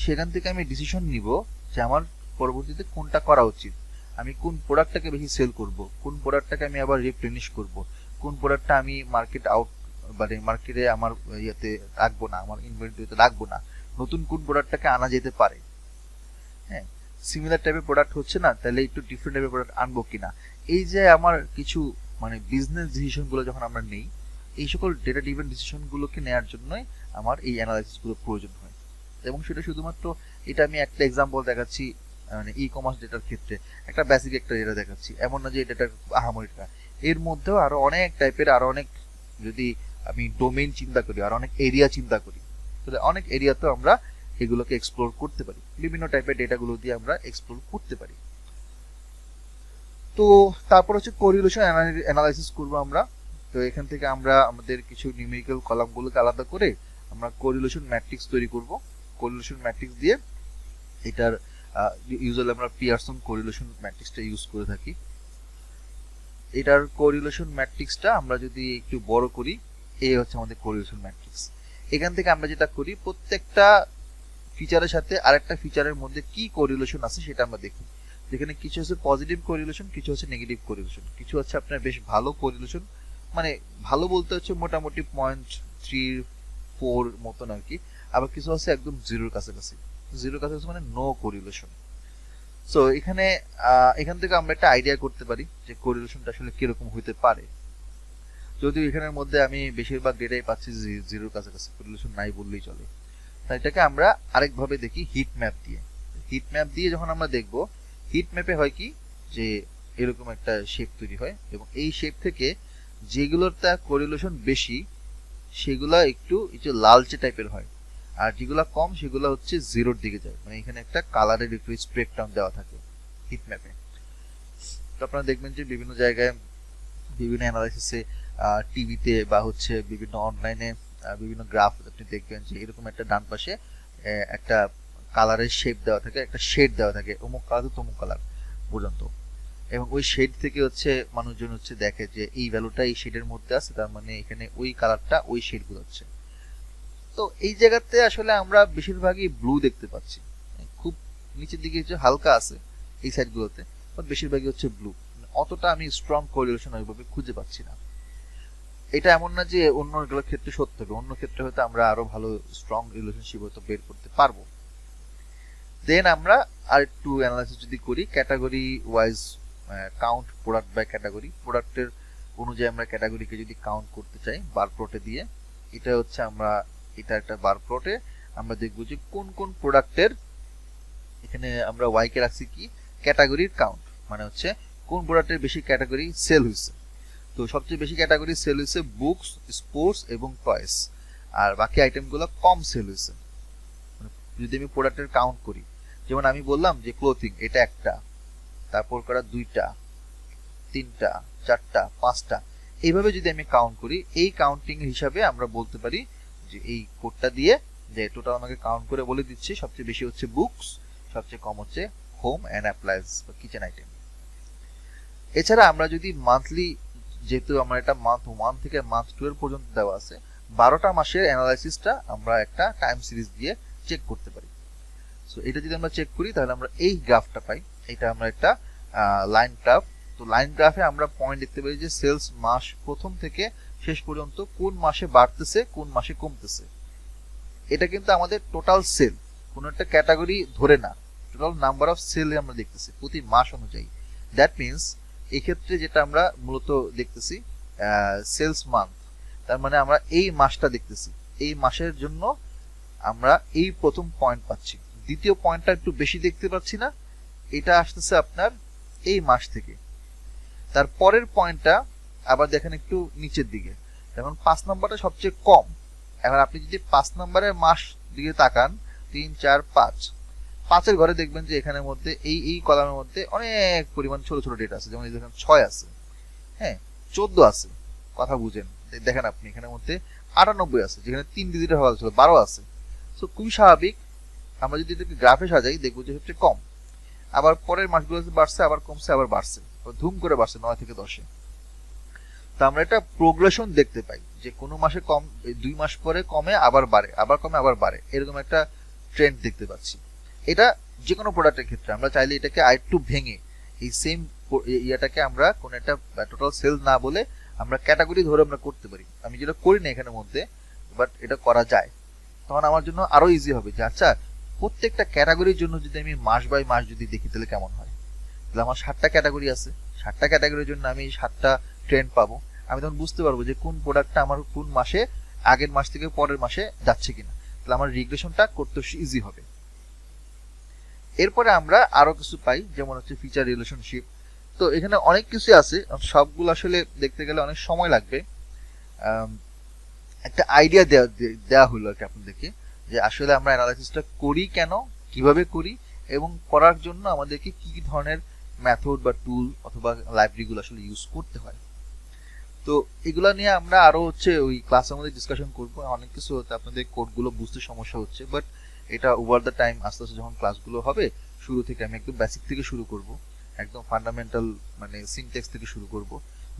সেখান থেকে আমি ডিসিশন নিব যে আমার পরবর্তীতে কোনটা করা উচিত, আমি কোন প্রোডাক্টটাকে বেশি সেল করব, কোন প্রোডাক্টটাকে আমি আবার রিপ্লেনিশ করব, কোন প্রোডাক্টটা আমি মার্কেট আউট মানে মার্কেটে আমার ইয়েতে রাখবো না, আমার ইনভেন্টরিতে রাখবো না, নতুন কোন প্রোডাক্টটাকে আনা যেতে পারে। হ্যাঁ, সিমিলার টাইপের প্রোডাক্ট হচ্ছে না, তাহলে একটু ডিফারেন্ট টাইপের প্রোডাক্ট আনবো কিনা। এই যে আমার কিছু মানে বিজনেস ডিসিশন গুলো যখন আমরা নেই, এই সকল ডেটা ড্রিভেন ডিসিশন গুলোকে নেওয়ার জন্যই আমার এই অ্যানালাইসিস গুলো প্রয়োজন হয়। এবং সেটা শুধুমাত্র, এটা আমি একটা এক্সাম্পল দেখাচ্ছি মানে ই কমার্স ডেটার ক্ষেত্রে একটা বেসিক একটা ডেটা দেখাচ্ছি, এমন না যে এটা আহামরি ডেটা, এর মধ্যেও আরো অনেক টাইপের, আরো অনেক, যদি আমি ডোমেইন চিন্তা করি, আর অনেক এরিয়া চিন্তা করি, তাহলে অনেক এরিয়াতেও আমরা এগুলোকে এক্সপ্লোর করতে পারি, বিভিন্ন টাইপের ডেটাগুলো দিয়ে আমরা এক্সপ্লোর করতে পারি। তো তারপর হচ্ছে কোরিলেশন অ্যানালাইসিস করবো আমরা, তো এখান থেকে আমরা আমাদের কিছু নিউমেরিক্যাল কলামগুলোকে আলাদা করে আমরা কোরিলেশন ম্যাট্রিক্স তৈরি করব। কোরিলেশন ম্যাট্রিক্স দিয়ে এটার ইউজুয়ালি আমরা পিয়ারসন কোরিলেশন ম্যাট্রিক্সটা ইউজ করে থাকি। এটার কোরিলেশন ম্যাট্রিক্সটা আমরা যদি একটু বড় করি, এই হচ্ছে আমাদের কোরিলেশন ম্যাট্রিক্স। এখান থেকে আমরা যেটা করি, প্রত্যেকটা ফিচারের সাথে আরেকটা ফিচারের মধ্যে কি কোরিলেশন আছে সেটা আমরা দেখি। যেখানে কিছু হচ্ছে পজিটিভ কোরিলেশন, কিছু হচ্ছে নেগেটিভ কোরিলেশন, কিছু হচ্ছে আপনার বেশ ভালো কোরিলেশন, মানে ভালো বলতে হচ্ছে মোটামুটি 0.34 মতন আর কি। আবার কিছু হচ্ছে একদম জিরোর কাছাকাছি। জিরোর কাছাকাছি মানে নো কোরিলেশন। সো এখান থেকে আমরা একটা আইডিয়া করতে পারি যে কোরিলেশনটা আসলে কিরকম হইতে পারে। যদিও এখানের মধ্যে আমি বেশিরভাগ ডেটাই পাচ্ছি জিরোর কাছাকাছি, কোরিলেশন নাই বললেই চলে। তাই এটাকে আমরা আরেকভাবে দেখি হিট ম্যাপ দিয়ে। হিট ম্যাপ দিয়ে যখন আমরা দেখব, হিট ম্যাপে হয় কি যে এরকম একটা শেপ তৈরি হয়, এবং এই শেপ থেকে যেগুলোর তার কোরিলেশন বেশি সেগুলা একটু লালচে টাইপের হয়, আর যেগুলা কম সেগুলো হচ্ছে জিরোর দিকে যায়। মানে এখানে একটা কালারের একটু স্পেকট্রাম দেওয়া থাকে হিট ম্যাপে। তো আপনারা দেখবেন যে বিভিন্ন জায়গায় বিভিন্ন অ্যানালাইসিসে, টিভিতে বা হচ্ছে বিভিন্ন অনলাইনে বিভিন্ন গ্রাফ আপনি দেখবেন যে এরকম একটা ডান পাশে একটা কালারের শেপ দেওয়া থাকে, একটা শেড দেওয়া থাকে, অমুক কালার তো তমুক কালার পর্যন্ত, এবং ওই শেড থেকে হচ্ছে মানুষজন হচ্ছে দেখে যে এই ভ্যালুটা এই শেডের মধ্যে আছে, তার মানে এখানে ওই কালারটা ওই শেড বোঝাচ্ছে। তো এই জায়গাতে আসলে আমরা বেশিরভাগই ব্লু দেখতে পাচ্ছি, খুব নিচের দিকে হচ্ছে হালকা আছে এই সাইডগুলোতে, বাট বেশিরভাগই হচ্ছে ব্লু। অতটা আমি স্ট্রং কোরিলেশন ওইভাবে খুঁজে পাচ্ছি না। এটা এমন না যে অন্যগুলোর ক্ষেত্রে সত্য হবে, অন্য ক্ষেত্রে হয়তো আমরা আরো ভালো স্ট্রং রিলেশনশিপ হয়তো বের করতে পারবো। দেন আমরা আর একটু অ্যানালাইসিস যদি করি, category wise count product by category, প্রোডাক্টের অনুযায়ী আমরা ক্যাটাগরিকে যদি কাউন্ট করতে চাই বার প্লটে দিয়ে, এটা হচ্ছে আমরা এটা একটা বার প্লটে আমরা দেখবো যে কোন কোন প্রোডাক্টের, এখানে আমরা ওয়াই কে রাখছি কি ক্যাটাগরির কাউন্ট, মানে হচ্ছে কোন প্রোডাক্টের বেশি ক্যাটাগরি সেল হয়েছে। তো সবচেয়ে বেশি ক্যাটাগরি সেল হয়েছে বুকস, স্পোর্টস এবং টয়েস, আর বাকি আইটেমগুলো কম সেল হয়েছে। যদি আমি প্রোডাক্টের কাউন্ট করি, যেমন আমি বললাম যে ক্লোথিং এটা একটা, তারপর করা দুইটা, তিনটা, চারটা, পাঁচটা, এইভাবে যদি আমি কাউন্ট করি, এই কাউন্টিং হিসাবে আমরা বলতে পারি যে এই কোডটা দিয়ে যে টোটাল আমাকে কাউন্ট করে বলে দিচ্ছে সবচেয়ে বেশি হচ্ছে বুকস, সবচেয়ে কম হচ্ছে হোম অ্যান্ড অ্যাপ্লায়েন্স বা কিচেন আইটেম। এছাড়া আমরা যদি মান্থলি, যেহেতু আমার এটা মান্থ 1 থেকে মান্থ 12 পর্যন্ত দেওয়া আছে, 12টা মাসের অ্যানালাইসিসটা আমরা একটা টাইম সিরিজ দিয়ে চেক করতে পারি। সো এটা যদি আমরা চেক করি তাহলে আমরা এই গ্রাফটা পাই। এটা আমরা একটা লাইন গ্রাফ। তো লাইন গ্রাফে আমরা পয়েন্ট দেখতে পারি যে সেলস মাস প্রথম থেকে শেষ পর্যন্ত কোন মাসে বাড়তেছে কোন মাসে কমতেছে। এটা কিন্তু আমাদের টোটাল সেল, কোন একটা ক্যাটাগরি ধরে না, টোটাল নাম্বার অফ সেল আমরা দেখতেছি প্রতি মাস অনুযায়ী। দ্যাট মিনস এক্ষেত্রে যেটা আমরা মূলত দেখতেছি সেলস মান্থ, তার মানে আমরা এই মাসটা দেখতেছি, এই মাসের জন্য আমরা এই প্রথম পয়েন্ট পাচ্ছি। দ্বিতীয় পয়েন্টটা একটু বেশি দেখতে পাচ্ছি না, এটা আসতেছে আপনার এই মাস থেকে। তার পরের পয়েন্টটা আবার দেখেন একটু নিচের দিকে, যেমন 5 নম্বরটা সবচেয়ে কম। এখন আপনি যদি 5 নম্বরের মাস দিকে তাকান, 3, 4, 5, 5-এর ঘরে দেখবেন যে এখানের মধ্যে এই কলামের মধ্যে অনেক পরিমাণ ছোট ছোট ডেটা আছে, যেমন এই দেখেন 6 আছে, হ্যাঁ 14 আছে, কথা বুঝেন। দেখেন আপনি এখানের মধ্যে 98 আছে, যেখানে 3 ডিজিটের হওয়া ছিল 12 আছে। সো খুবই স্বাভাবিক, আমরা যদি এটাকে গ্রাফে সাজাই দেখবো যে সবচেয়ে কম। আবার পরের মাসগুলোতে বাড়ছে, আবার কমছে, আবার বাড়ছে, ধুম করে বাড়ছে 9 থেকে 10-এ। তো আমরা একটা প্রোগ্রেশন দেখতে পাই যে কোনো মাসে কম, 2 মাস পরে কমে আবার বাড়ে, আবার কমে আবার বাড়ে, এরকম একটা ট্রেন্ড দেখতে পাচ্ছি। এটা যে কোনো প্রোডাক্টের ক্ষেত্রে আমরা চাইলে এটাকে আরেকটু ভেঙে এই সেম ইয়াটাকে আমরা কোন একটা টোটাল সেল না বলে আমরা ক্যাটাগরি ধরে আমরা করতে পারি। আমি যেটা করি না এখানের মধ্যে, বাট এটা করা যায়। তখন আমার জন্য আরো ইজি হবে যে আচ্ছা প্রত্যেকটা ক্যাটাগরির জন্য যদি আমি মাস বাই মাস যদি দেখি তাহলে কেমন হয়। তাহলে আমার 7টা ক্যাটাগরি আছে, 7টা ক্যাটাগরির জন্য আমি 7টা ট্রেন্ড পাবো। আমি তখন বুঝতে পারবো যে কোন প্রোডাক্টটা আমার কোন মাসে আগের মাস থেকে পরের মাসে যাচ্ছে কিনা, তাহলে আমার রিগ্রেশনটা করতে ইজি হবে। এরপরে আমরা আরো কিছু পাই, যেমন হচ্ছে ফিচার রিলেশনশিপ। তো এখানে অনেক কিছু আছে, সবগুলো আসলে দেখতে গেলে অনেক সময় লাগবে। একটা আইডিয়া দেওয়া হলো আর কি আপনাদেরকে, যে আসলে আমরা অ্যানালাইসিসটা করি কেন, কিভাবে করি, এবং করার জন্য আমাদেরকে কি কি ধরনের মেথড বা টুল অথবা লাইব্রেরিগুলো আসলে ইউজ করতে হয়। তো এগুলা নিয়ে আমরা আরো হচ্ছে ওই ক্লাসের মধ্যে ডিসকাশন করবো। অনেক কিছু হতে আপনাদের কোডগুলো বুঝতে সমস্যা হচ্ছে, বাট এটা ওভার দ্য টাইম আস্তে আস্তে যখন ক্লাসগুলো হবে, শুরু থেকে আমি একদম বেসিক থেকে শুরু করব, একদম ফান্ডামেন্টাল মানে সিনট্যাক্স থেকে শুরু করব,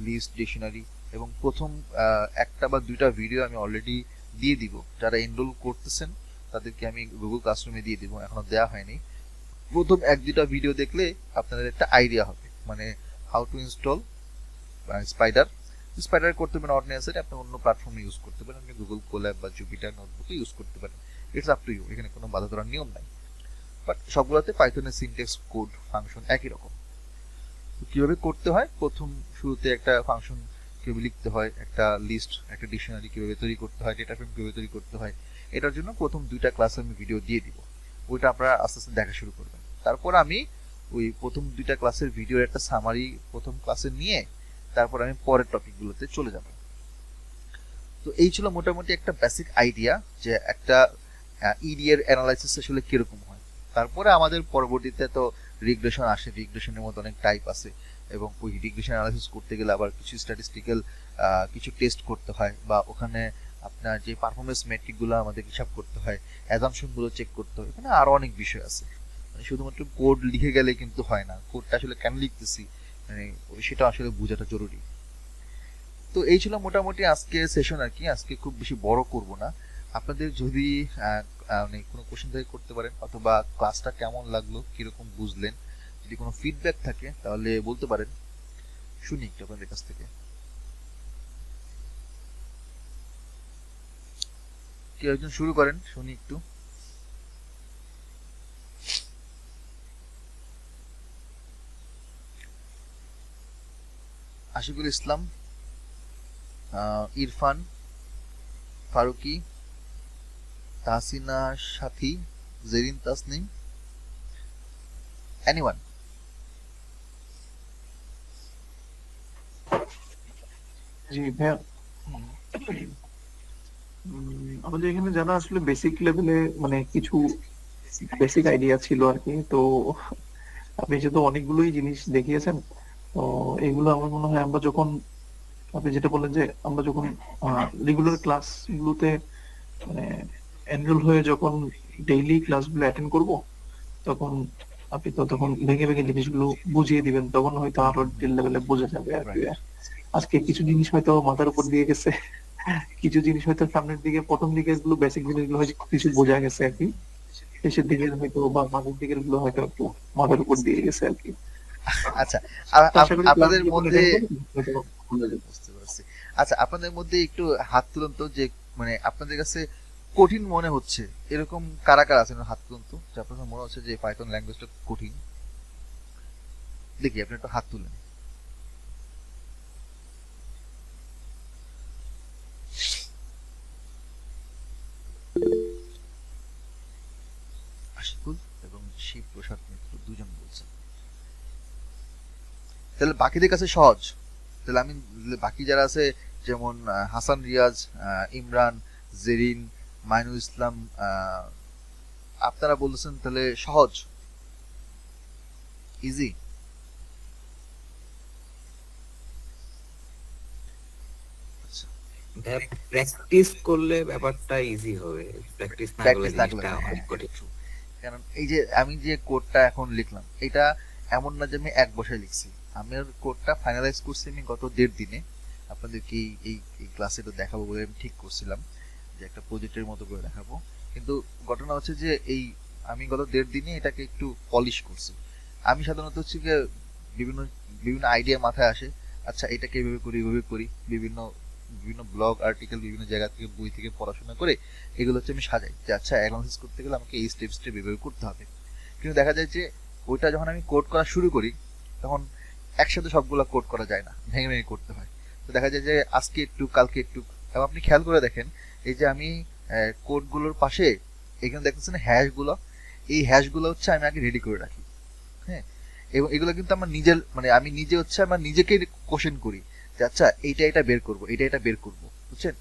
লিস্ট, ডিকশনারি, এবং প্রথম একটা বা দুইটা ভিডিও আমি অলরেডি দিয়ে দিব। যারা এনরোল করতেছেন তাদেরকে আমি গুগল ক্লাসরুমে দিয়ে দিব, এখনো দেওয়া হয়নি। প্রথম এক দুইটা ভিডিও দেখলে আপনাদের একটা আইডিয়া হবে, মানে how to install spider. Spider করতে পারেন অর্ডিনেন্সের, আপনি অন্য প্ল্যাটফর্মে ইউজ করতে পারেন, আপনি গুগল কোল্যাব বা জুপিটার নোটবুকে ইউজ করতে পারেন, ইটস আপ টু ইউ, এখানে কোনো বাধা ধরার নিয়ম নাই। বাট সবগুলোতে পাইথনের সিনট্যাক্স, কোড, ফাংশন একই রকম। কিভাবে করতে হয়, প্রথম শুরুতে একটা ফাংশন কিভাবে লিখতে হয়, একটা লিস্ট, একটা ডিকশনারি কিভাবে তৈরি করতে হয়, ডেটা ফ্রেম কিভাবে তৈরি করতে হয়, এটার জন্য প্রথম দুইটা ক্লাসে আমি ভিডিও দিয়ে দিব, ওইটা আপনারা আস্তে আস্তে দেখা শুরু করবেন। তারপর আমি ওই প্রথম দুইটা ক্লাসের ভিডিওর একটা সামারি প্রথম ক্লাসে নিয়ে তারপর আমি পরের টপিকগুলোতে চলে যাব। তো এই ছিল মোটামুটি একটা বেসিক আইডিয়া যে একটা ইডি এর অ্যানালাইসিস আসলে কিরকম হয়। তারপরে আমাদের পরবর্তীতে তো রিগ্রেশন আসে, রিগ্রেশনের মধ্যে অনেক টাইপ আছে, এবং ওই রিগ্রেশন অ্যানালাইসিস করতে গেলে আবার কিছু স্ট্যাটিস্টিক্যাল কিছু টেস্ট করতে হয়, বা ওখানে আপনার যে পারফরমেন্স মেট্রিকগুলো আমাদের হিসাব করতে হয়, অ্যাজাম্পশনগুলো চেক করতে হয়, এখানে আরো অনেক বিষয় আছে। মানে শুধুমাত্র কোড লিখে গেলে কিন্তু হয় না, কোডটা আসলে কেন লিখতেছি মানে সেটা আসলে বোঝাটা জরুরি। তো এই ছিল মোটামুটি আজকে সেশন আর কি, আজকে খুব বেশি বড় করব না। আপনাদের যদি মানে কোনো কোশ্চেন থাকে করতে পারেন, অথবা ক্লাসটা কেমন লাগলো, কিরকম বুঝলেন, যদি কোনো ফিডব্যাক থাকে তাহলে বলতে পারেন, শুনি একটু আপনাদের কাছ থেকে। কেউ একজন শুরু করেন, শুনি একটু। আশিকুল ইসলাম, ইরফান, ফারুকি, তাহসিনা সাথী, জেরিন তাসনিম, এনিওয়ান? জি ভাইয়া, আমাদের এখানে যারা আসলে বেসিক লেভেলে মানে কিছু বেসিক আইডিয়া ছিল আর কি, তো আপনি যেহেতু অনেকগুলোই জিনিস দেখিয়েছেন, তো এগুলো আমার মনে হয় আমরা যখন, আপনি যেটা বললেন যে আমরা যখন রেগুলার ক্লাস গুলোতে মানে এনরোল হয়ে যখন ডেইলি ক্লাসগুলো অ্যাটেন্ড করব, তখন আপনি তো তখন ভেঙে ভেঙে জিনিসগুলো বুঝিয়ে দিবেন, তখন হয়তো আরো ডিটেল লেভেলে বোঝা যাবে আর কি। আজকে কিছু জিনিস হয়তো মাথার উপর দিয়ে গেছে, কিছু জিনিস হয়তো সামনের দিকে, প্রথম দিকে গুলো বেসিক জিনিসগুলো হয়তো কিছু বোঝা গেছে আর কি, শেষের দিকের হয়তো বা মাঝের দিকের গুলো হয়তো একটু মাথার উপর দিয়ে গেছে আর কি। আচ্ছা, তো আশা করি ক্লাস আপনাদের যখন মধ্যে, অ্যাটেন্ড করব হয়তো বুঝা যাবে। বুঝতে পারছি। আচ্ছা, আপনাদের মধ্যে একটু হাত তুলুন তো, যে মানে আপনাদের কাছে কঠিন মনে হচ্ছে এরকম কারা কারা আছেন, হাত তুলুন তো, যে আপনার মনে হচ্ছে যে পাইথন ল্যাঙ্গুয়েজটা কঠিন। দেখি আপনি একটু হাত তুলেন। আশিকুল এবং শিব প্রসাদ মিত্র দুজন বলছেন। তাহলে বাকিদের কাছে সহজ। তাহলে আমি বাকি যারা আছে, যেমন হাসান রিয়াজ, ইমরান, জেরিন, মাইনুল ইসলাম, আপনারা বলতেছেন তাহলে সহজ, ইজি। প্র্যাকটিস করলে ব্যাপারটা ইজি হবে, প্র্যাকটিস না করলে প্র্যাকটিস না করলে, জিনিসটা হ্যাঁ, অনেক কঠিন। true। কারণ এই যে আমি যে কোডটা এখন লিখলাম, এটা এমন না যে আমি এক বছরে লিখছি, আমি ওর কোডটা ফাইনালাইজ করছি আমি গত 1.5 দিনে। আপনাদেরকে এই ক্লাসে তো দেখাবো বলে আমি ঠিক করছিলাম যে একটা প্রজেক্টের মতো করে দেখাবো, কিন্তু ঘটনা হচ্ছে যে এই আমি গত 1.5 দিনে এটাকে একটু পলিশ করছি। আমি সাধারণত হচ্ছে যে বিভিন্ন বিভিন্ন আইডিয়া মাথায় আসে, আচ্ছা এটাকে এভাবে করি, এভাবে করি, বিভিন্ন বিভিন্ন ব্লগ আর্টিকেল, বিভিন্ন জায়গা থেকে, বই থেকে পড়াশোনা করে এগুলো হচ্ছে আমি সাজাই, যে আচ্ছা অ্যানালাইসিস করতে গেলে আমাকে এই স্টেপ এভাবে করতে হবে। কিন্তু দেখা যায় যে ওইটা যখন আমি কোড করা শুরু করি, তখন একসাথে সবগুলো কোড করা যায় না, ভেঙে ভেঙে করতে হয়। তো দেখা যায় যে আজকে একটু, কালকে একটু। এবং আপনি খেয়াল করে দেখেন, এই যে আমি কোডগুলোর পাশে এখানে দেখতেছেন হ্যাশগুলো, এই হ্যাশগুলো হচ্ছে আমি আগে রেডি করে রাখি। হ্যাঁ, এবং এগুলো কিন্তু আমার নিজের, মানে আমি নিজে হচ্ছে আমার নিজেকে কোশ্চেন করি যে আচ্ছা এটা বের করবো, এটা বের করবো, বুঝছেন?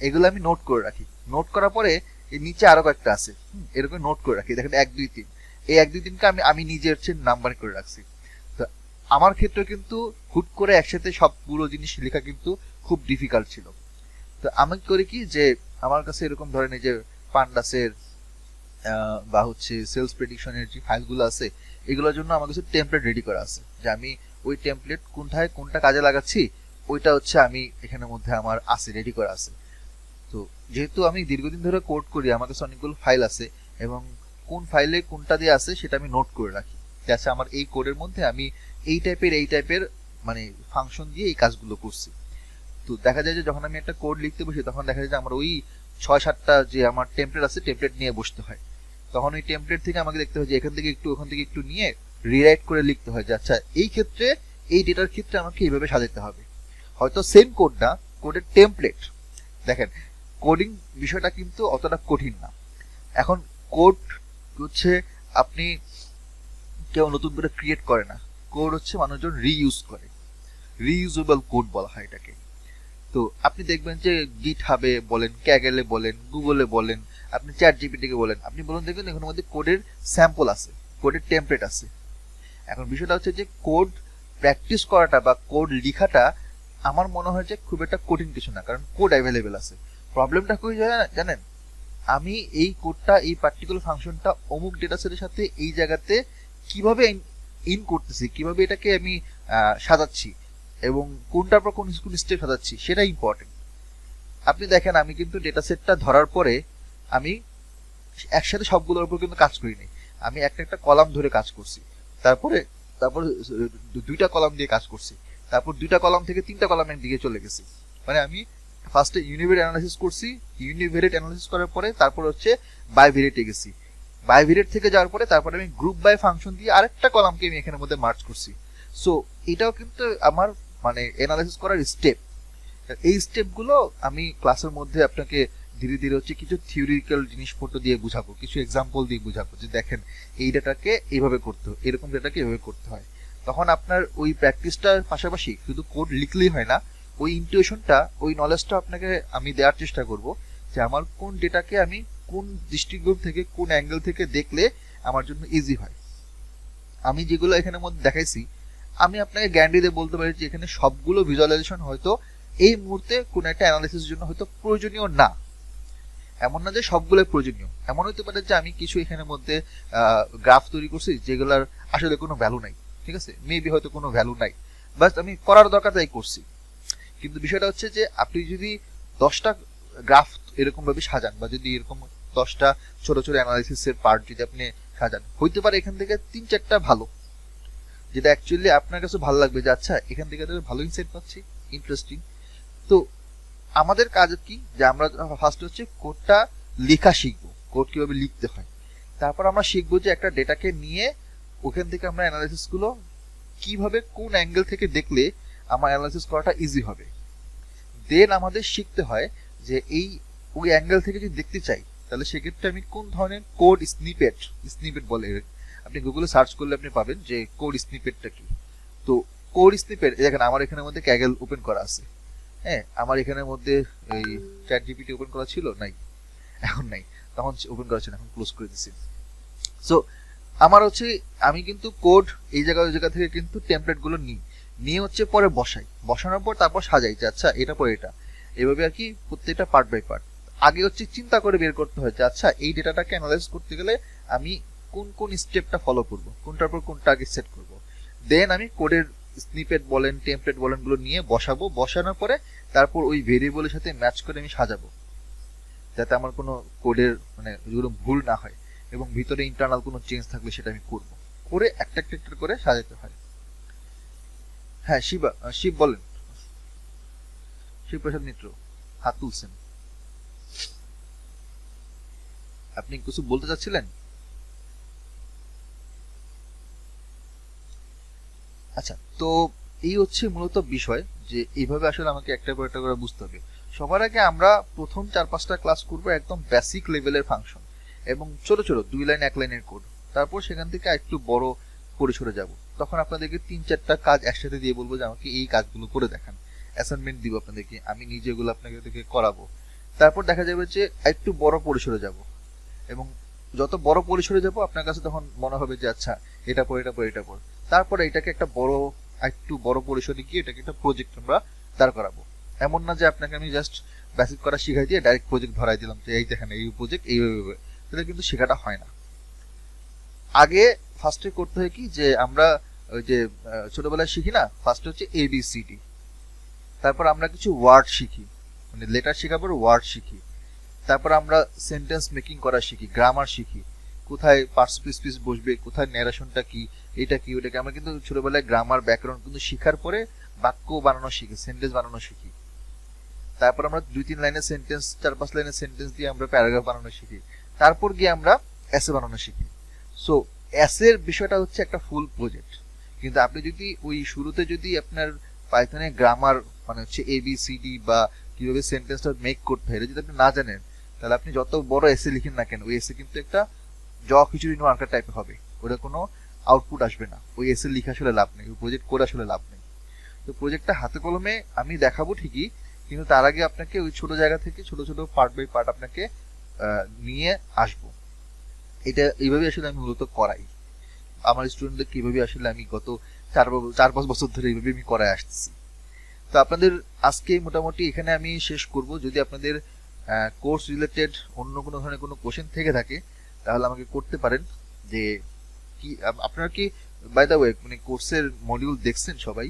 এগুলো আমি নোট করে রাখি। নোট করার পরে এই নিচে আরো কয়েকটা আছে, এরকম নোট করে রাখি। দেখেন 1 2 3, এই 1 2 3কে আমি আমি নিজে হচ্ছে নাম্বার করে রাখছি। তো আমার ক্ষেত্রে কিন্তু হুট করে একসাথে সবগুলো জিনিস লেখা কিন্তু খুব ডিফিকাল্ট ছিল। তো আমি করি কি যে আমার কাছে এরকম ধরেন এই যে পান্ডাসের বা হচ্ছে সেলস প্রেডিকশনের যে ফাইলগুলো আছে এগুলোর জন্য আমার কাছে টেমপ্লেট রেডি করা আছে, যে আমি ওই টেমপ্লেট কোনটায় কোনটা কাজে লাগাচ্ছি ওইটা হচ্ছে আমি এখানের মধ্যে আমার আছে, রেডি করা আছে। তো যেহেতু আমি দীর্ঘদিন ধরে কোড করি, আমার কাছে অনেকগুলো ফাইল আছে এবং কোন ফাইলে কোনটা দিয়ে আছে সেটা আমি নোট করে রাখি। আচ্ছা, আমার এই কোডের মধ্যে আমি এই টাইপের মানে ফাংশন দিয়ে এই কাজগুলো করছি। তো দেখা যায় যে যখন আমি একটা কোড লিখতে বসি তখন দেখা যায় যে আমার ওই 6-7টা যে আমার টেমপ্লেট আছে টেমপ্লেট নিয়ে বসতে হয়। তখন ওই টেমপ্লেট থেকে আমাকে দেখতে হয় যে এখান থেকে একটু ওখান থেকে একটু নিয়ে রিরাইট করে লিখতে হয় যে আচ্ছা এই ক্ষেত্রে এই ডেটার ক্ষেত্রে আমাকে এইভাবে সাজাতে হবে। হয়তো সেম কোড না, কোডের টেমপ্লেট। দেখেন কোডিং বিষয়টা কিন্তু অতটা কঠিন না। এখন কোড হচ্ছে আপনি কেউ নতুন করে ক্রিয়েট করে না, কোড হচ্ছে মানুষজন রিইউজ করে, রিইউজেবল কোড বলা হয় এটাকে। তো আপনি দেখবেন যে গিট হাবে বলেন, ক্যাগেলে বলেন, গুগলে বলেন, আপনি চ্যাট জিপিটিকে বলেন, আপনি বলুন দেখবেন এখানের মধ্যে কোডের স্যাম্পল আছে, কোডের টেমপ্লেট আছে। এখন বিষয়টা হচ্ছে যে কোড প্র্যাকটিস করাটা বা কোড লেখাটা আমার মনে হয় যে খুব একটা কঠিন কিছু না, কারণ কোড অ্যাভেলেবেল আছে। প্রবলেমটা কই জানেন, আমি এই কোডটা এই পার্টিকুলার ফাংশনটা অমুক ডেটা সেটের সাথে এই জায়গাতে কিভাবে ইন করতেছি, কিভাবে এটাকে আমি সাজাচ্ছি এবং কোনটার পর কোন স্টেপ সাজাচ্ছি সেটা ইম্পর্টেন্ট। আপনি দেখেন আমি কিন্তু ডেটা সেটটা ধরার পরে আমি একসাথে সবগুলোর উপর কিন্তু কাজ করিনি, আমি একটা একটা কলাম ধরে কাজ করছি, তারপরে তারপর 2টা কলাম দিয়ে কাজ করছি, তারপর 2টা কলাম থেকে 3টা কলামের দিকে চলে গেছি। মানে আমি ফার্স্টে ইউনিভেরিয়েট অ্যানালাইসিস করছি, ইউনিভেরিয়েট অ্যানালাইসিস করার পরে তারপর হচ্ছে বাইভেরিয়েটে গেছি, বাইভেরিয়েট থেকে যাওয়ার পরে তারপরে আমি গ্রুপ বাই ফাংশন দিয়ে আরেকটা কলামকে আমি এখানের মধ্যে মার্জ করছি। সো এটাও কিন্তু আমার মানে অ্যানালাইসিস করার স্টেপ। এই স্টেপগুলো আমি ক্লাসের মধ্যে আপনাকে ধীরে ধীরে হচ্ছে কিছু থিওরিক্যাল জিনিসপত্র দিয়ে বুঝাবো, কিছু এক্সাম্পল দিয়ে বুঝাবো যে দেখেন এই ডাটাকে এইভাবে করতে হয়, এরকম ডাটাকে এইভাবে করতে হয়। তখন আপনার ওই প্র্যাকটিসটার পাশাপাশি শুধু কোড লিখলেই হয় না, ওই ইনটিউশনটা, ওই নলেজটা আপনাকে আমি দেওয়ার চেষ্টা করব যে আমার কোন ডেটাকে আমি কোন দৃষ্টিকোণ থেকে কোন অ্যাঙ্গেল থেকে দেখলে আমার জন্য ইজি হয়। আমি যেগুলো এখানের মধ্যে দেখাইছি আমি আপনাকে গ্যারান্টি দিয়ে বলতে পারি যে এখানে সবগুলো ভিজুয়ালাইজেশন হয়তো এই মুহূর্তে কোন একটা অ্যানালাইসিসের জন্য হয়তো প্রয়োজনীয় না, এমন না যে সবগুলোই প্রয়োজনীয়। এমন হতে পারে যে আমি কিছু এখানের মধ্যে গ্রাফ তৈরি করছি যেগুলোর আসলে কোনো ভ্যালু নাই, ঠিক আছে, মেবি হয়তো কোনো ভ্যালু নাই, বাট আমি করার দরকার তাই করছি। কিন্তু বিষয়টা হচ্ছে যে আপনি যদি 10টা গ্রাফ এরকম ভাবে সাজান বা যদি এরকম 10টা ছোট ছোট অ্যানালাইসিসের পার্ট যদি আপনি সাজান, হইতে পারে এখান থেকে 3-4টা ভালো, যেটা অ্যাকচুয়ালি আপনার কাছে ভালো লাগবে যে আচ্ছা এখান থেকে ভালো ইনসাইট পাচ্ছি, ইন্টারেস্টিং। তো আমাদের কাজ কি যে আমরা ফার্স্ট হচ্ছে কোডটা লেখা শিখবো, কোড কিভাবে লিখতে হয়, তারপর আমরা শিখবো যে একটা ডেটাকে নিয়ে ওখান থেকে আমরা অ্যানালাইসিস গুলো কিভাবে কোন অ্যাঙ্গেল থেকে দেখলে আমার অ্যানালাইসিস করাটা ইজি হবে। দেন আমাদের শিখতে হয় যে এই ওই অ্যাঙ্গেল থেকে যদি দেখতে চাই তাহলে সেক্ষেত্রে আমি কোন ধরনের কোড স্নিপেট, স্নিপেট বলে, আপনি গুগলে সার্চ করলে আপনি পাবেন যে কোড স্নিপেটটা কি। তো কোড স্নিপেট দেখেন আমার এখানের মধ্যে ক্যাগেল ওপেন করা আছে, হ্যাঁ আমার এখানের মধ্যে এই চ্যাট জিপিটি ওপেন করা ছিল, নাই এখন নাই, তখন ওপেন করা ছিল, এখন ক্লোজ করে দিছি। সো আমার হচ্ছে আমি কিন্তু কোড এই জায়গা থেকে কিন্তু টেমপ্লেট গুলো নিয়ে হচ্ছে পরে বসাই, বসানোর পর তারপর সাজাই যে আচ্ছা এটা পরে এটা, এভাবে আর কি প্রত্যেকটা পার্ট বাই পার্ট। আগে হচ্ছে চিন্তা করে বের করতে হয় যে আচ্ছা এই ডেটাটাকে অ্যানালাইজ করতে গেলে আমি কোন কোন স্টেপটা ফলো করব, কোনটার পর কোনটা আগে সেট করব। দেন আমি কোডের স্নিপেট বলেন টেমপ্লেট বলেন গুলো নিয়ে বসাবো, বসানোর পরে তারপর ওই ভেরিয়েবলের সাথে ম্যাচ করে আমি সাজাবো যাতে আমার কোনো কোডের মানে যেগুলো ভুল না হয় এবং ভিতরে ইন্টারনাল কোনো চেঞ্জ থাকলে সেটা আমি করব, করে একটা একটা করে সাজাতে হয়। হ্যাঁ শিব বলেন, শিবপ্রসাদ মিত্র হাত তুলছেন, আপনি কিছু বলতে চাচ্ছিলেন? আচ্ছা, তো এই হচ্ছে মূলত বিষয় যে এইভাবে আসলে আমাকে একটা পর একটা করে বুঝতে হবে। সবার আগে আমরা প্রথম 4-5টা ক্লাস করব একদম বেসিক লেভেলের ফাংশন এবং ছোট ছোট 2 লাইন 1 লাইনের কোড, তারপর সেখান থেকে একটু বড় পরিসরে যাব। তখন আপনাদেরকে 3-4টা কাজ একসাথে দিয়ে বলবো যে আমাকে এই কাজগুলো করে দেখান, অ্যাসাইনমেন্ট দিব আপনাদেরকে, আমি নিজে এগুলো আপনাদেরকে করাবো। তারপর দেখা যাবে যে একটু বড় পরিসরে যাব এবং যত বড় পরিসরে যাব আপনার কাছে তখন মনে হবে যে আচ্ছা এটা পর এটা পর এটা পর, তারপরে এটাকে একটা বড় একটু বড় পরিসরে গিয়ে এটাকে একটা প্রজেক্ট আমরা দাঁড় করাবো। এমন না যে আপনাকে আমি জাস্ট বেসিক করা শিখাই দিয়ে ডাইরেক্ট প্রজেক্ট ধরাই দিলাম যে এই দেখেন এই প্রজেক্ট এইভাবে, তাহলে কিন্তু শেখাটা হয় না। আগে ফার্স্টে করতে হয় কি যে আমরা ওই যে ছোটবেলায় শিখি না, ফার্স্টে হচ্ছে ABCD, তারপর আমরা কিছু ওয়ার্ড শিখি, মানে লেটার শেখার পর ওয়ার্ড শিখি, তারপর আমরা সেন্টেন্স মেকিং করা শিখি, গ্রামার শিখি, কোথায় পার্টিসিপেট বসবে, কোথায় ন্যারেশনটা কি, এটা কি ওটাকে, আমরা কিন্তু ছোটবেলায় গ্রামার ব্যাকরণ কিন্তু শিখার পরে বাক্য বানানো শিখি, সেন্টেন্স বানানো শিখি। তারপর আমরা 2-3 লাইনের সেন্টেন্স, 4-5 লাইনের সেন্টেন্স দিয়ে আমরা প্যারাগ্রাফ বানানো শিখি, তারপর গিয়ে আমরা এসে বানানো শিখি। সো এসের বিষয়টা হচ্ছে একটা ফুল প্রজেক্ট। কিন্তু আপনি যদি ওই শুরুতে যদি আপনার পাইথনে গ্রামার মানে হচ্ছে ABCD বা কিভাবে সেন্টেন্সটা মেক করতে হয় এটা যদি আপনি না জানেন, তাহলে আপনি যত বড় এসে লিখেন না কেন, ওই এসে কিন্তু একটা খিচুড়ি নোয়াঙ্কা টাইপের হবে, ওটা কোনো আউটপুট আসবে না। ওই এসে লিখে আসলে লাভ নেই, ওই প্রজেক্ট করে আসলে লাভ নেই। তো প্রজেক্টটা হাতে কলমে আমি দেখাবো ঠিকই, কিন্তু তার আগে আপনাকে ওই ছোট জায়গা থেকে ছোট ছোট পার্ট বাই পার্ট আপনাকে নিয়ে আসবো। এটা এইভাবে আসলে আমি মূলত করাই আমার স্টুডেন্টদের, কিভাবে আসলে আমি গত 4-5 বছর ধরে এইভাবে আমি করাই আসতেছি। তো আপনাদের আজকে মোটামুটি এখানে আমি শেষ করব। যদি আপনাদের কোর্স রিলেটেড অন্য কোনো ধরনের কোনো কোশ্চেন থেকে থাকে তাহলে আমাকে করতে পারেন। যে কি আপনারা কি বাই দ্য ওয়ে মানে কোর্সের মডিউল দেখছেন সবাই?